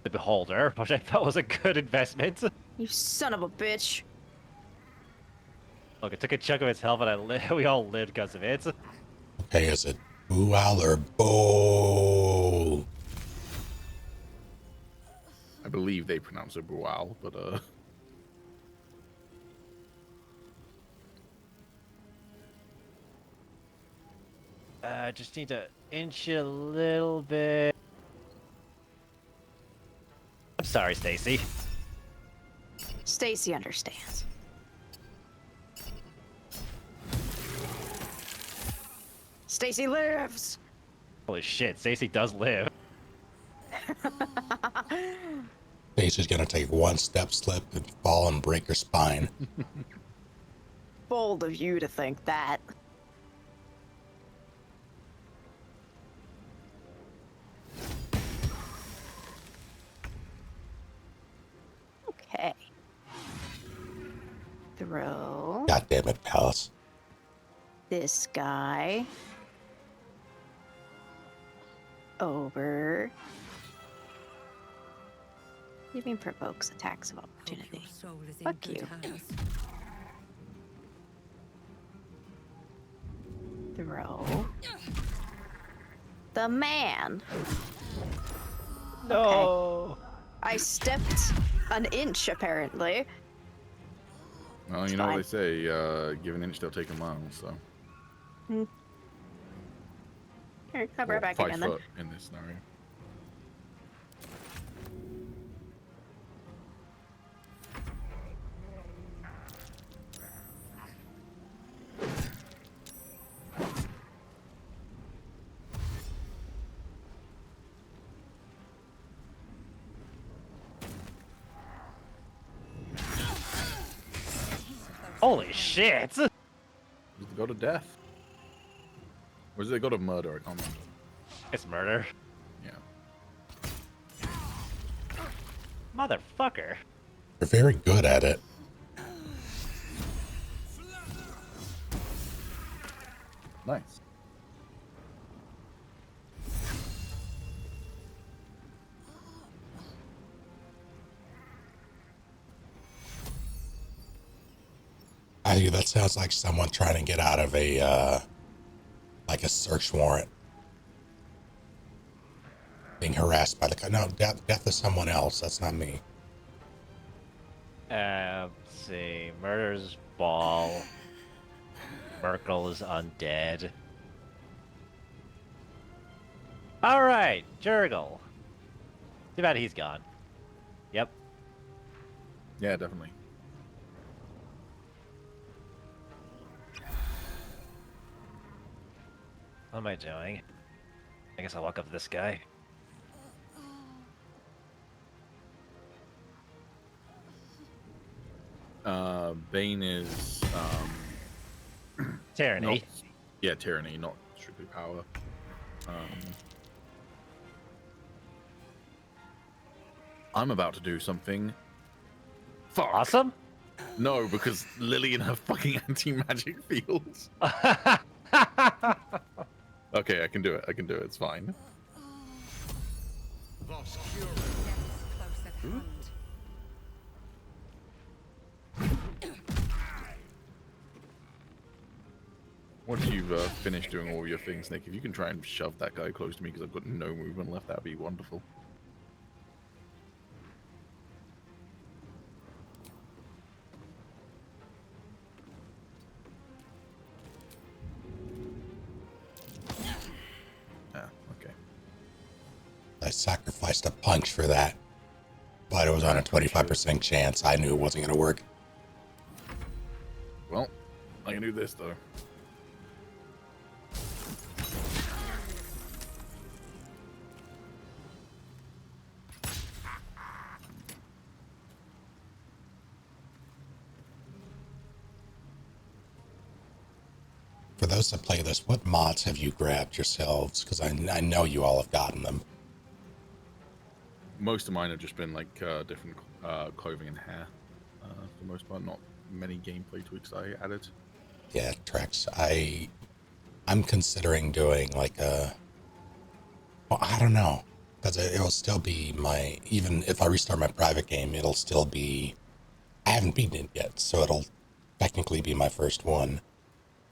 the beholder, which I thought was a good investment. You son of a bitch. Look, it took a chunk of its health, but we all lived because of it. Okay, is it Bual or Bo? I believe they pronounce it Bual, but Just need to inch it a little bit. I'm sorry, Stacy. Stacy understands. Stacy lives. Holy shit, Stacy does live. Stacy's gonna take one step slip and fall and break her spine. Bold of you to think that. Okay. Throw God damn it, Palace. this guy over. Giving provokes attacks of opportunity. Fuck you. Throw the man. No. Okay. I stepped an inch, apparently. well, you know what they say, give an inch, they'll take a mile, so. Here, hop right Or back 5 again then. foot in this scenario. Holy shit! Does it go to death? Or does it go to murder? I can't remember. It's murder. Yeah. Motherfucker. You're very good at it. Nice. That sounds like someone trying to get out of a like a search warrant. Being harassed by the no, death is someone else. That's not me. Let's see. Murder's Ball. Merkel is undead. Alright, Jurgle. Too bad he's gone. Yep. Yeah, definitely. What am I doing? I guess I'll walk up to this guy. Bane is Tyranny. not, yeah, tyranny, not strictly power. I'm about to do something. Fuck. Awesome? No, because Lily and her fucking anti-magic fields. Okay, I can do it. I can do it. It's fine. Once you've finished doing all your things, Nick, if you can try and shove that guy close to me because I've got no movement left, that'd be wonderful. Ah, okay. I sacrificed a punch for that, but it was on a 25% chance. I knew it wasn't going to work. Well, I can do this though. For those that play this, what mods have you grabbed yourselves? Because I know you all have gotten them. Most of mine have just been like different clothing and hair, for the most part. Not many gameplay tweaks I added. Yeah, Trex. I'm considering doing like a. Well, I don't know, because it'll still be my. Even if I restart my private game, it'll still be. I haven't beaten it yet, so it'll technically be my first one.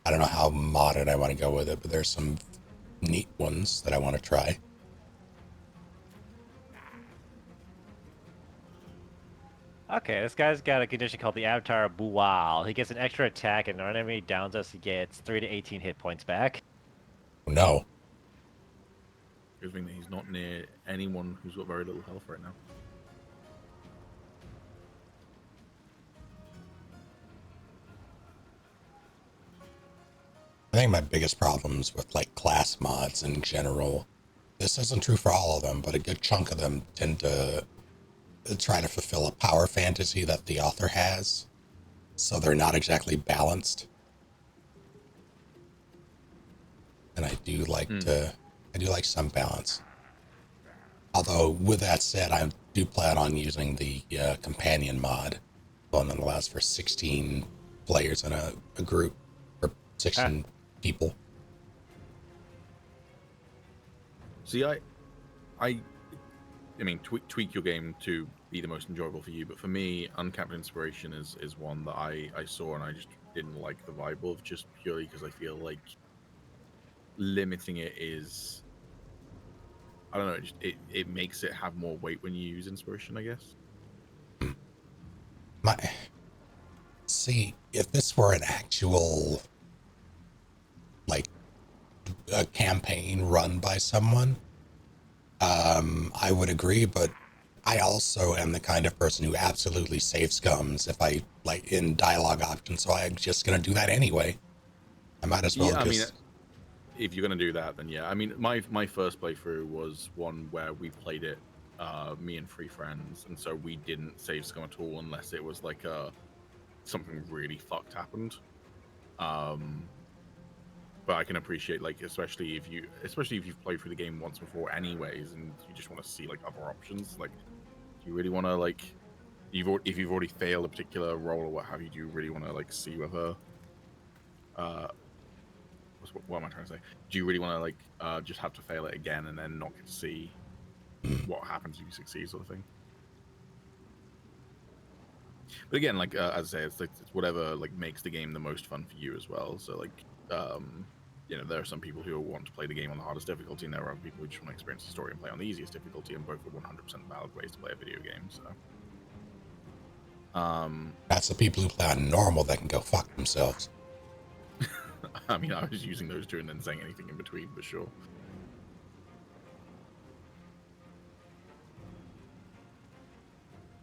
I don't know how modded I want to go with it, but there's some neat ones that I want to try. Okay, this guy's got a condition called the Avatar Buwal. He gets an extra attack, and when an enemy downs us, he gets 3 to 18 hit points back. No. Good thing that he's not near anyone who's got very little health right now. I think my biggest problems with like class mods in general, this isn't true for all of them, but a good chunk of them tend to try to fulfill a power fantasy that the author has, so they're not exactly balanced. And I do like some balance. Although with that said, I do plan on using the companion mod, one that allows for 16 players in a group, or 16 people. See, I mean, tweak your game to be the most enjoyable for you, but for me, Uncapped Inspiration is one that I saw and I just didn't like the vibe of, just purely because I feel like limiting it is, I don't know, it makes it have more weight when you use Inspiration, I guess. See, if this were an actual, like, a campaign run by someone, I would agree, but I also am the kind of person who absolutely save scums if I like in dialogue options, so I'm just gonna do that anyway. I might as well. Yeah, I mean, if you're gonna do that, then yeah. I mean, my first playthrough was one where we played it, me and 3 friends, and so we didn't save scum at all unless it was like something really fucked happened. But I can appreciate, like, especially if you've played through the game once before, anyways, and you just want to see like other options. Like, do you really want to like, if you've already failed a particular role or what have you, do you really want to like see whether, what am I trying to say? Do you really want to like just have to fail it again and then not get to see what happens if you succeed, sort of thing? But again, like as I say, it's whatever like makes the game the most fun for you as well. So like, you know, there are some people who want to play the game on the hardest difficulty, and there are other people who just want to experience the story and play on the easiest difficulty, and both are 100% valid ways to play a video game. So, that's the people who play on normal that can go fuck themselves. I mean, I was using those two and then saying anything in between, but sure.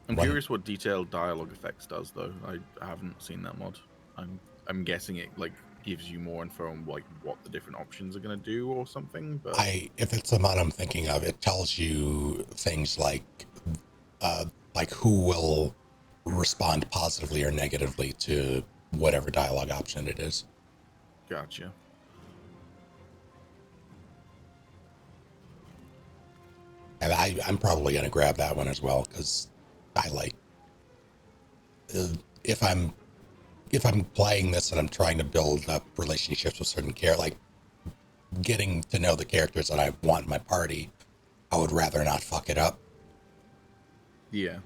I'm curious what detailed dialogue effects does, though. I haven't seen that mod. I'm guessing it like gives you more info on like what the different options are going to do or something. But if it's the mod I'm thinking of, it tells you things like who will respond positively or negatively to whatever dialogue option it is. Gotcha. And I'm probably going to grab that one as well, because I like, if I'm playing this and I'm trying to build up relationships with certain like getting to know the characters that I want in my party, I would rather not fuck it up. Yeah.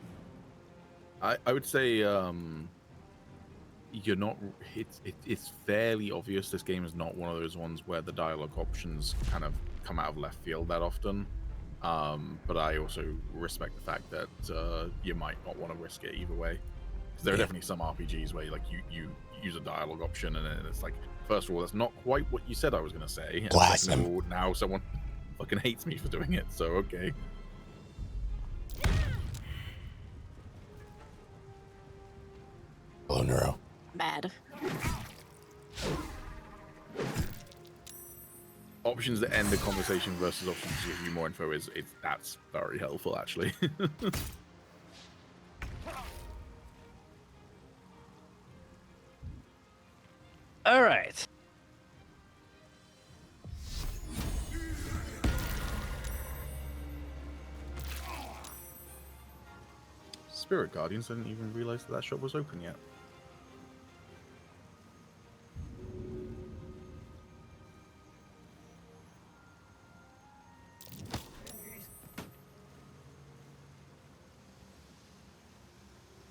I would say you're not, it's fairly obvious this game is not one of those ones where the dialogue options kind of come out of left field that often. But I also respect the fact that you might not want to risk it either way. Because there are definitely some RPGs where like you use a dialogue option and then it's like, first of all, that's not quite what you said I was going to say. And second of all, now someone fucking hates me for doing it, so okay. Hello, Neuro. Bad. Options that end the conversation versus options to give you more info that's very helpful, actually. All right. Spirit Guardians, I didn't even realize that shop was open yet.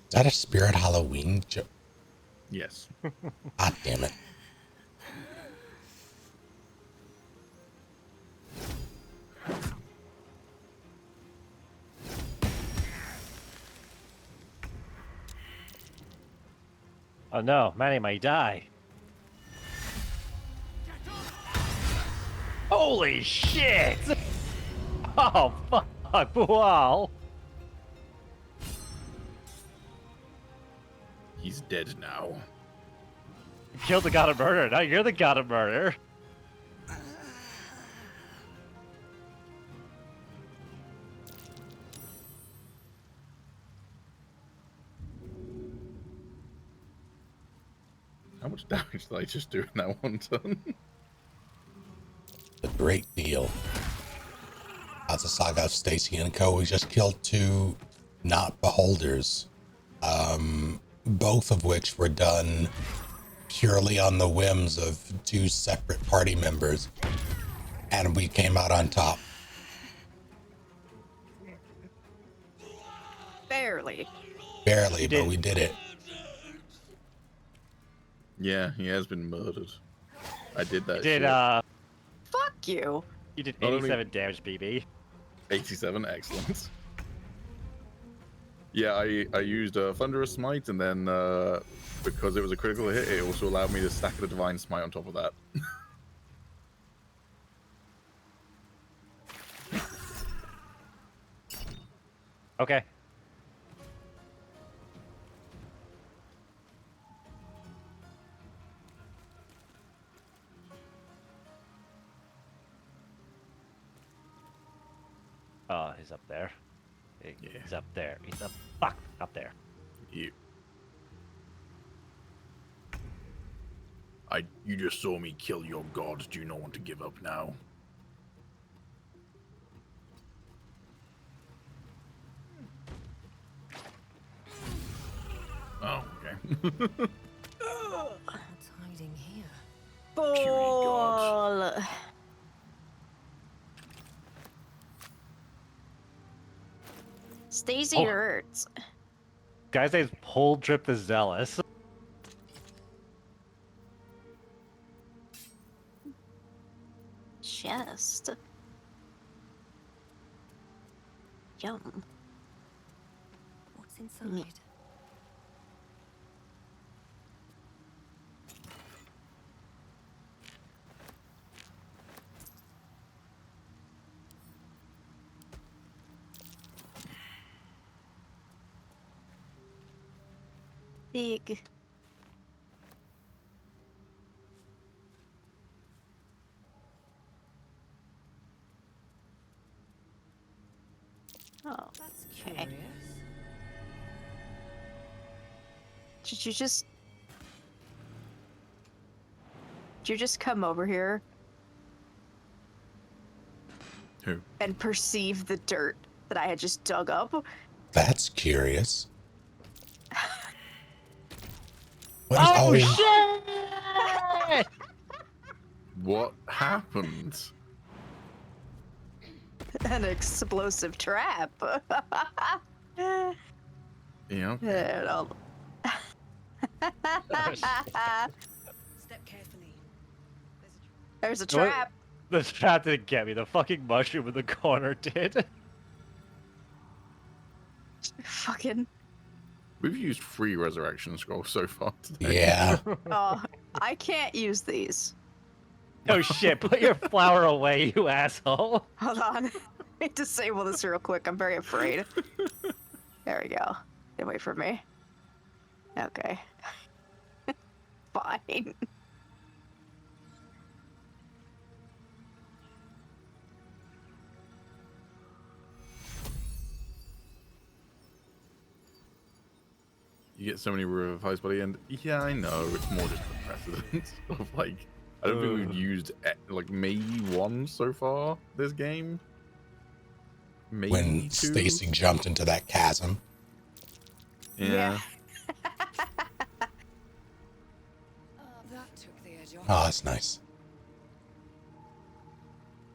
Is that a Spirit Halloween joke? Yes. God damn it. Oh no, Manny might die. Holy shit! Oh fuck, wow. He's dead now. You killed the god of murder, now you're the god of murder. How much damage did I just do in that one turn? A great deal. As a saga of Stacy and Co., we just killed 2 not beholders. Both of which were done purely on the whims of 2 separate party members. And we came out on top. Barely. Barely, but we did it. Yeah, he has been murdered. I did that. You did, Fuck you. You did Not 87 only- damage, BB. 87, excellent. Yeah, I used a Thunderous Smite, and then because it was a critical hit, it also allowed me to stack a Divine Smite on top of that. Okay. Oh, he's up there. He's up there. He's up. Fuck, up there. You. You just saw me kill your god. Do you not want to give up now? Oh, okay. What's hiding here? Ball. Stacy hurts. Guy's name's Pull Drip the Zealous. Chest. Yum. What's inside? Big. Oh, That's okay. curious. Did you just come over here Who? and perceive the dirt that I had just dug up? That's curious. What Oh is shit! What happened? An explosive trap. Yeah. Okay. Step carefully. There's a What? trap. The trap didn't get me. The fucking mushroom in the corner did. Fucking. We've used 3 resurrection scrolls so far today. Yeah. Oh, I can't use these. Oh shit, put your flower away, you asshole. Hold on. Let me disable this real quick. I'm very afraid. There we go. Get away from me. Okay. Fine. You get so many revives by the end. Yeah, I know. It's more just the precedent of like. I don't think we've used like maybe 1 so far this game. Maybe When 2. Stacy jumped into that chasm. Yeah. That took the edge off. Oh, that's nice.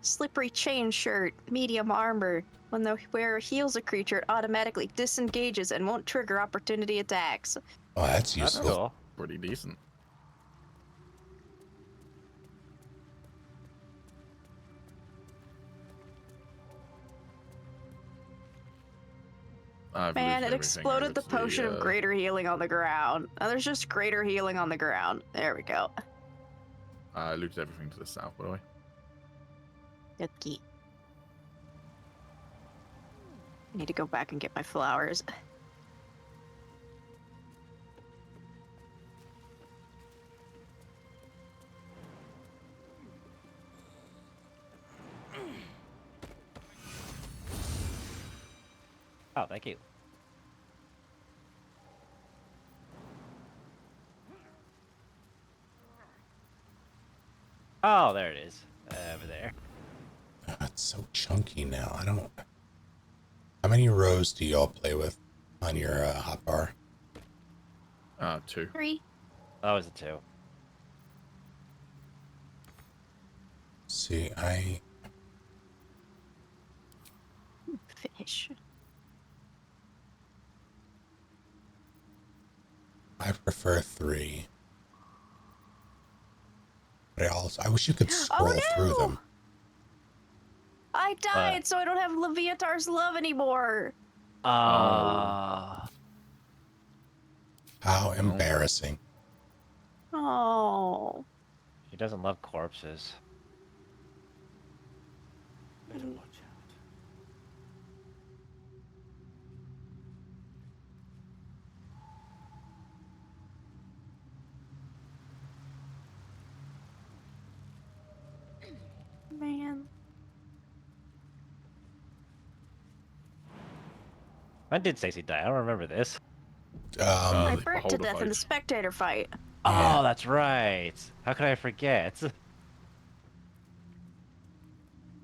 Slippery chain shirt, medium armor. When the wearer heals a creature, it automatically disengages and won't trigger opportunity attacks. Oh, that's That's useful. cool. Pretty decent. Man, it exploded the potion of great. greater healing on the ground. Now there's just greater healing on the ground. There we go. I looted everything to the south, by the way. Okay. I need to go back and get my flowers. Oh, thank you. Oh, there it is. Over there. Oh, it's so chunky now. I don't. How many rows do y'all play with on your hotbar? 2. 3. That was a 2. See, Finish. I prefer 3. But I wish you could scroll through them. I died, so I don't have Leviatar's love anymore. How embarrassing. Oh. He doesn't love corpses. Better watch Man. When did Stacy die? I don't remember this. I The burnt to beholder death in the fight. spectator fight. Yeah. Oh, that's right. How could I forget?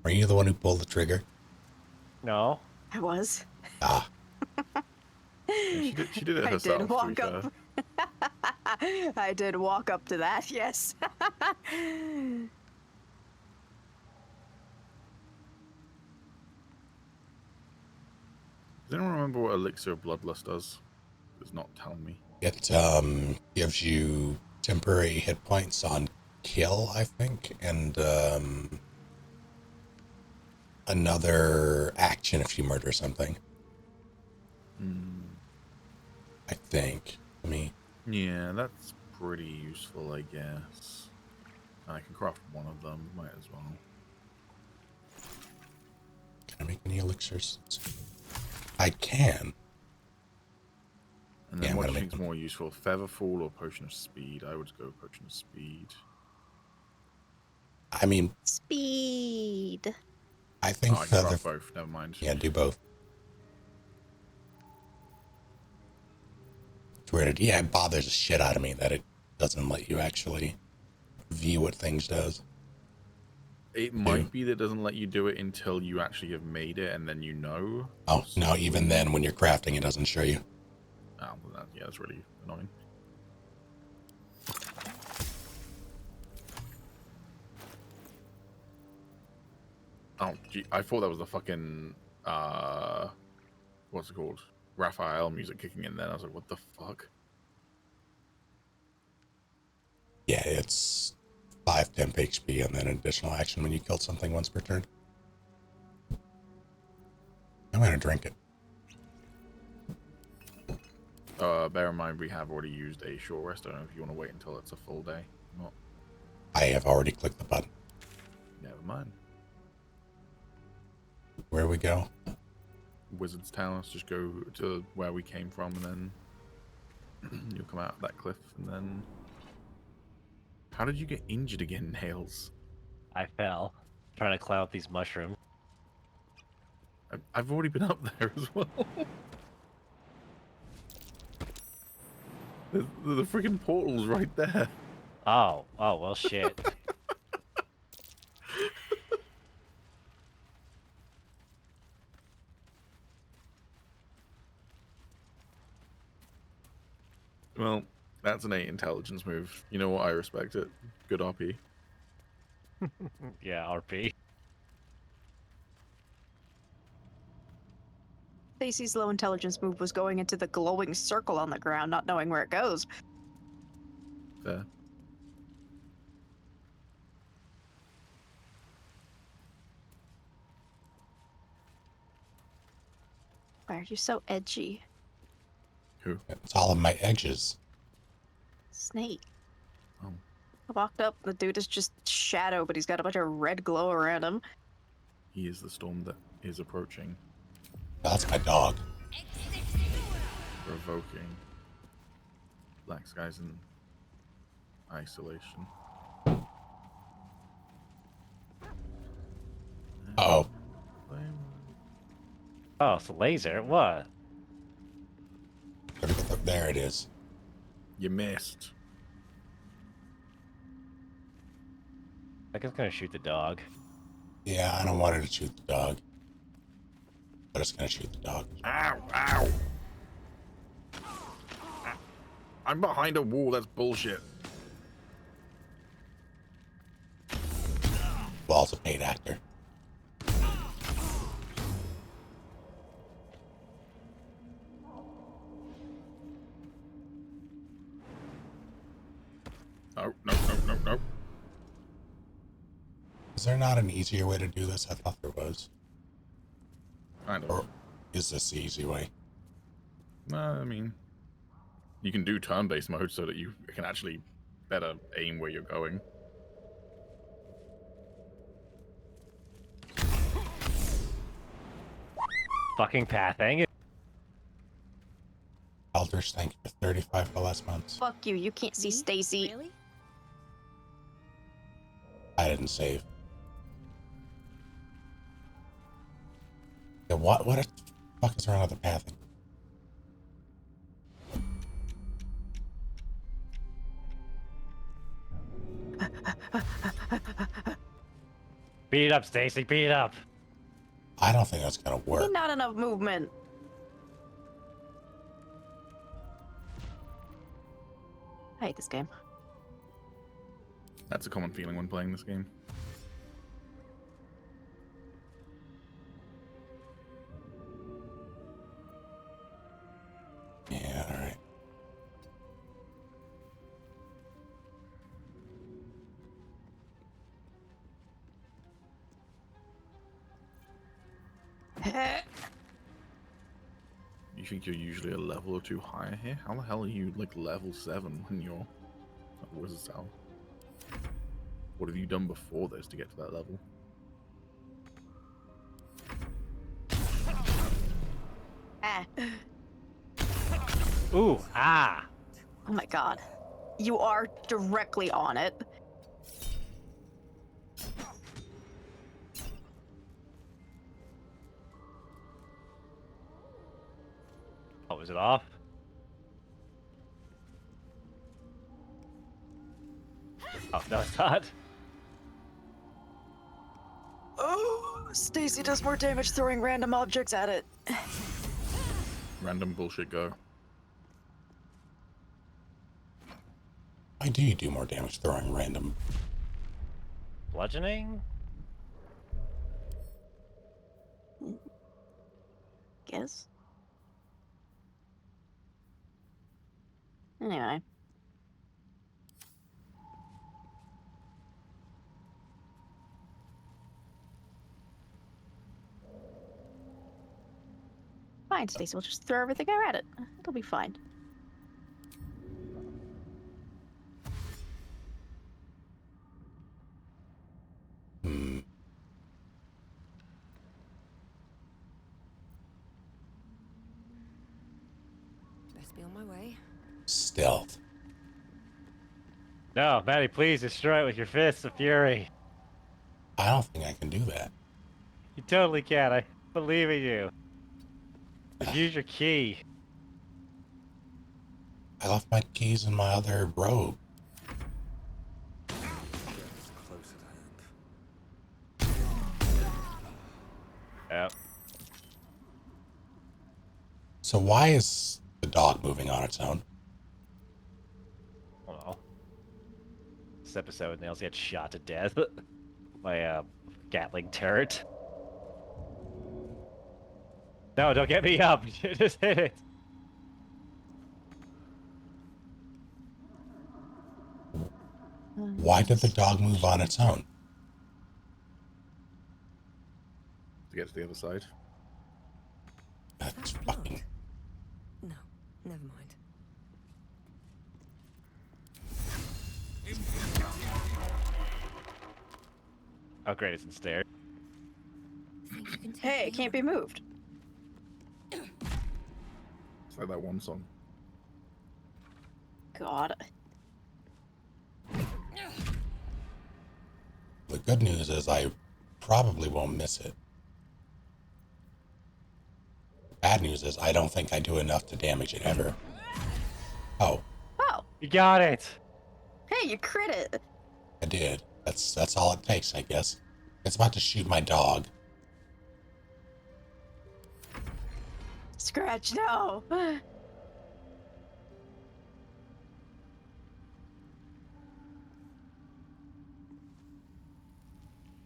Were you the one who pulled the trigger? No. I was. Ah, Yeah, she did it I herself. did to walk be up. fair. I did walk up to that, yes. Does anyone remember what Elixir of Bloodlust does? Does not tell me. it gives you temporary hit points on kill, I think, and another action if you murder something. I think. I mean, Yeah, that's pretty useful, I guess. I can craft one of them. Might as well. can I make any elixirs? I can. And Yeah, then I'm what do gonna you make think's more useful? Featherfall or Potion of Speed? I would go Potion of Speed. I mean, Speed. I think Oh, I can feather. craft both. Never mind. Yeah, do both. It's weird. Yeah, it bothers the shit out of me that it doesn't let you actually view what things does. It might be that it doesn't let you do it until you actually have made it, and then you know. Oh, no, even then, when you're crafting, it doesn't show you. Oh, well, yeah, that's really annoying. Oh, gee, I thought that was the fucking, what's it called? Raphael music kicking in there. I was like, what the fuck? Yeah, it's 5 temp HP and then an additional action when you kill something once per turn. I'm gonna drink it. Bear in mind, we have already used a short rest. I don't know if you want to wait until it's a full day. Not. I have already clicked the button. Never mind. Where we go? Wizard's Tower. Let's just go to where we came from, and then you'll come out of that cliff, and then... How did you get injured again, Nails? I fell trying to climb up these mushrooms. I've already been up there as well. the freaking portal's right there. Oh, well, shit. Well, that's an 8 intelligence move. You know what? I respect it. Good RP. Yeah, RP. Stacy's low intelligence move was going into the glowing circle on the ground, not knowing where it goes. Fair. Why are you so edgy? Who? It's all of my edges. Snake. Oh. I walked up, the dude is just shadow, but he's got a bunch of red glow around him. He is the storm that is approaching. That's my dog. Provoking. Black skies in isolation. Oh, Oh, it's a laser. What? there it is. You missed. I think it's gonna shoot the dog. Yeah, I don't want it to shoot the dog. But it's gonna shoot the dog. Ow! Ow! I'm behind a wall. That's bullshit. Wall's a paid actor. No, no, no, no, no. Is there not an easier way to do this? I thought there was. Kind of. Or is this the easy way? No, I mean, you can do turn-based mode so that you can actually better aim where you're going. Fucking pathing. Elders, thank you for 35 for the last month. Fuck you, you can't see Stacy. Really? I didn't save. Yeah, what the fuck is wrong with the pathing? Beat it up, Stacy. Beat it up. I don't think that's gonna work. Not enough movement. I hate this game. That's a common feeling when playing this game. Yeah, alright. You think you're usually a level or two higher here? How the hell are you like level 7 when you're at Wizard's Tower? What have you done before this to get to that level? Ah. Ooh, ah. Oh my god. You are directly on it. Oh, is it off? Oh, no, it's not. Oh, Stacy does more damage throwing random objects at it. Random bullshit go. Why do you do more damage throwing random? Bludgeoning? Guess. Anyway. Fine, Stacy. We'll just throw everything at it. It'll be fine. Hmm. Best be on my way. Stealth. No, Maddie, please destroy it with your fists of fury. I don't think I can do that. You totally can. I believe in you. Just use your key. I left my keys in my other robe. Yep. So why is the dog moving on its own? Oh no. This episode, Nails gets shot to death by a Gatling turret. No, don't get me up. Just hit it. Why did the dog move on its own? To get to the other side. That's fucking... No, never mind. Oh great, it's in stairs. Think you can take Hey, me it can't on? be moved. It's like that one song. God. The good news is I probably won't miss it. Bad news is I don't think I do enough to damage it ever. Oh, Oh, You got it. hey, you crit it. I did. That's all it takes, I guess. It's about to shoot my dog. Scratch, no.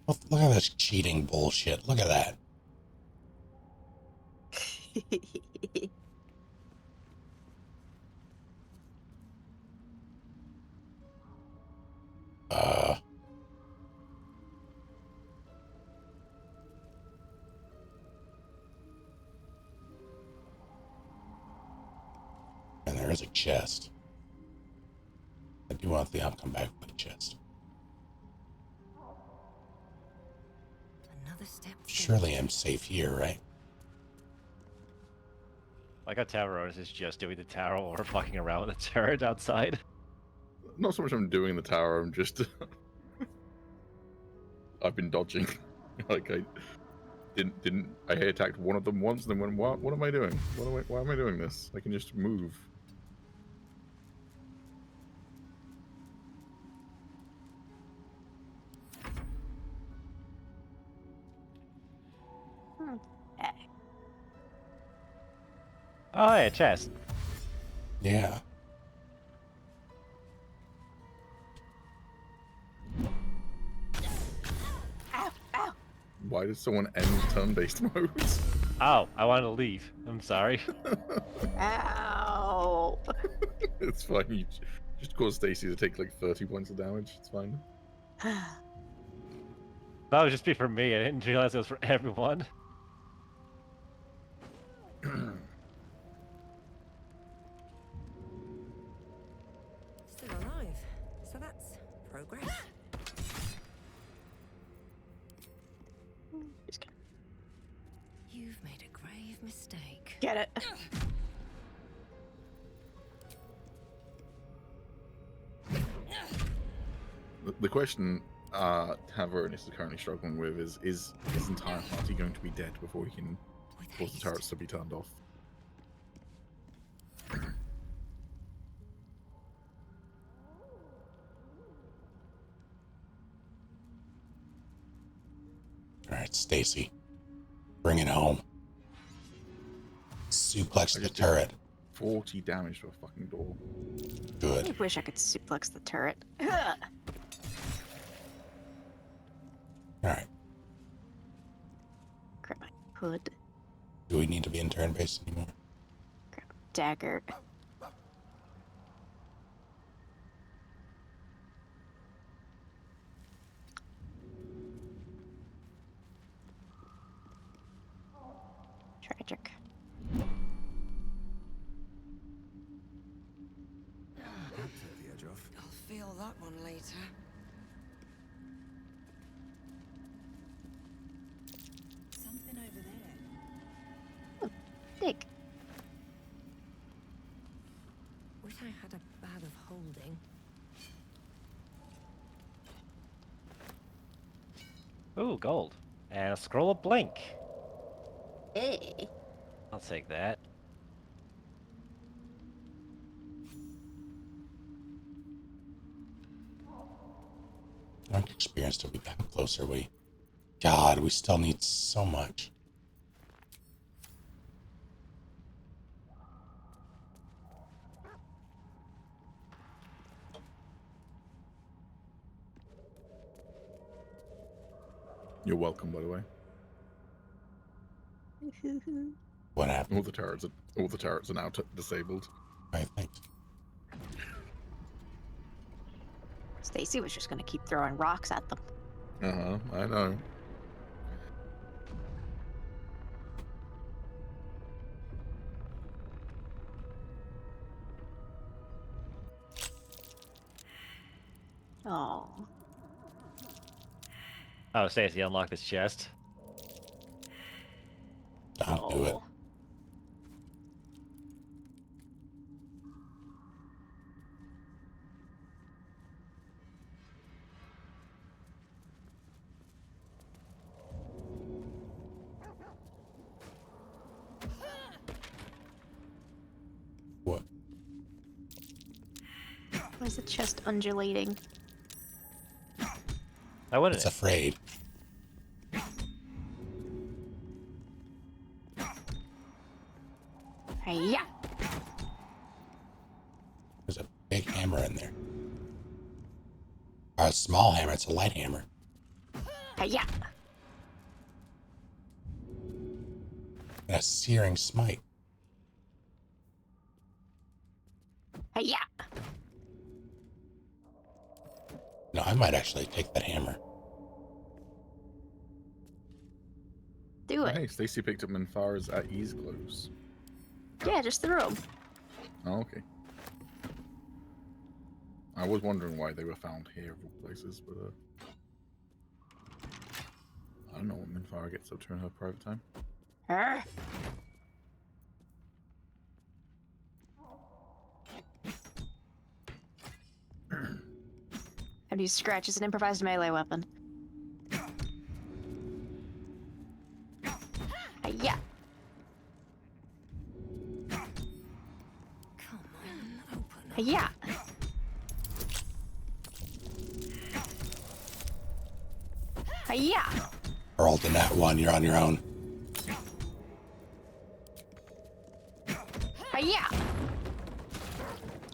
Look at this cheating bullshit. Look at that. And there is a chest. I do want the outcome back for the chest. Another step forward. Surely I'm safe here, right? Like how Tower is just doing the tower or fucking around with the turret outside. Not so much I'm doing the tower, I'm just... I've been dodging. Like, Didn't I attacked one of them once and then went, what am I doing? Why am I doing this? I can just move. Oh, yeah, chest. Yeah. Ow, ow. Why did someone end turn-based mode? Oh, I wanted to leave. I'm sorry. Ow. It's fine. You just cause Stacy to take like 30 points of damage. It's fine. That would just be for me. I didn't realize it was for everyone. Still alive. So that's progress. You've made a grave mistake. Get it. The question Tavernus is currently struggling with is his entire party going to be dead before he can cause the turrets to be turned off? All right, Stacy, bring it home. Suplex the turret. 40 damage to a fucking door. Good. I wish I could suplex the turret. All right. Grab my hood. Do we need to be in turn base anymore? Grab a dagger. Tragic. That took the edge off. I'll feel that one later. Something over there. Dig. Wish I had a bag of holding. Ooh, gold. And a scroll of blink. Hey. I'll take that. Dark experience till we got closer. God, we still need so much. You're welcome, by the way. What happened? All the turrets are now disabled. I think. Stacy was just gonna keep throwing rocks at them. I know. Oh. Oh, Stacy, unlock this chest. Don't do it. What? Why is the chest undulating? I wouldn't. It's afraid. Hey-ya! There's a big hammer in there. Or a small hammer. It's a light hammer. Hey-ya! And a searing smite. Hey-ya! No, I might actually take that hammer. Do it. Hey, Stacy picked up Minthara's at ease glows. Yeah, just throw them. Oh, okay. I was wondering why they were found here of all places, but I don't know what Minthara gets up to in her private time. How do you scratch as an improvised melee weapon? Yeah. Yeah. Rolled the nat 1, you're on your own. Yeah.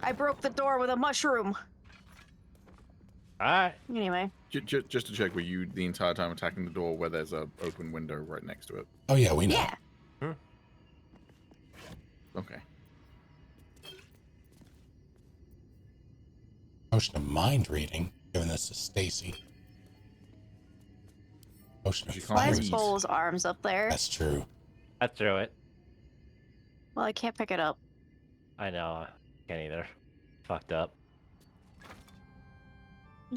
I broke the door with a mushroom. Alright. Anyway. Just to check, were you the entire time attacking the door where there's a open window right next to it? Oh yeah, we know. Yeah. Okay. Potion of mind reading. Giving this to Stacy. Potion of Why is read. Bull's arms up there? That's true. I threw it. Well, I can't pick it up. I know. Can't either. Fucked up.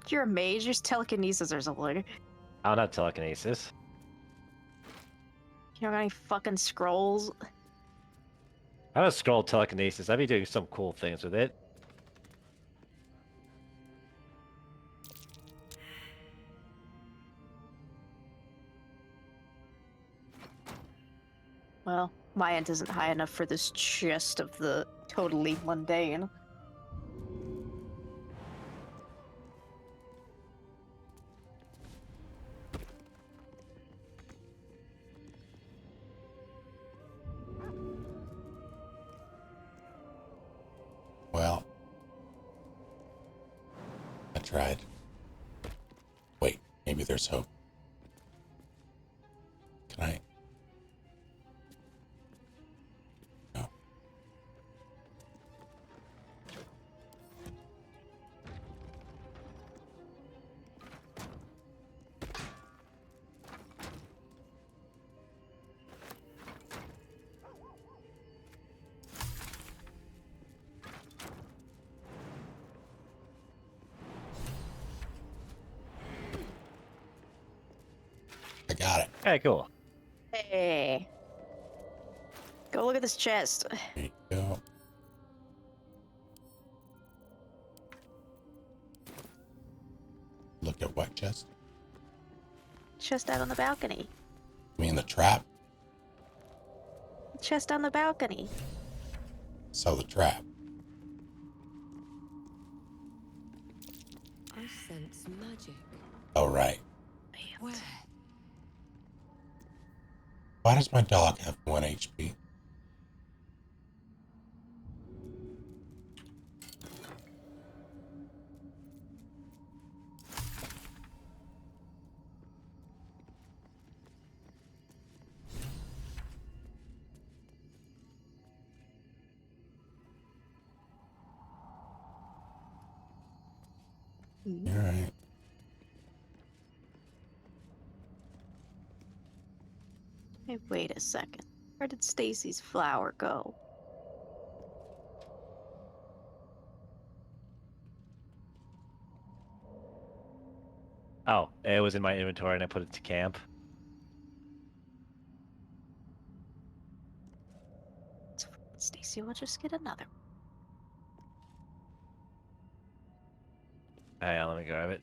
You're a mage, just telekinesis or something. I don't have telekinesis. You don't got any fucking scrolls? I have a scroll telekinesis. I'd be doing some cool things with it. Well, my end isn't high enough for this chest of the totally mundane. Well, I tried. Wait, maybe there's hope. Can I? No. I got it. Okay, cool. Hey. Go look at this chest. There you go. Look at what chest? Chest out on the balcony. I mean the trap. Chest on the balcony. So the trap. I sense magic. Oh right. Where? Why does my dog have 1 HP? All right. Hey, wait a second. Where did Stacy's flower go? Oh, it was in my inventory and I put it to camp. Stacy will just get another. Hang on, let me grab it.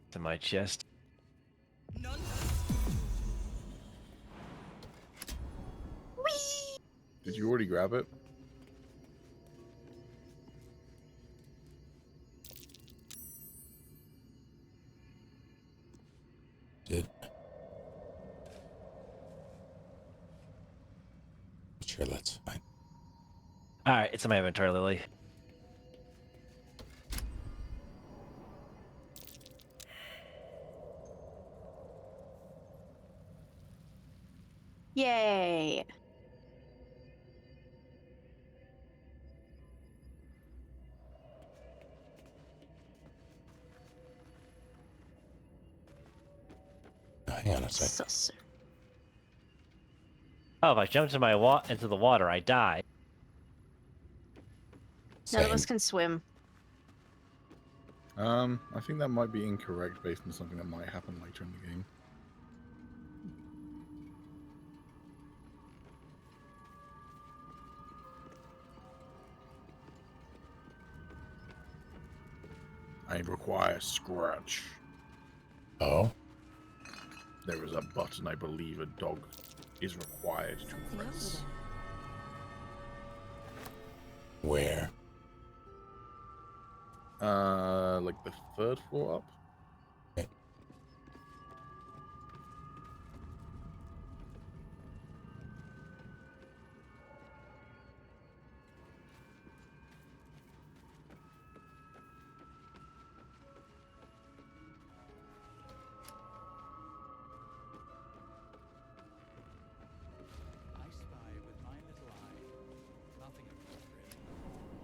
It's in my chest. Did you already grab it? Did. Sure, that's fine. Alright, it's in my inventory, Lily. Yay! Hang on a sec. Sus. Oh, if I jump into the water, I die. None of Same. us can swim. I think that might be incorrect based on something that might happen later in the game. I require scratch. Oh, There is a button I believe a dog is required to Something over press. there. where? Like the third floor up. Okay. I spy with my little eye. Nothing appropriate.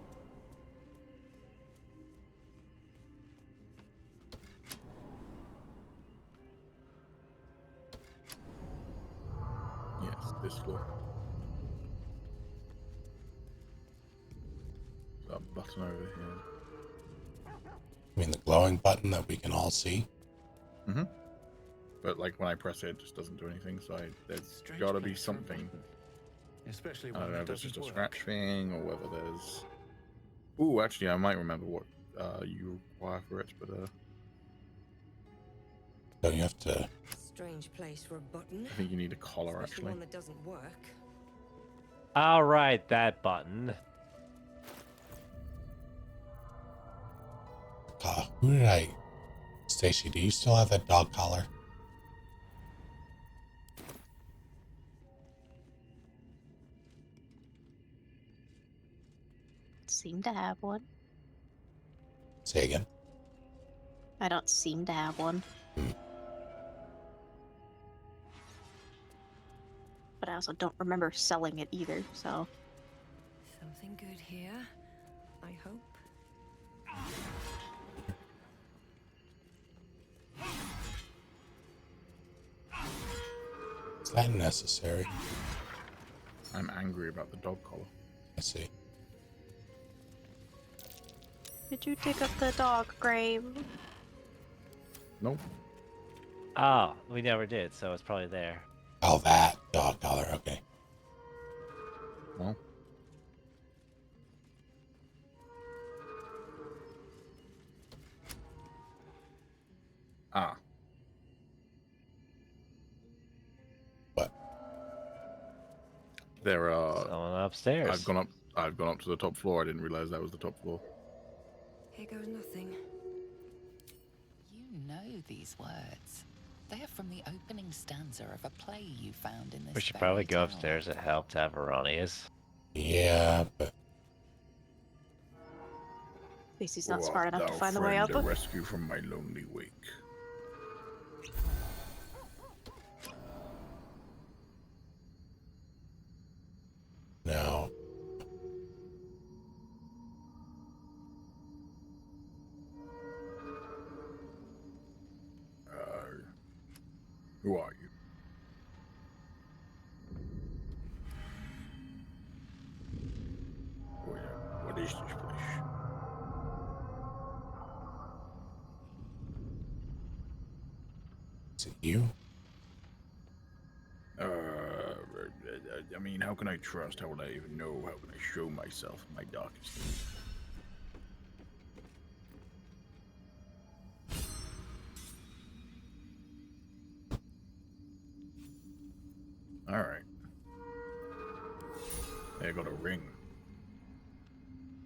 Yes, this floor. That button over here. I mean, the glowing button that we can all see. Mm-hmm. But like when I press it, it just doesn't do anything. So there's Strange got to be place for a something. button. Especially I one don't know that if it's just a doesn't scratch work. thing or whether there's. Ooh, actually, I might remember what you require for it, but So you have to. Strange place for a button. I think you need a collar Especially actually. one that doesn't work. All right, that button. Who did I? Stacy, do you still have that dog collar? Seem to have one. Say again. I don't seem to have one. But I also don't remember selling it either, so. Something good here, I hope. Is that necessary? I'm angry about the dog collar. I see. Did you dig up the dog grave? Nope. Oh, we never did, so it's probably there. Oh, that dog collar. Okay. Well. Ah. What? There are. Someone upstairs. I've gone up to the top floor. I didn't realize that was the top floor. Here goes nothing. You know these words. They are from the opening stanza of a play you found in this. We should very probably go tower. upstairs and help to have Aronius. Yeah, but At least he's not Who smart art enough to thou, find the way friend, up. to rescue from my lonely wake. no. Who are you? What is this place? Is it you? I mean, how can I trust? How would I even know? How can I show myself in my darkest need? Alright. I got a ring.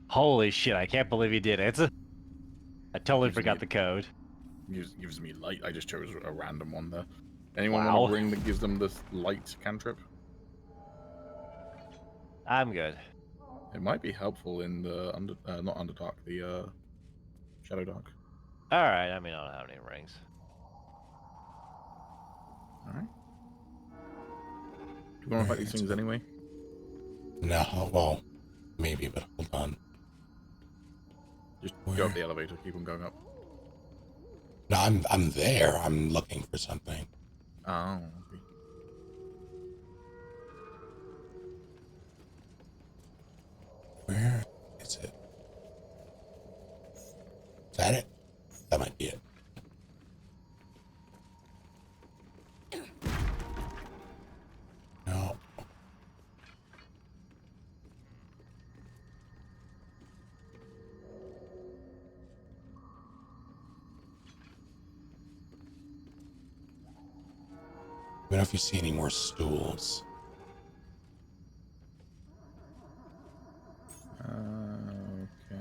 Holy shit, I can't believe he did it. I totally Gives forgot me- the code. Gives me light. I just chose a random one there. Anyone Wow. want a ring that gives them this light cantrip? I'm good. It might be helpful in the not Underdark, the Shadow Dark. Alright, I mean, I don't have any rings. Alright. Do you want to fight these things anyway? No. Well, maybe, but hold on. Just go up the elevator, keep them going up. No, I'm there. I'm looking for something. Oh, okay. Where is it? Is that it? That might be it. No. I don't know if you see any more stools. Okay.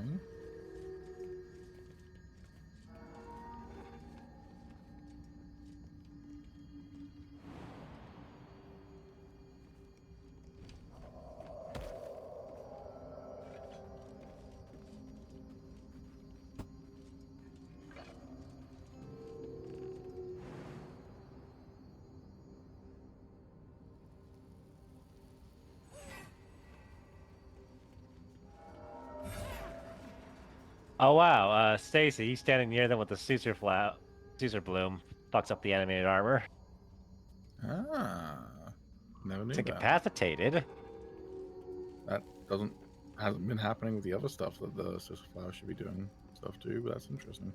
Oh wow, Stacy, he's standing near them with the Caesar bloom. Fucks up the animated armor. Ah, never knew It's that. incapacitated. That hasn't been happening with the other stuff that the Sister Flower should be doing stuff too, but that's interesting.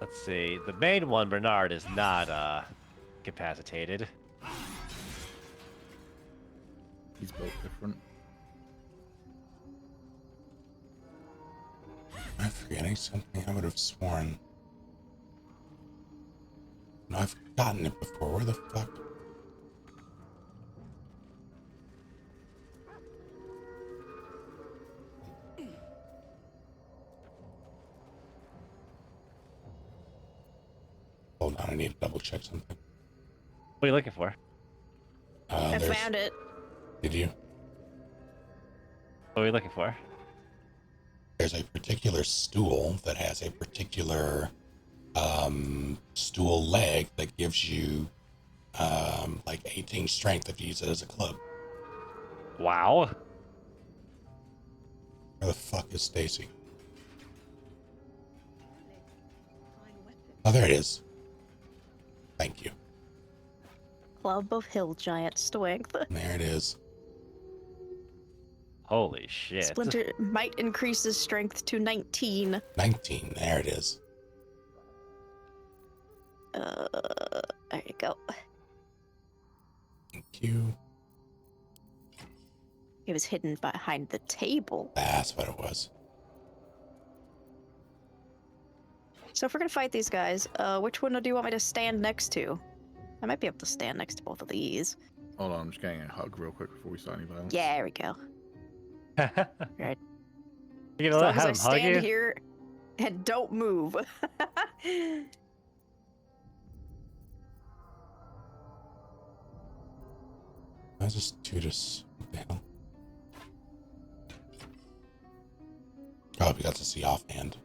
Let's see. The main one, Bernard, is not capacitated. He's both different. Am I forgetting something? I would have sworn. No, I've gotten it before. Where the fuck? Hold on, I need to double check something. What are you looking for? I found it. Did you? What are you looking for? There's a particular stool that has a particular stool leg that gives you like 18 strength if you use it as a club. Wow. Where the fuck is Stacy? Oh, there it is. Thank you. Club of Hill Giant Strength. There it is. Holy shit. Splinter might increases strength to 19. 19, there it is. There you go. Thank you. It was hidden behind the table. That's what it was. So if we're gonna fight these guys, which one do you want me to stand next to? I might be able to stand next to both of these. Hold on, I'm just getting a hug real quick before we start any violence. Yeah, there we go. Right. You As know, long have as him I hug stand you. here and don't move. I just Judas. What the hell? Oh, we got to see offhand.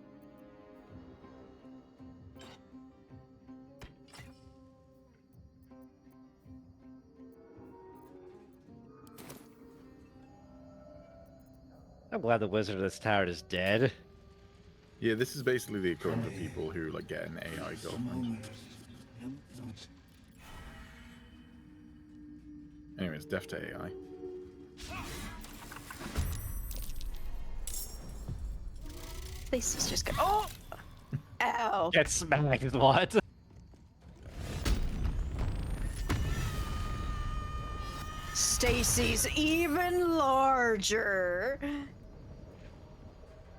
I'm glad the wizard of this tower is dead. Yeah, this is basically the equivalent of people who like get an AI girlfriend. Anyways, death to AI. These sisters go. Oh! Ow! Get smacked, what? Stacy's even larger.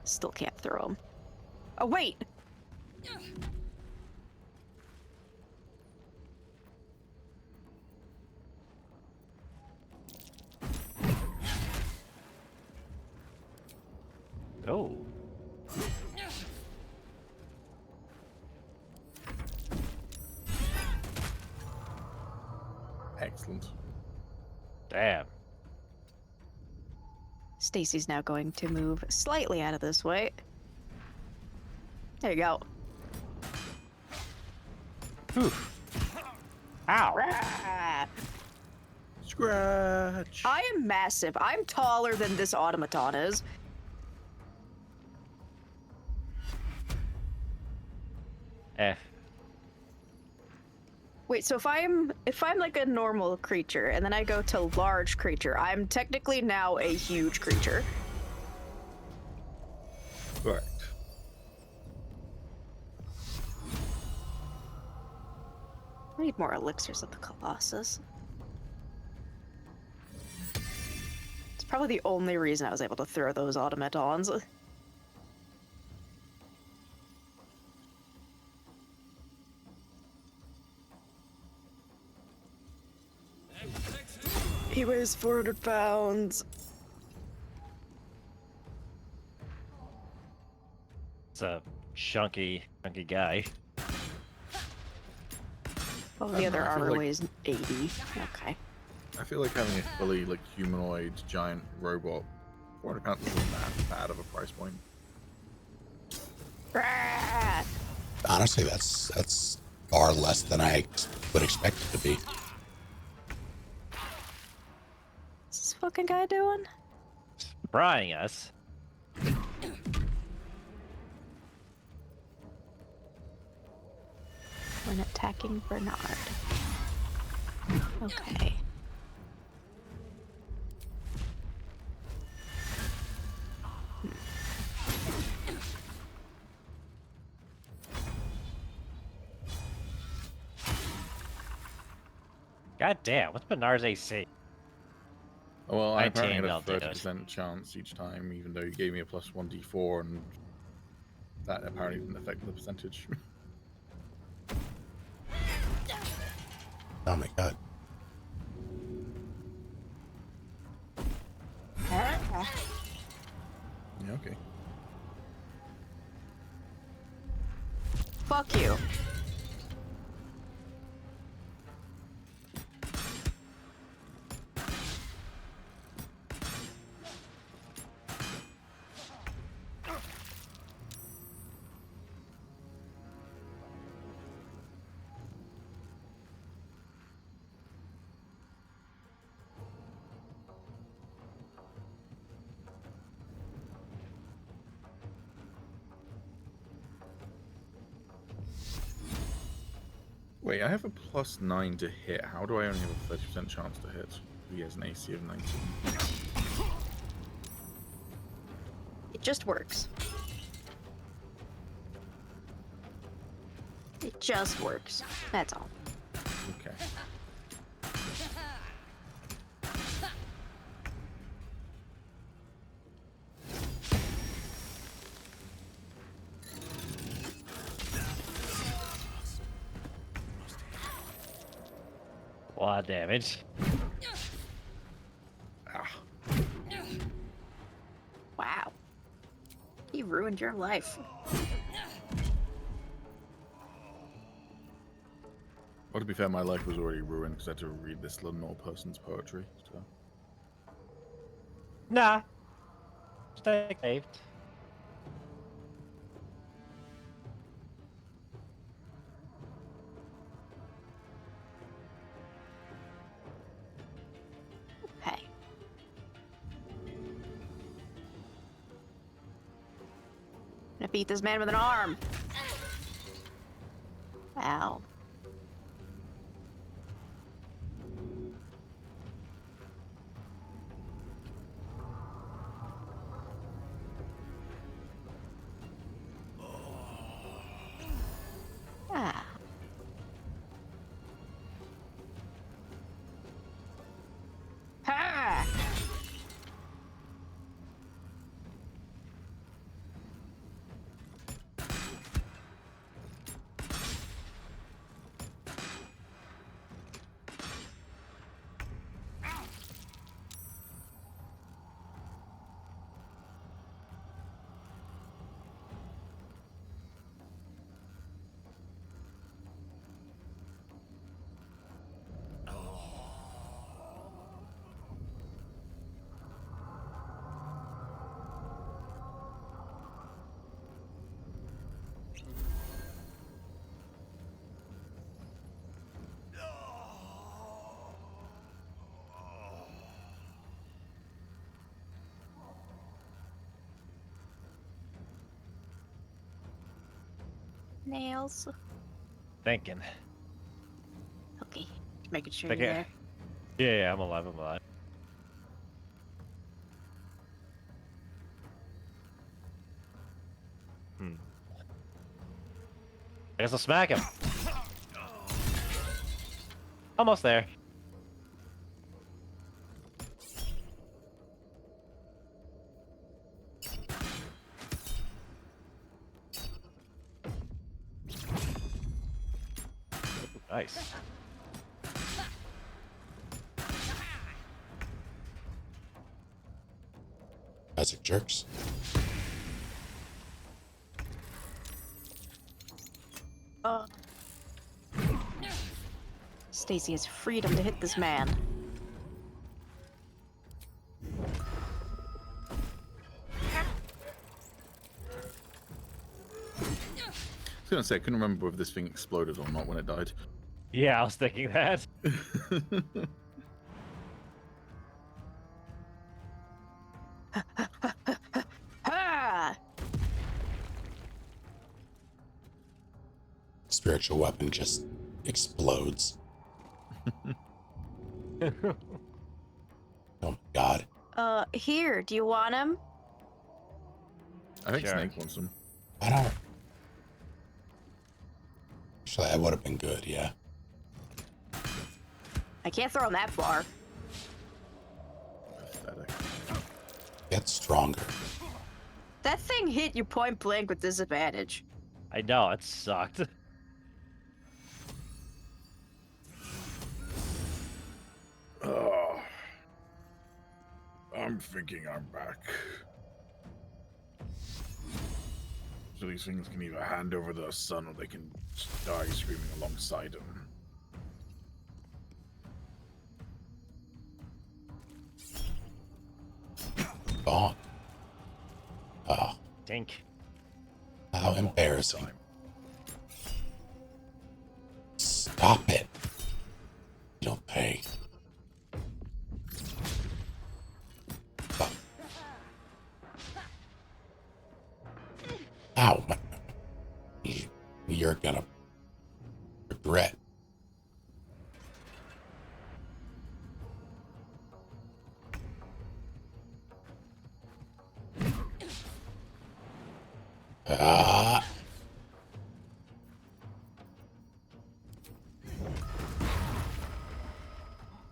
Still can't throw him. Oh, wait. Oh. Excellent. Damn. Stacy's now going to move slightly out of this way. There you go. Oof. Ow. Rah! Scratch. I am massive. I'm taller than this automaton is. Wait, so if I'm like a normal creature and then I go to large creature, I'm technically now a huge creature. Correct. I need more elixirs of the Colossus. It's probably the only reason I was able to throw those automatons. He weighs 400 pounds. It's a chunky guy. Oh, the other I feel armor like- weighs 80. Okay. I feel like having a fully like humanoid giant robot for an account isn't that bad of a price point. Rah! Honestly, that's far less than I would expect it to be. fucking guy doing? Prying us. When attacking Bernard. Okay. God damn, what's Bernard's AC? Well, I apparently 19, had I'll do a it. 30% chance each time, even though you gave me a plus 1d4, and that apparently didn't affect the percentage. Oh my god. Yeah, okay. Fuck you. Wait, I have a plus 9 to hit. How do I only have a 30% chance to hit? He has an AC of 19. It just works. It just works. That's all. Okay. A lot of damage. Ah. Wow. He ruined your life. Well, to be fair, my life was already ruined because I had to read this little person's poetry. So. Nah. Stay saved. Okay. I'm gonna beat this man with an arm. Ow. Ah. Ha! Nails. Thinking. Okay. Just making sure Thinking. you're there. Yeah, I'm alive, I'm alive. I guess I'll smack him. Almost there. Nice. Magic jerks. Stacy has freedom to hit this man. I was gonna say I couldn't remember if this thing exploded or not when it died. Yeah, I was thinking that. Ha! Spiritual weapon just explodes. Oh my god. Here, do you want him? I think Sure. Snake wants them. I don't. Actually, that would have been good, yeah. I can't throw him that far. Pathetic. Get stronger. That thing hit you point blank with disadvantage. I know, it sucked. Oh, I'm thinking I'm back. So these things can either hand over the sun or they can die screaming alongside him. Gone. Oh, Dink. how embarrassing. Stop it. You don't pay. Oh. Ow. You're gonna regret. Ah.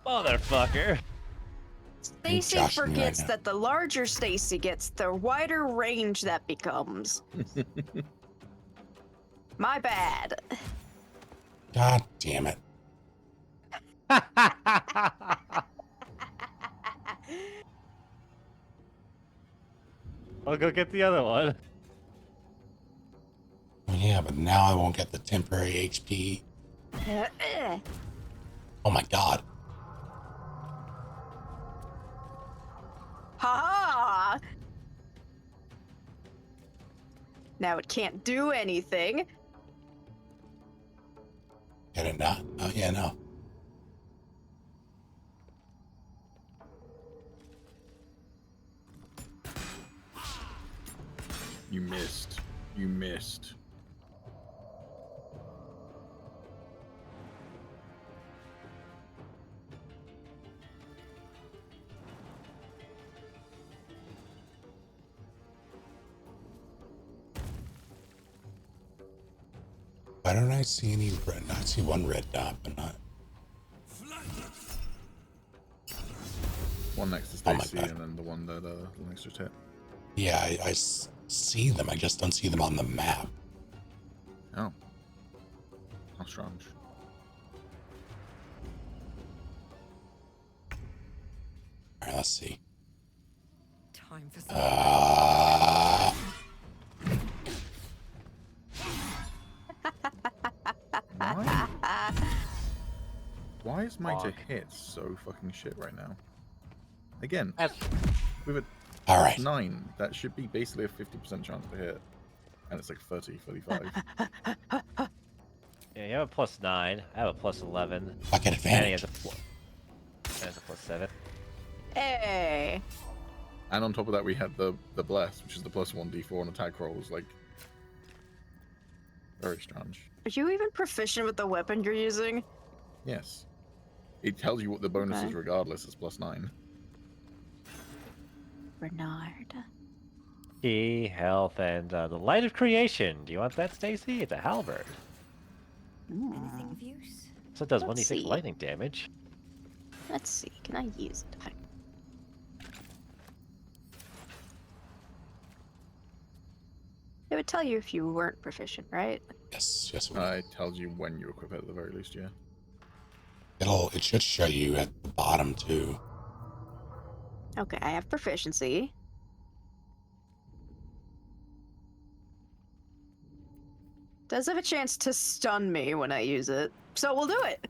Motherfucker. Stacy joshing you right forgets now. that the larger Stacy gets, the wider range that becomes. My bad. God damn it. I'll go get the other one. Well, yeah, but now I won't get the temporary HP. Oh my god. Ha! Now it can't do anything. Get it not? Oh, yeah, no. You missed. You missed. Why don't I see any red? I see one red dot, but not. One next to Oh my Stacy, God. and then the one that Lenox just hit. Yeah, I see them. I just don't see them on the map. Oh. How strange. All right, let's see. Time for Why is my to Fuck. hit so fucking shit right now? Again, That's with a All right. 9, that should be basically a 50% chance to hit. And it's like 30, 35. yeah, you have a +9. I have a +11. I get And he advantage. has a +7. Hey. And on top of that, we had the Bless, which is the +1 d4 on attack rolls. Like, very strange. Are you even proficient with the weapon you're using? Yes. It tells you what the bonus Okay. is regardless. It's +9. Bernard. Key, health, and the Light of Creation. Do you want that, Stacy? It's a halberd. Anything of use? So it does Let's 1d6 see. lightning damage. Let's see. Can I use it? It would tell you if you weren't proficient, right? Yes, yes. It tells you when you equip it at the very least, yeah. It should show you at the bottom too. Okay, I have proficiency. Does have a chance to stun me when I use it, so we'll do it.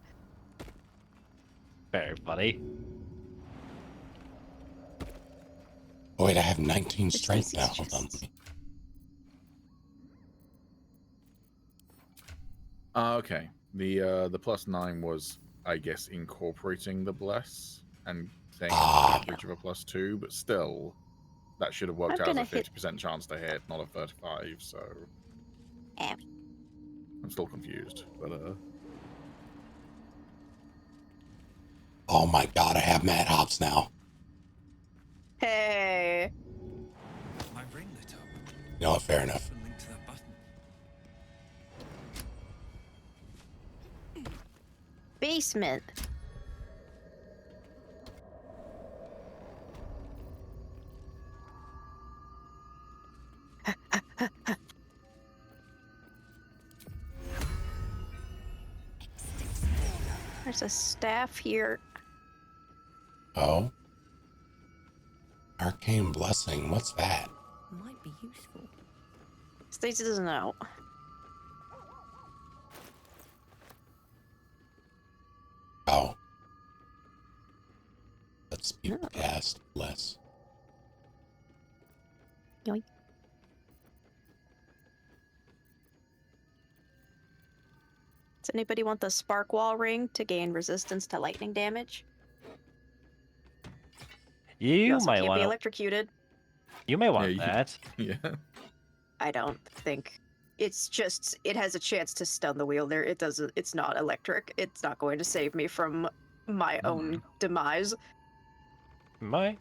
Very funny. Oh wait, I have 19 strength Stacy's now. Hold on. chests. Okay. The +9 was, I guess, incorporating the Bless and saying Ah. average of a +2, but still, that should have worked I'm out as a gonna hit- 50% chance to hit, not a 35. So Ow. I'm still confused, but Oh my god, I have mad hops now. Hey. My ring lit up. You know what? Fair enough. And linked to that button. Basement. There's a staff here. Oh. Arcane Blessing. What's that? Might be useful. Stacey doesn't know. Oh. Let's speed cast less. Yoink. Does anybody want the spark wall ring to gain resistance to lightning damage? You also might can't want be to. electrocuted. You may want you- that. yeah. I don't think. It's just it has a chance to stun the wielder. It doesn't. It's not electric. It's not going to save me from my own demise. Might.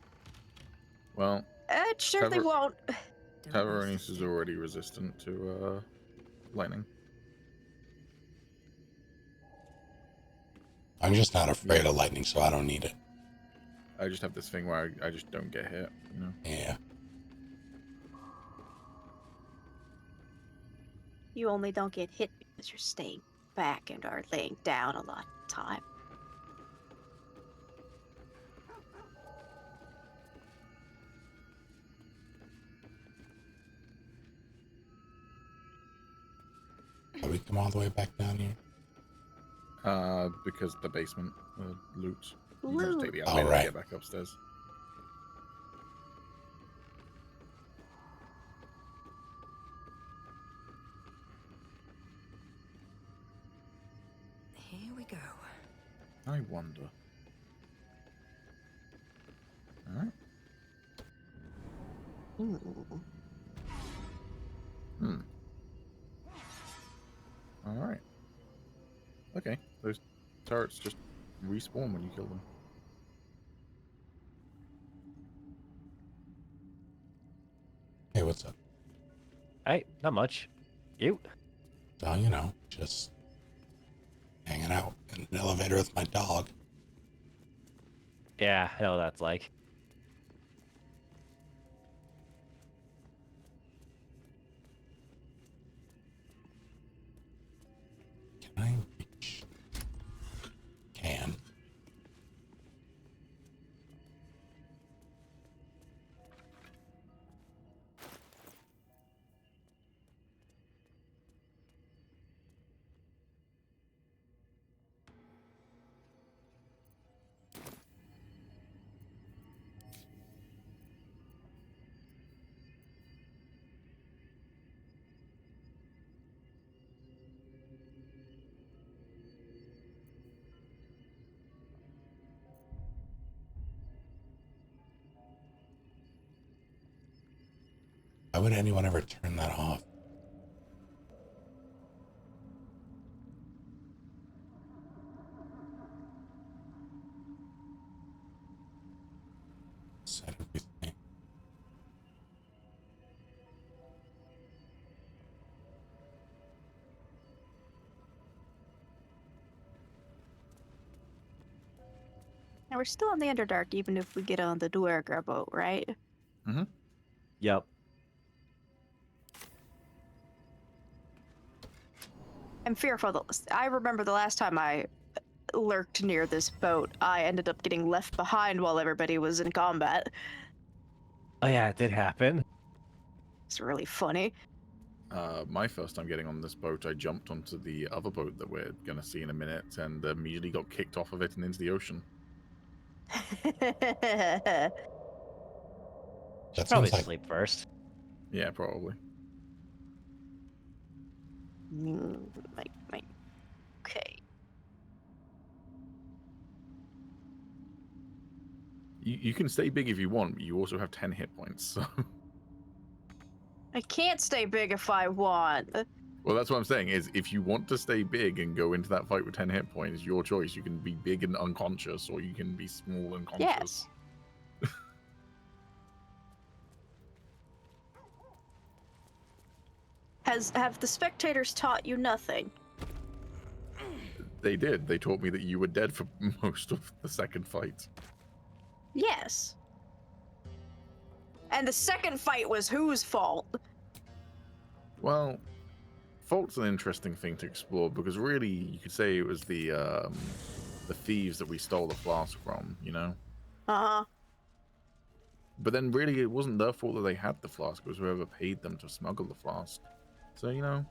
Well, It surely won't. Tavronis is already resistant to lightning. I'm just not afraid of lightning, so I don't need it. I just have this thing where I just don't get hit, you know? Yeah. You only don't get hit because you're staying back and are laying down a lot of time. Can we come all the way back down here? Because the basement loot. You can Loot. just take the elevator right. to get back upstairs. Here we go. I wonder. Alright. Alright. Okay, those turrets just respawn when you kill them. Hey, what's up? Hey, not much. You? So, you know, just hanging out in an elevator with my dog. Yeah, I know what that's like. Can I reach? Can. Why would anyone ever turn that off? Set everything. Now we're still in the Underdark, even if we get on the Duergar boat, right? Mm-hmm. Yep. I'm fearful that I remember the last time I lurked near this boat, I ended up getting left behind while everybody was in combat. Oh yeah, it did happen. It's really funny. My first time getting on this boat, I jumped onto the other boat that we're gonna see in a minute, and immediately got kicked off of it and into the ocean. That Probably seems like sleep first. Yeah, probably. Okay. You can stay big if you want, but you also have 10 hit points. So. I can't stay big if I want. Well, that's what I'm saying. Is if you want to stay big and go into that fight with 10 hit points, your choice. You can be big and unconscious, or you can be small and conscious. Yes. Have the spectators taught you nothing? They did. They taught me that you were dead for most of the second fight. Yes. And the second fight was whose fault? Well, fault's an interesting thing to explore because really, you could say it was the thieves that we stole the flask from. You know. Uh-huh. But then, really, it wasn't their fault that they had the flask. It was whoever paid them to smuggle the flask. So you know.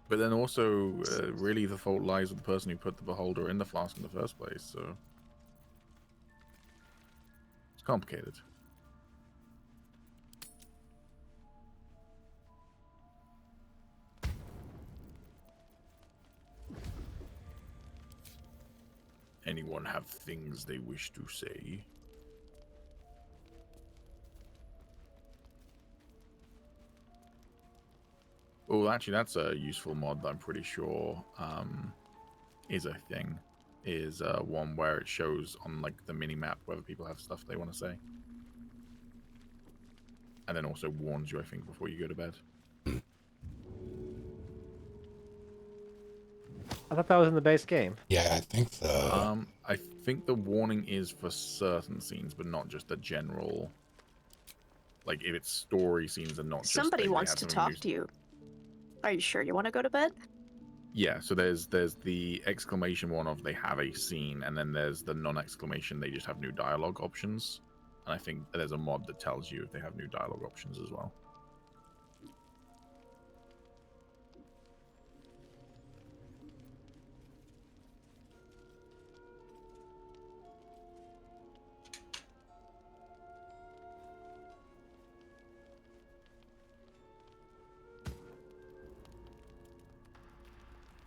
But then also, really, the fault lies with the person who put the beholder in the flask in the first place. So it's complicated. Anyone have things they wish to say? Oh, actually, that's a useful mod that I'm pretty sure is a thing. Is one where it shows on like the mini map whether people have stuff they want to say, and then also warns you, I think, before you go to bed. I thought that was in the base game. Yeah, I think I think the warning is for certain scenes, but not just the general. Like if it's story scenes and not just. Somebody wants to talk to you. Are you sure you want to go to bed? Yeah, so there's the exclamation one of they have a scene, and then there's the non-exclamation they just have new dialogue options. And I think there's a mod that tells you if they have new dialogue options as well.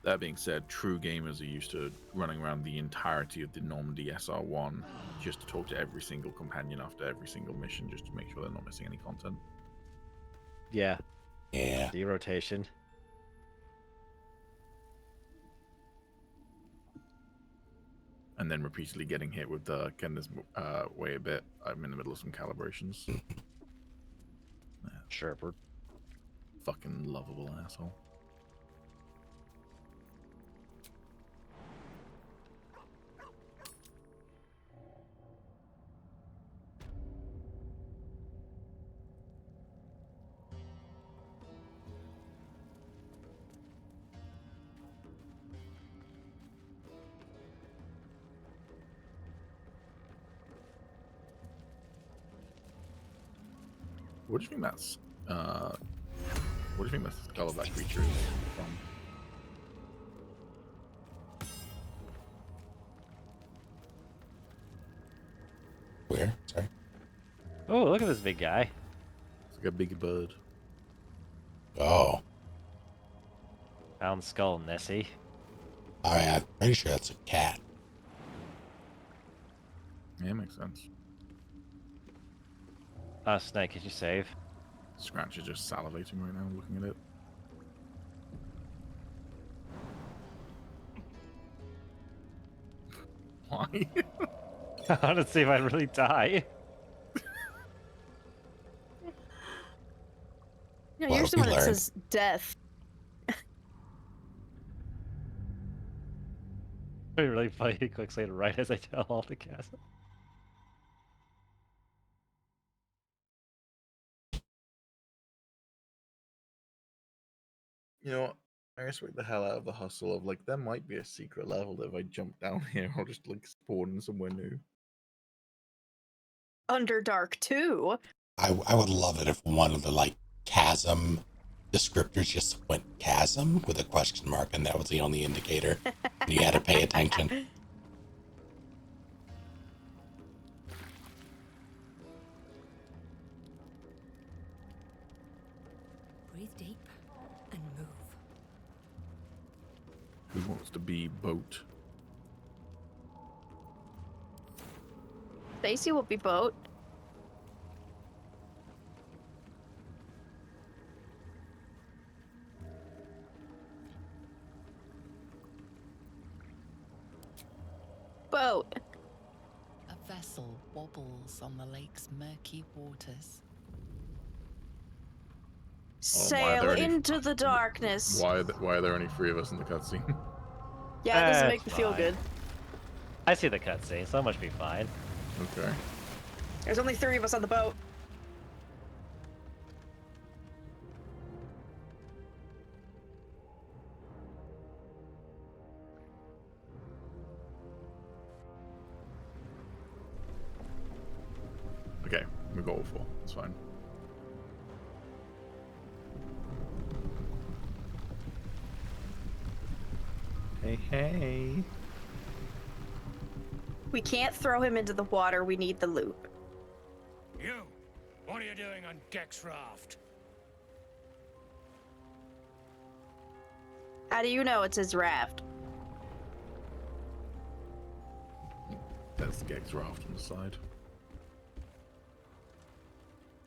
That being said, true gamers are used to running around the entirety of the Normandy SR1 just to talk to every single companion after every single mission, just to make sure they're not missing any content. Yeah. Yeah. D-rotation. And then repeatedly getting hit with the "can this wait a bit? I'm in the middle of some calibrations." Shepherd. Fucking lovable asshole. What do you think that's? What do you think that's the color of that creature is from? Where? Sorry. Oh, look at this big guy. It's like a big bird. Oh. Found skull Nessie. I'm pretty sure that's a cat. Yeah, makes sense. Snake, could you save? Scratch is just salivating right now, looking at it. Why? I want to see if I really die. No, Well, usually we when it learn. says death. It'd be really funny. He clicks later right as I tell all to cast. You know what? I respect the hell out of the hustle of like there might be a secret level that if I jump down here I'll just like spawn somewhere new. Underdark 2. I would love it if one of the like chasm descriptors just went chasm with a question mark, and that was the only indicator. And you had to pay attention. Breathe deep and move. Who wants to be boat? Stacy will be boat. Boat. A vessel wobbles on the lake's murky waters. Sail into the darkness. Why are there only 3 of us in the cutscene? Yeah, it doesn't That's make me feel fine. good. I see the cutscene, so that must be fine. Okay. There's only 3 of us on the boat. Okay, we got all 4. It's fine. Hey, hey. We can't throw him into the water. We need the loot. You! What are you doing on Gek's raft? How do you know it's his raft? That's Gek's raft on the side.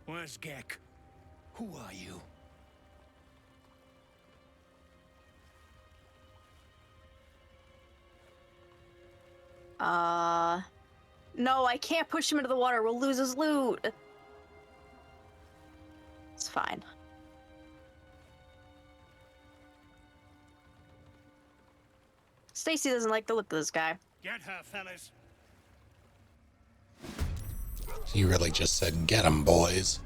Where's Gek? Who are you? No, I can't push him into the water. We'll lose his loot. It's fine. Stacy doesn't like the look of this guy. Get her, fellas. You really just said, "Get 'em, boys."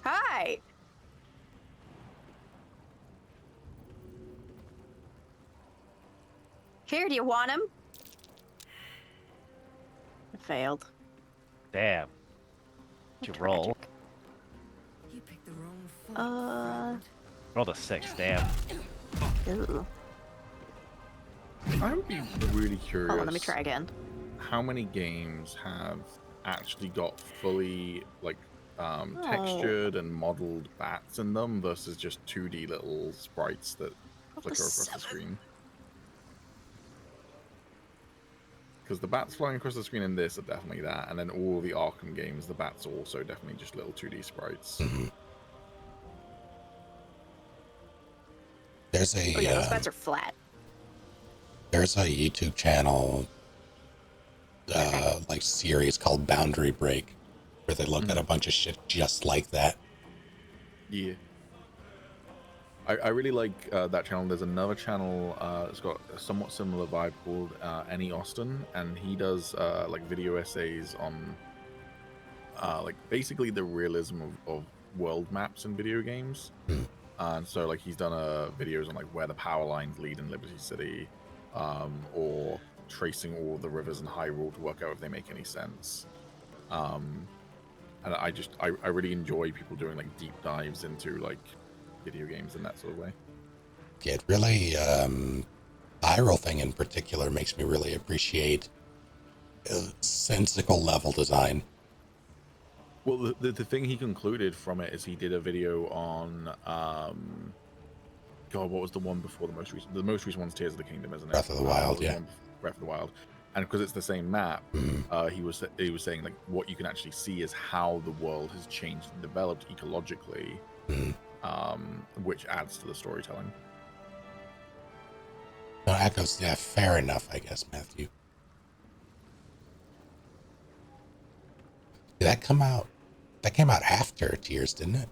Hi. Here, do you want him? It failed. Damn. Did you roll? You picked the wrong fight. Rolled a 6, damn. Ew. I would be really curious. Hold on, let me try again. How many games have actually got fully textured and modeled bats in them versus just 2D little sprites that flicker across the screen? Because the bats flying across the screen in this are definitely that, and then all the Arkham games, the bats are also definitely just little 2D sprites. There's a Oh yeah, those bats are flat. there's a YouTube channel like series called Boundary Break, where they look at a bunch of shit just like that. Yeah. I really like that channel. There's another channel that's got a somewhat similar vibe called Annie Austin, and he does like video essays on like basically the realism of world maps in video games. And so like he's done videos on like where the power lines lead in Liberty City, or tracing all the rivers in Hyrule to work out if they make any sense. And I really enjoy people doing like deep dives into like video games in that sort of way. Yeah, it really, Hyrule thing in particular makes me really appreciate sensical level design. Well, the thing he concluded from it is he did a video on, God, what was the one before the most recent? The most recent one's Tears of the Kingdom, isn't it? Breath of the Wild, yeah. Breath of the Wild. And because it's the same map, he was saying like what you can actually see is how the world has changed and developed ecologically, which adds to the storytelling. No, Echoes, yeah, fair enough, I guess, Matthew. Did that come out? That came out after Tears, didn't it?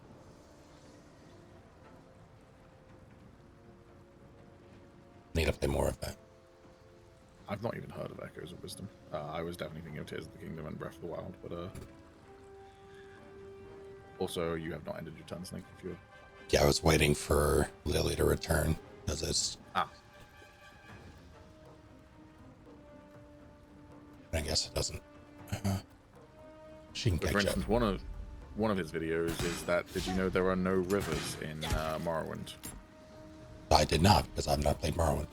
Need to play more of that. I've not even heard of Echoes of Wisdom. I was definitely thinking of Tears of the Kingdom and Breath of the Wild, but also you have not ended your turn, Snake. If you're... Yeah, I was waiting for Lily to return because it's. I guess it doesn't. She can catch for up. instance, one of his videos is that did you know there are no rivers in Morrowind? I did not because I've not played Morrowind.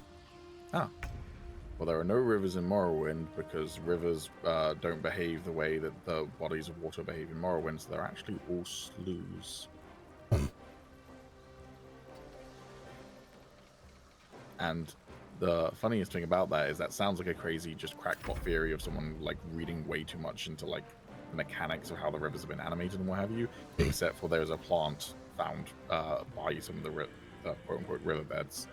Ah. Well, there are no rivers in Morrowind because rivers don't behave the way that the bodies of water behave in Morrowind, so they're actually all sloughs. And the funniest thing about that is that sounds like a crazy, just crackpot theory of someone like reading way too much into like the mechanics of how the rivers have been animated and what have you. Except for there's a plant found by some of the quote unquote riverbeds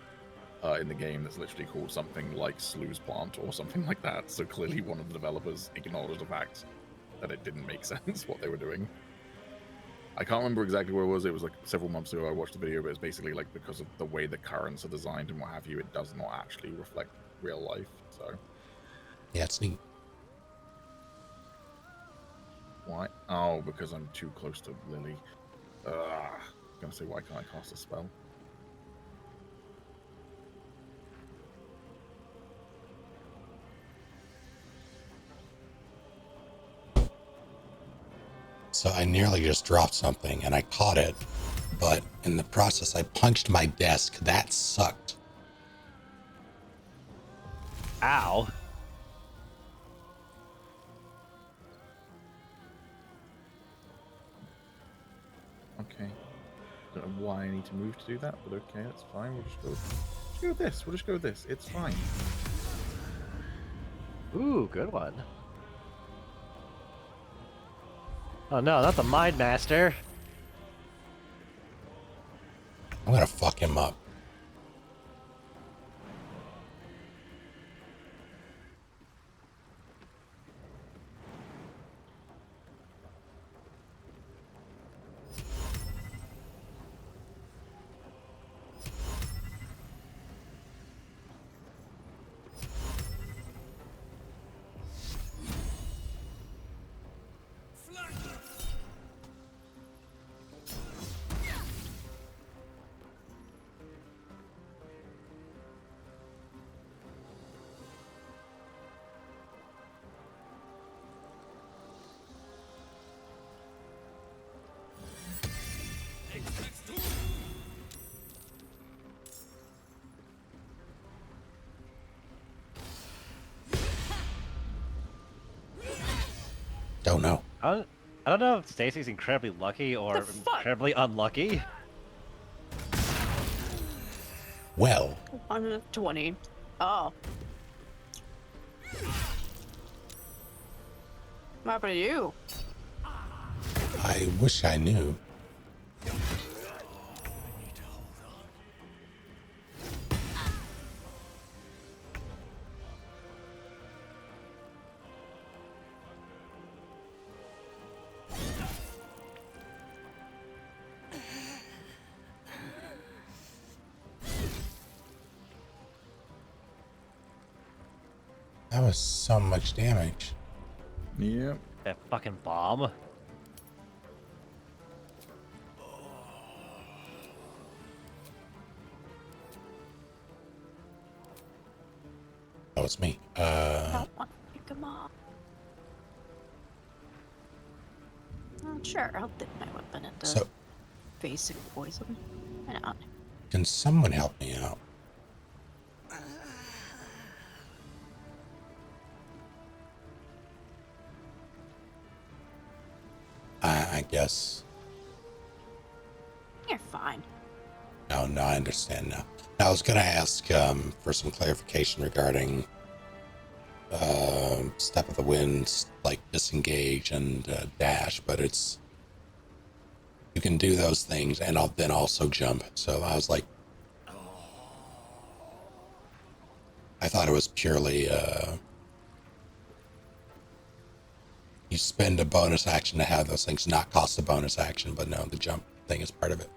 in the game that's literally called something like Sluice Plant or something like that. So clearly, one of the developers acknowledged the fact that it didn't make sense what they were doing. I can't remember exactly where it was. It was like several months ago I watched the video, but it's basically like because of the way the currents are designed and what have you, it does not actually reflect real life. So yeah, it's neat. Why? Oh, because I'm too close to Lily. I'm gonna say, why can't I cast a spell? So I nearly just dropped something and I caught it, but in the process I punched my desk. That sucked. Ow. Okay. Don't know why I need to move to do that, but okay, that's fine. We'll just go with this. We'll just go with this. It's fine. Ooh, good one. Oh no, not the Mind Master. I'm gonna fuck him up. Don't know. I don't know if Stacy's incredibly lucky or incredibly unlucky. Well. 120. Oh. What happened to you? I wish I knew. That was so much damage. Yep. That fucking bomb. Oh, it's me. I don't want to pick him up. Oh, sure, I'll dip my weapon into basic poison. Why not? Can someone help me out? I guess. You're fine. Oh, no, I understand now. I was going to ask for some clarification regarding Step of the Wind, like disengage and dash, but it's, you can do those things and then also jump. So I was like, I thought it was purely, you spend a bonus action to have those things not cost a bonus action, but no, the jump thing is part of it.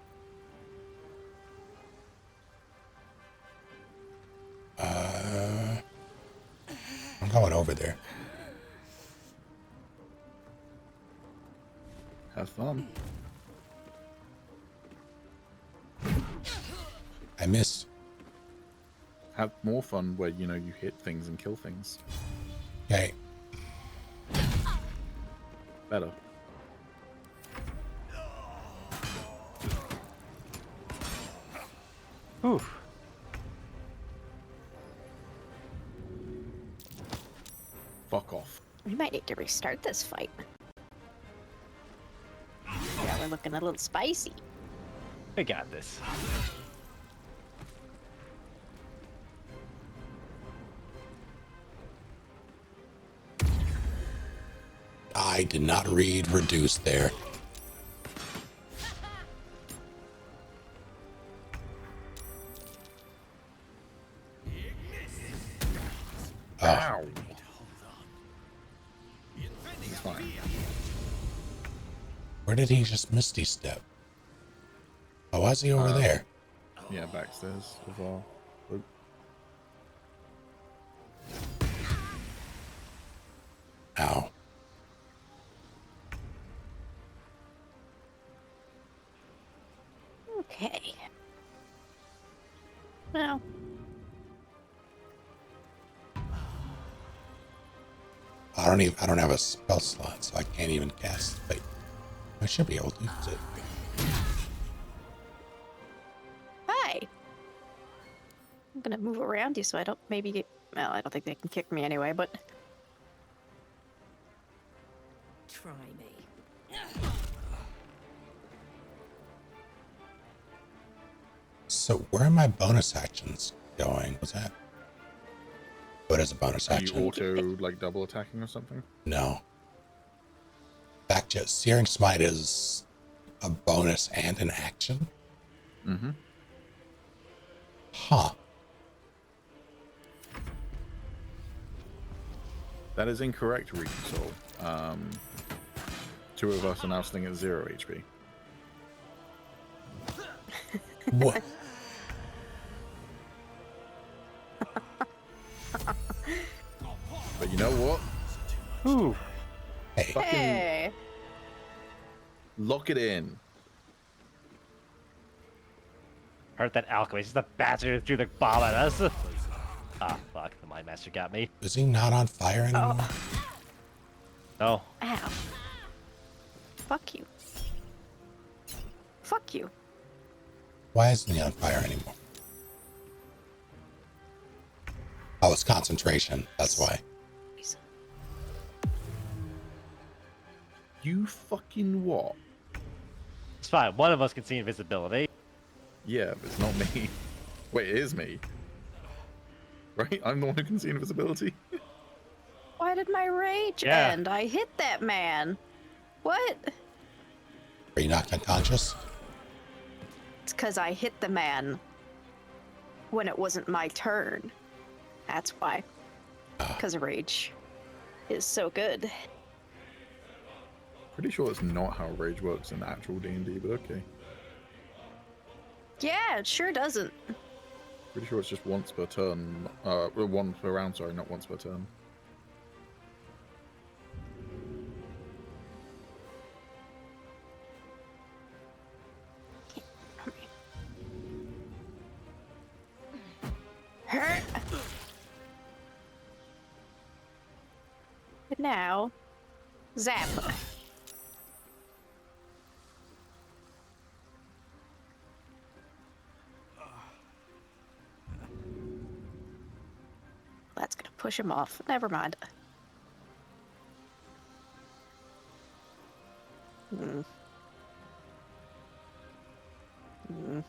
I'm going over there. Have fun. I missed. Have more fun where, you know, you hit things and kill things. Okay. Better. Oof. We might need to restart this fight. Yeah, we're looking a little spicy. We got this. I did not read reduce there. Ow. It's fine. Where did he just misty step? Oh, why is he over there? Yeah, backstairs as well. Oop. Ow. Okay. Well. I don't have a spell slot, so I can't even cast. Wait, I should be able to use it. Hi. I'm gonna move around you so I don't maybe get. Well, I don't think they can kick me anyway, but. Try me. So where are my bonus actions going? What's that? What is a bonus Are you action? auto like double attacking or something? No. Back to Searing Smite is a bonus and an action? Mm-hmm. Huh. That is incorrect, Reconsoul. Two of us are now sitting at 0 HP. What? But you know what? Ooh. Hey. Fucking Hey. lock it in. Heard that alchemist. He's the bastard who threw the bomb at us. Ah, fuck. The Mind Master got me. Is he not on fire anymore? No. Ow. Fuck you. Fuck you. Why isn't he on fire anymore? Oh, it's concentration. That's why. You fucking what? It's fine. One of us can see invisibility. Yeah, but it's not me. Wait, it is me. Right? I'm the one who can see invisibility. Why did my rage Yeah. end? I hit that man. What? Are you knocked unconscious? It's because I hit the man when it wasn't my turn. That's why. Because rage is so good. Pretty sure that's not how rage works in actual D&D, but okay. Yeah, it sure doesn't. Pretty sure it's just once per turn. One per round, sorry, not once per turn. Hurt. But now, zap. That's gonna push him off. Never mind. Hmm. Hmm.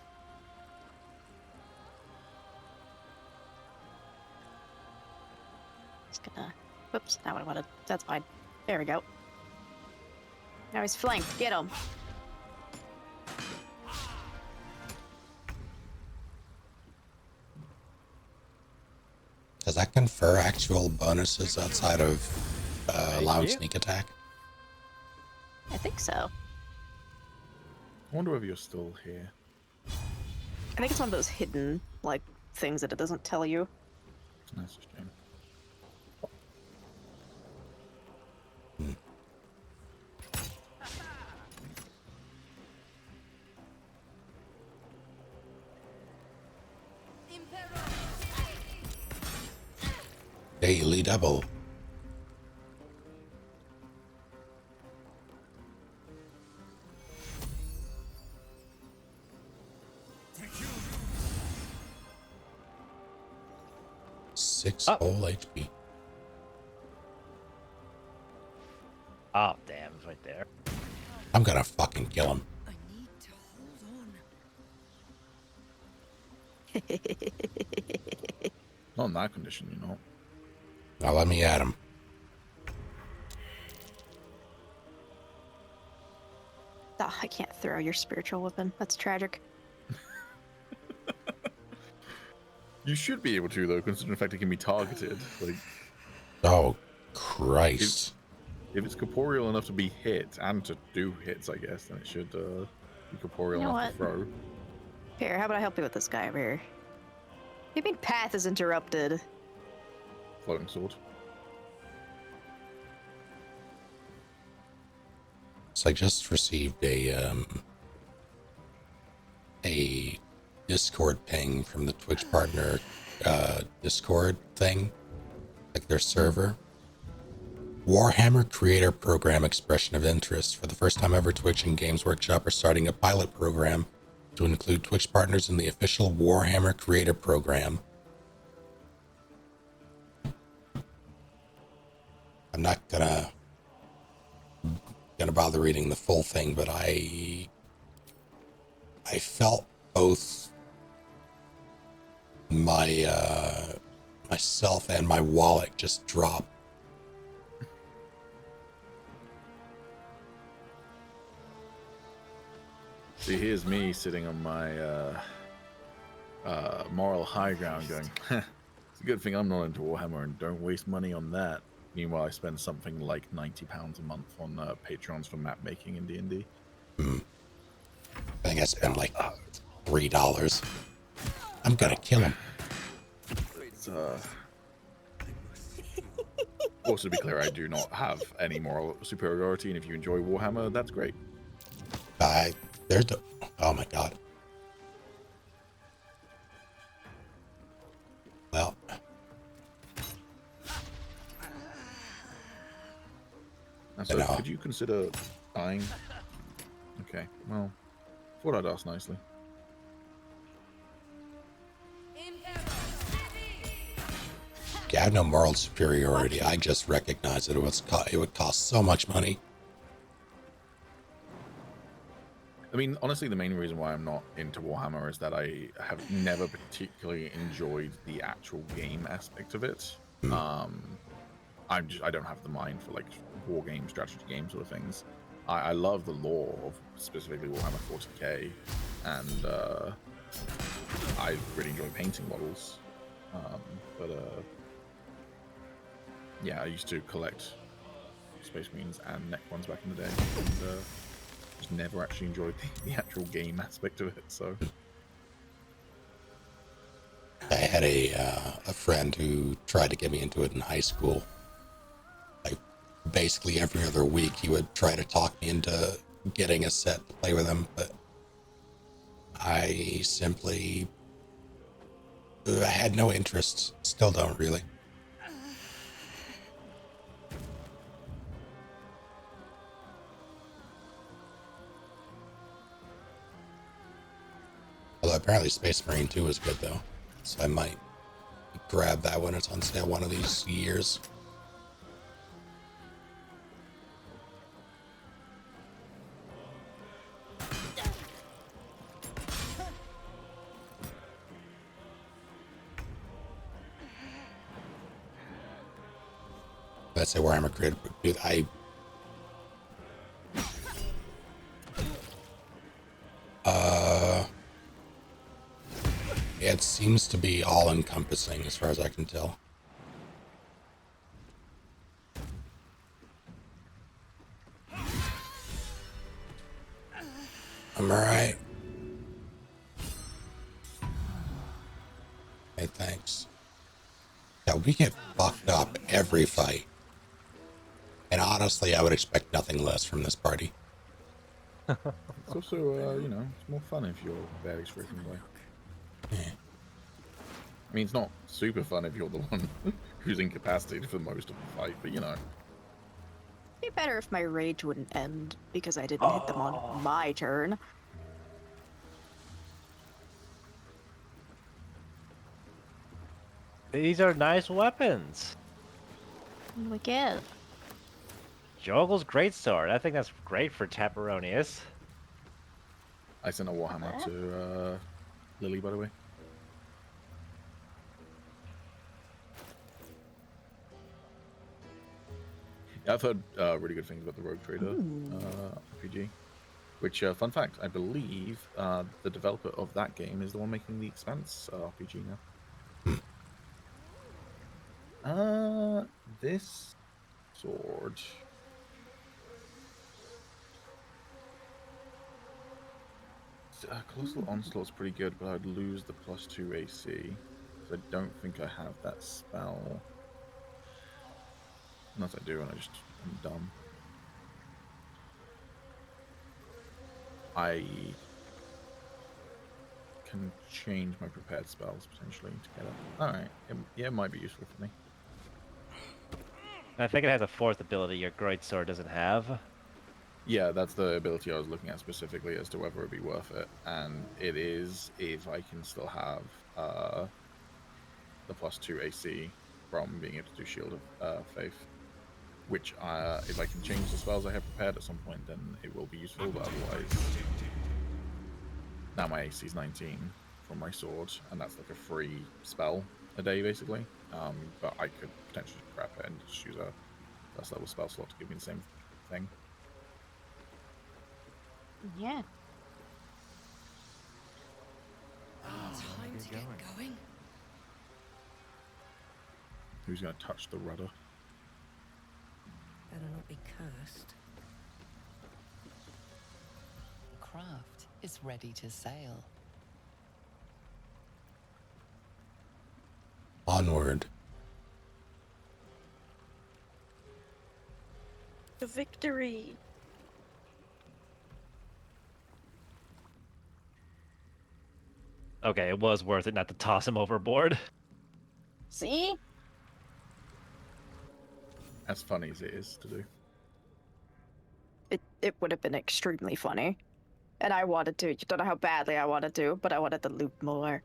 Just gonna. Whoops, not what I wanted. That's fine. There we go. Now he's flanked. Get him. Does that confer actual bonuses outside of allowing sneak attack? I think so. I wonder whether you're still here. I think it's one of those hidden, like, things that it doesn't tell you. That's a shame. Daily double. Six whole HP. Oh, damn, it's right there. I'm gonna fucking kill him. I need to hold on. Not in that condition, you know. Now let me at him. Oh, I can't throw your spiritual weapon. That's tragic. You should be able to, though, considering the fact it can be targeted. Like, Oh, Christ. if it's corporeal enough to be hit and to do hits, I guess, then it should be corporeal You know enough to throw. Here, how about I help you with this guy over here? You mean path is interrupted? Floating sword. So I just received a Discord ping from the Twitch partner Discord thing, like their server. Warhammer Creator Program expression of interest. For the first time ever, Twitch and Games Workshop are starting a pilot program to include Twitch partners in the official Warhammer Creator Program. I'm not gonna bother reading the full thing, but I felt both my myself and my wallet just drop. See, here's me sitting on my moral high ground going, it's a good thing I'm not into Warhammer and don't waste money on that. Meanwhile, I spend something like £90 a month on Patrons for map making in D&D. I think I spent like $3. I'm gonna kill him. It's, also, to be clear, I do not have any moral superiority, and if you enjoy Warhammer, that's great. There's the... Oh my god. Well... So, could you consider dying? Okay, well, thought I'd ask nicely. Yeah, I have no moral superiority. I just recognize that it would cost so much money. I mean, honestly, the main reason why I'm not into Warhammer is that I have never particularly enjoyed the actual game aspect of it. I don't have the mind for like war game, strategy game sort of things. I love the lore of specifically Warhammer 40k, and I really enjoy painting models. Yeah, I used to collect Space Marines and Neck ones back in the day, and just never actually enjoyed the actual game aspect of it. So I had a friend who tried to get me into it in high school. Like basically every other week, he would try to talk me into getting a set to play with him, but I simply I had no interest. Still don't really. Although apparently Space Marine 2 is good though, so I might grab that when it's on sale one of these years. Let's say Warhammer Creator, dude, it seems to be all-encompassing as far as I can tell. I'm alright. Hey, thanks. Yeah, we get fucked up every fight. And honestly, I would expect nothing less from this party. it's also, you know, it's more fun if you're very freaking away. Yeah. I mean, it's not super fun if you're the one who's incapacitated for most of the fight, but you know. It'd be better if my rage wouldn't end because I didn't hit them on my turn. These are nice weapons. What do we get? Jogel's greatsword. I think that's great for Taperonius. I sent a Warhammer to Lily, by the way. Yeah, I've heard really good things about the Rogue Trader RPG. Which, fun fact, I believe the developer of that game is the one making the Expanse RPG now. This sword. Colossal Onslaught's pretty good, but I'd lose the +2 AC. So I don't think I have that spell. Unless I do, and I'm dumb. I can change my prepared spells potentially to get it. Alright, yeah, it might be useful for me. I think it has a fourth ability your greatsword doesn't have. Yeah, that's the ability I was looking at specifically as to whether it'd be worth it, and it is if I can still have the +2 AC from being able to do Shield of Faith. Which, if I can change the spells I have prepared at some point, then it will be useful, but otherwise... Now my AC is 19 from my sword, and that's like a free spell a day, basically. But I could potentially scrap it and just use a first level spell slot to give me the same thing. Yeah. Time to get going. Who's going to touch the rudder? Better not be cursed. The craft is ready to sail. Onward. The victory. Okay, it was worth it not to toss him overboard. See? As funny as it is to do. It would have been extremely funny. And I wanted to. You don't know how badly I wanted to, but I wanted to loop more.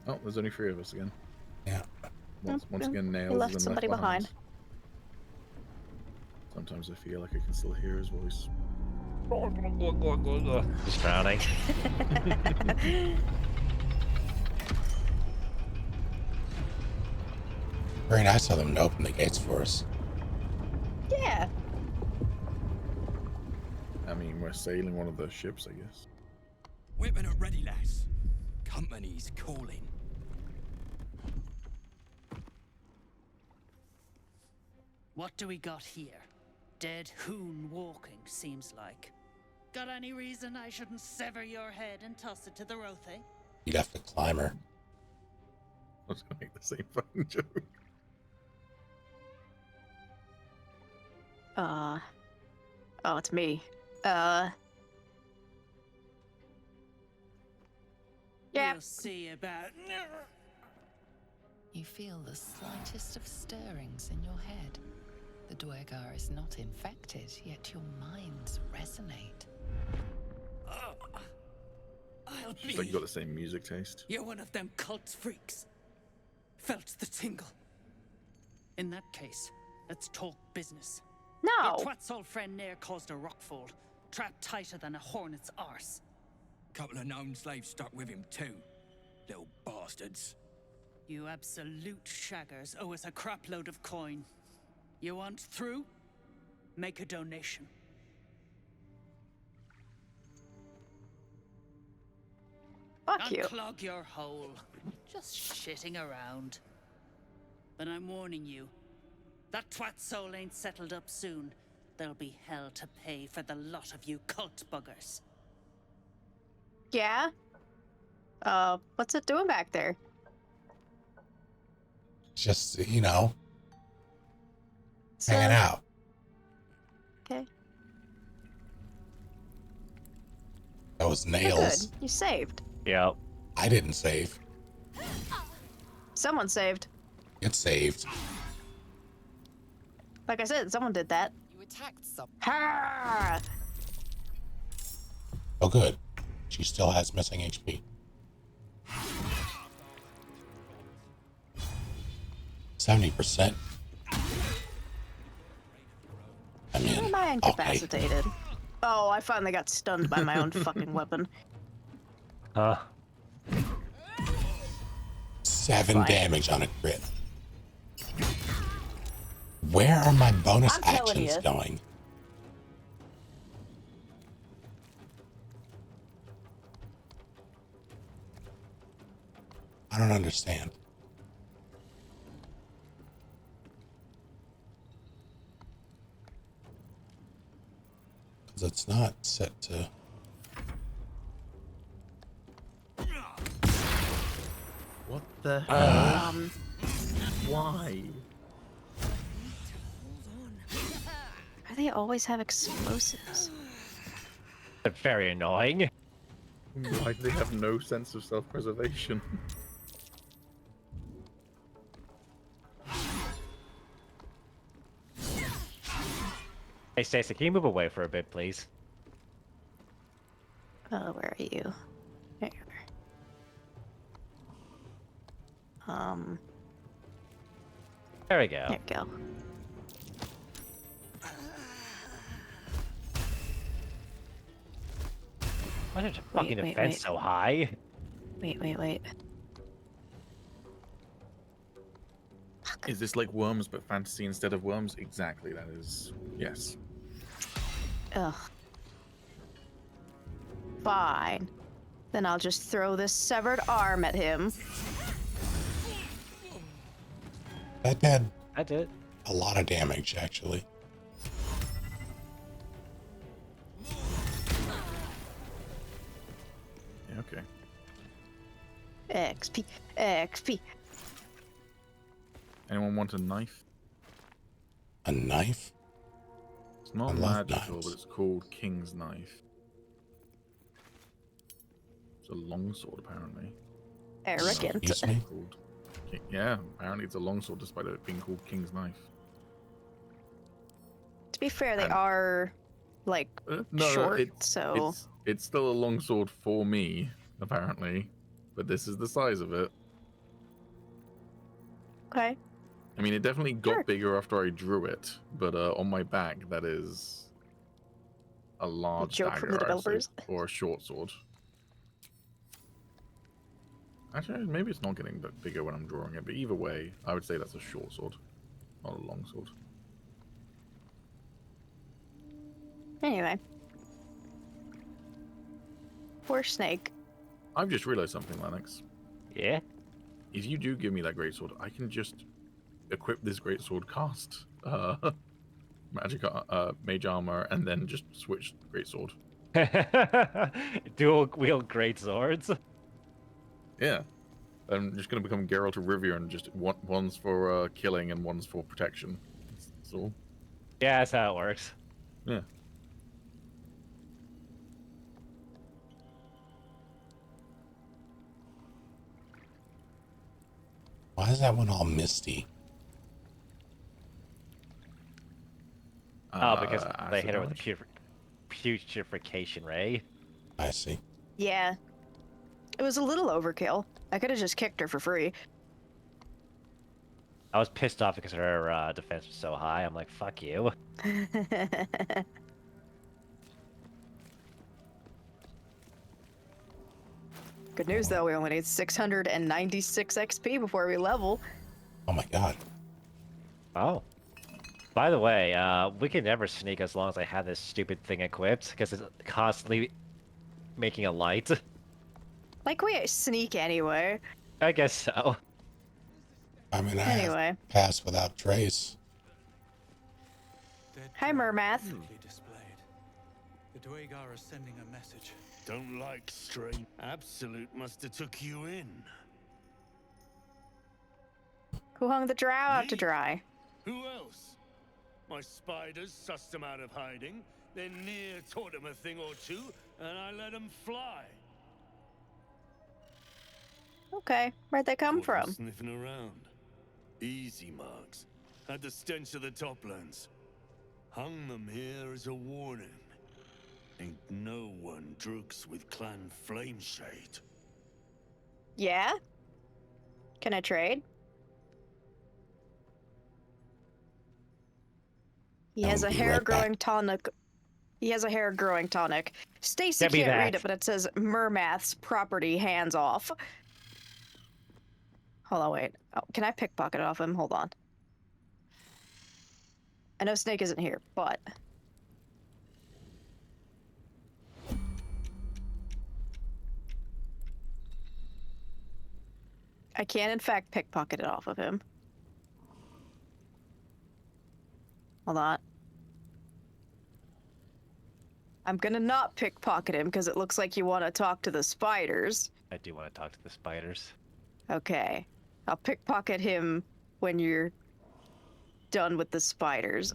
Oh, there's only 3 of us again. Yeah. Once again, Nails left is somebody behind. Sometimes I feel like I can still hear his voice. Just drowning. Very nice of them to open the gates for us. Yeah. I mean, we're sailing one of the ships, I guess. Whipping up ready, lass. Company's calling. What do we got here? Dead hoon walking, seems like. Got any reason I shouldn't sever your head and toss it to the Rothe? You'd have to climb her. I was gonna make the same fucking joke. Oh, it's me. Yeah. We'll see about... You feel the slightest of stirrings in your head. The Dwergar is not infected, yet your minds resonate. I'll Just be... like you got the same music taste. You're one of them cult freaks. Felt the tingle. In that case, let's talk business. No. Your twat's old friend Nair caused a rockfall, trapped tighter than a hornet's arse. Couple of known slaves stuck with him too. Little bastards. You absolute shaggers owe us a crapload of coin. You want through? Make a donation. Fuck you. Unclog your hole. Just shitting around. But I'm warning you, that twat soul ain't settled up soon. There'll be hell to pay for the lot of you cult buggers. Yeah? What's it doing back there? Just, you know, hanging out. Okay. That was Oh, Nails. good. You saved. Yeah. I didn't save. Someone saved. It saved. Like I said, someone did that. You attacked someone. Ha! Oh, good. She still has missing HP. 70%. I Why mean, am I okay. incapacitated? Oh, I finally got stunned by my own fucking weapon. 7 damage on a crit. Where are my bonus I'm telling actions you. going? I don't understand. Because it's not set to... What the hell? Why? Why do they always have explosives? They're very annoying. Why do they have no sense of self-preservation? Hey, Stacey, can you move away for a bit, please? Oh, where are you? There you are. There we go. There you go. Why is your fucking wait, defense wait. so high? Wait. Is this like Worms but fantasy instead of Worms? Exactly, that is... Yes. Ugh. Fine. Then I'll just throw this severed arm at him. That did I did. a lot of damage, actually. Yeah, okay. XP. Anyone want a knife? A knife? It's not I love magical, knives. but it's called King's Knife. It's a longsword, apparently. Arrogant. Excuse me? Yeah, apparently it's a longsword despite it being called King's Knife. To be fair, they And- are, like, short, so... It's still a longsword for me, apparently. But this is the size of it. Okay. I mean, it definitely got Sure. bigger after I drew it, but on my back, that is a large joke dagger, from the I would say, developers. or a short sword. Actually, maybe it's not getting bigger when I'm drawing it, but either way, I would say that's a short sword, not a long sword. Anyway. Poor Snake. I've just realized something, Lennox. Yeah? If you do give me that greatsword, I can just equip this greatsword, cast magic, mage armor, and then just switch greatsword. Dual wield great swords. Yeah. I'm just going to become Geralt of Rivia and just one's for killing and one's for protection. That's all. Yeah, that's how it works. Yeah. Why is that one all misty? Oh, because they acid hit her with the damage? putrefaction ray. I see. Yeah. It was a little overkill. I could have just kicked her for free. I was pissed off because her defense was so high. I'm like, fuck you. Good news, though, we only need 696 XP before we level. Oh my god. Oh. By the way, we can never sneak as long as I have this stupid thing equipped, because it's constantly making a light. Like, we sneak anyway. I guess so. I mean, I Anyway. have pass without trace. Hi, Mermath. Displayed. The Dwagar are sending a message. Don't like strange. Absolute must have took you in. Who hung the drow out to dry? Who else? My spiders sussed them out of hiding, then near taught them a thing or two, and I let them fly. Okay, where'd they come Caught 'em from? sniffing around. Easy marks. Had the stench of the toplands. Hung them here as a warning. Ain't no one drugs with Clan Flameshade. Yeah? Can I trade? He I has will a be hair right back. growing tonic. He has a hair growing tonic. Stacy Get me can't read that. it, but it says Mermath's property hands off. Hold on, wait. Oh, can I pickpocket it off him? Hold on. I know Snake isn't here, but I can in fact pickpocket it off of him. Hold on. I'm gonna not pickpocket him because it looks like you want to talk to the spiders. I do want to talk to the spiders. Okay. I'll pickpocket him when you're done with the spiders.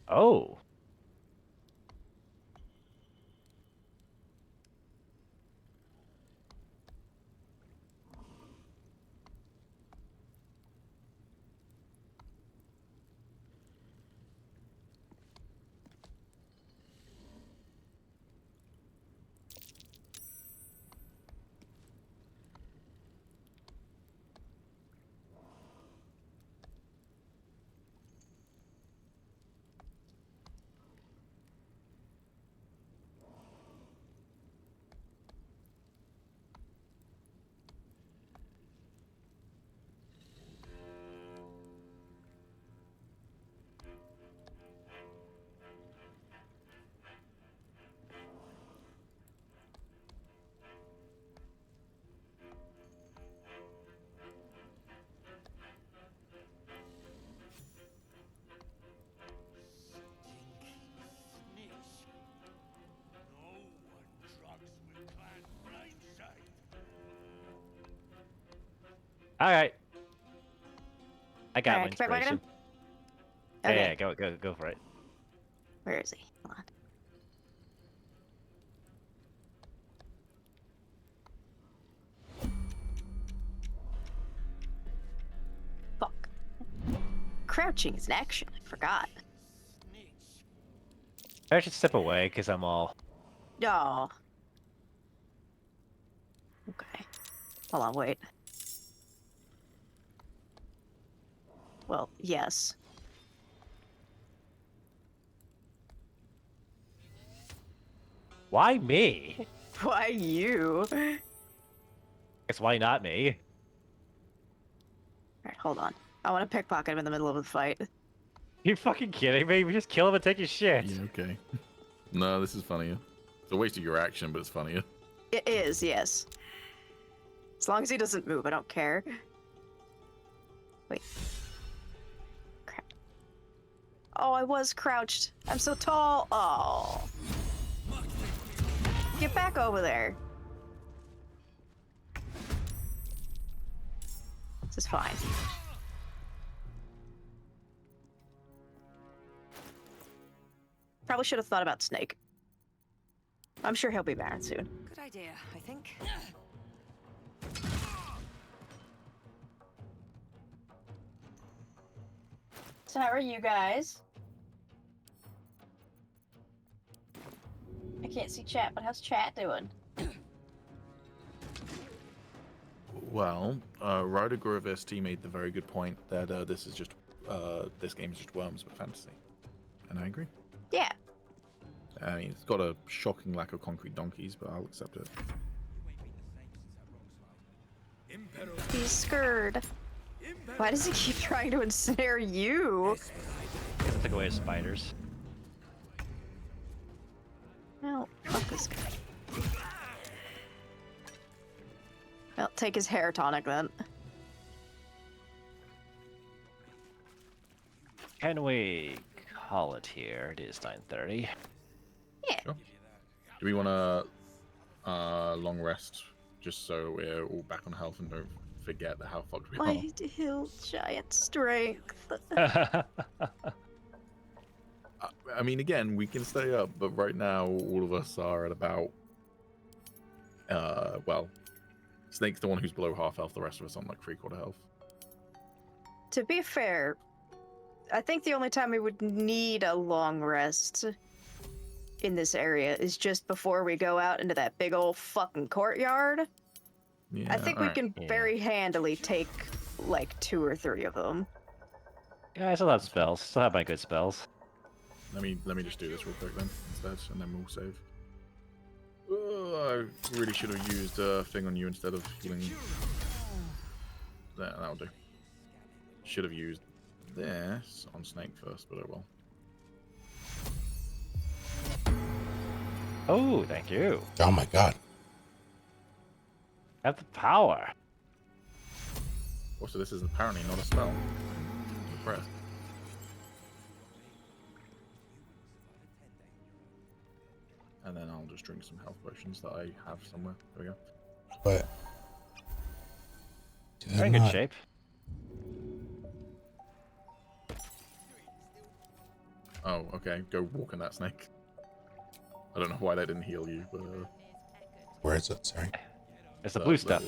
Oh. All right. I got Alright, my can I pickpocket him? inspiration. Yeah, Okay. yeah, go for it. Where is he? Hold on. Fuck. Crouching is an action. I forgot. I should step away because I'm all. Oh. Okay. Hold on, wait. Well, yes. Why me? Why you? Guess why not me? Alright, hold on. I want to pickpocket him in the middle of the fight. You fucking kidding me? We just kill him and take his shit. Yeah, okay. No, this is funnier. It's a waste of your action, but it's funnier. It is, yes. As long as he doesn't move, I don't care. Wait. Crap. Oh, I was crouched. I'm so tall. Oh. Get back over there. This is fine. Probably should have thought about Snake. I'm sure he'll be back soon. Good idea, I think. So how are you guys? I can't see chat, but how's chat doing? Well, Ryder Grove ST made the very good point that this is just this game is just Worms but fantasy, and I agree. Yeah. I mean, it's got a shocking lack of concrete donkeys, but I'll accept it. He's scared. Why does he keep trying to ensnare you? Took away his spiders. No, fuck this guy. Well, take his hair tonic then. Can we call it here? It is 9:30. Yeah. Sure. Do we want to long rest just so we're all back on health and don't forget how fucked we are? My heal giant strength. I mean, again, we can stay up, but right now all of us are at about well, Snake's the one who's below half health, the rest of us on like 3/4 health. To be fair, I think the only time we would need a long rest in this area is just before we go out into that big old fucking courtyard. Yeah, I think we can very handily take like 2 or 3 of them. Yeah, I still have spells. Still have my good spells. Let me just do this real quick then instead, and then we'll save. I really should have used a thing on you instead of healing. There, that'll do. Should have used this on Snake first, but oh well. Oh, thank you. Oh my god. I have the power. Also, this is apparently not a spell. Press. And then I'll just drink some health potions that I have somewhere. There we go. But Very good shape. Oh, okay. Go walk in that snake. I don't know why that didn't heal you, but where is it? Sorry. It's the blue stuff.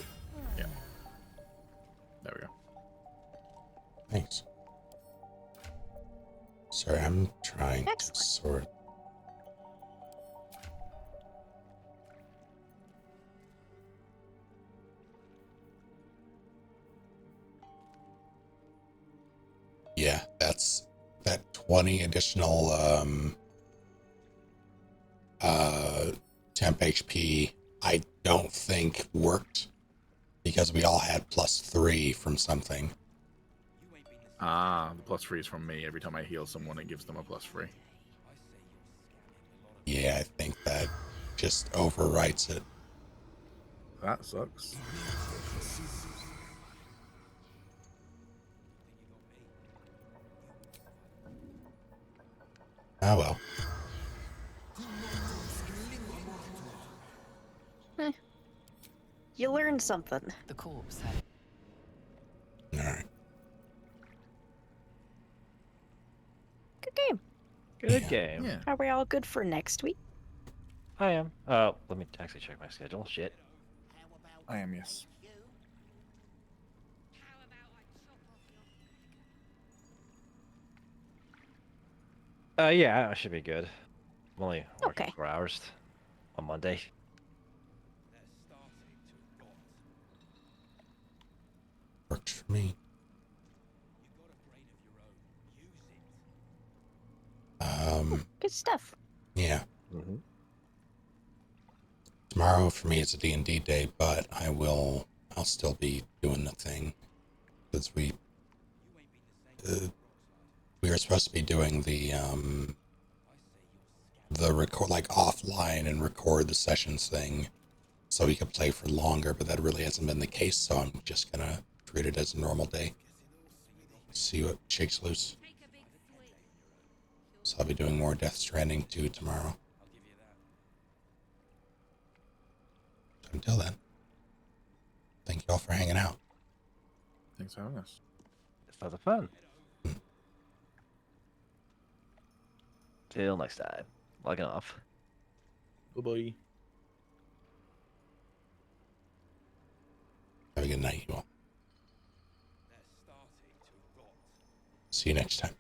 Yeah. There we go. Thanks. Sorry, I'm trying to sort. Yeah, that's that 20 additional temp HP I don't think worked because we all had +3 from something. Ah, the +3 is from me. Every time I heal someone, it gives them a +3. Yeah, I think that just overwrites it. That sucks. Ah well. You learned something. The corpse had. Alright. Good game. Good game. Yeah. Are we all good for next week? I am. Let me actually check my schedule. Shit. I am, yes. Yeah, I should be good. I'm only working Okay. 4 hours on Monday. Works for me. Good stuff. Yeah. Mm-hmm. Tomorrow for me it's a D&D day, but I'll still be doing the thing because we were supposed to be doing the record like offline and record the sessions thing so we could play for longer, but that really hasn't been the case, so I'm just gonna treat it as a normal day. See what shakes loose. So I'll be doing more Death Stranding 2 tomorrow. So until then, thank you all for hanging out. Thanks for having us. It's lots of fun. Till next time. Logging off. Bye-bye. Have a good night, you all. See you next time.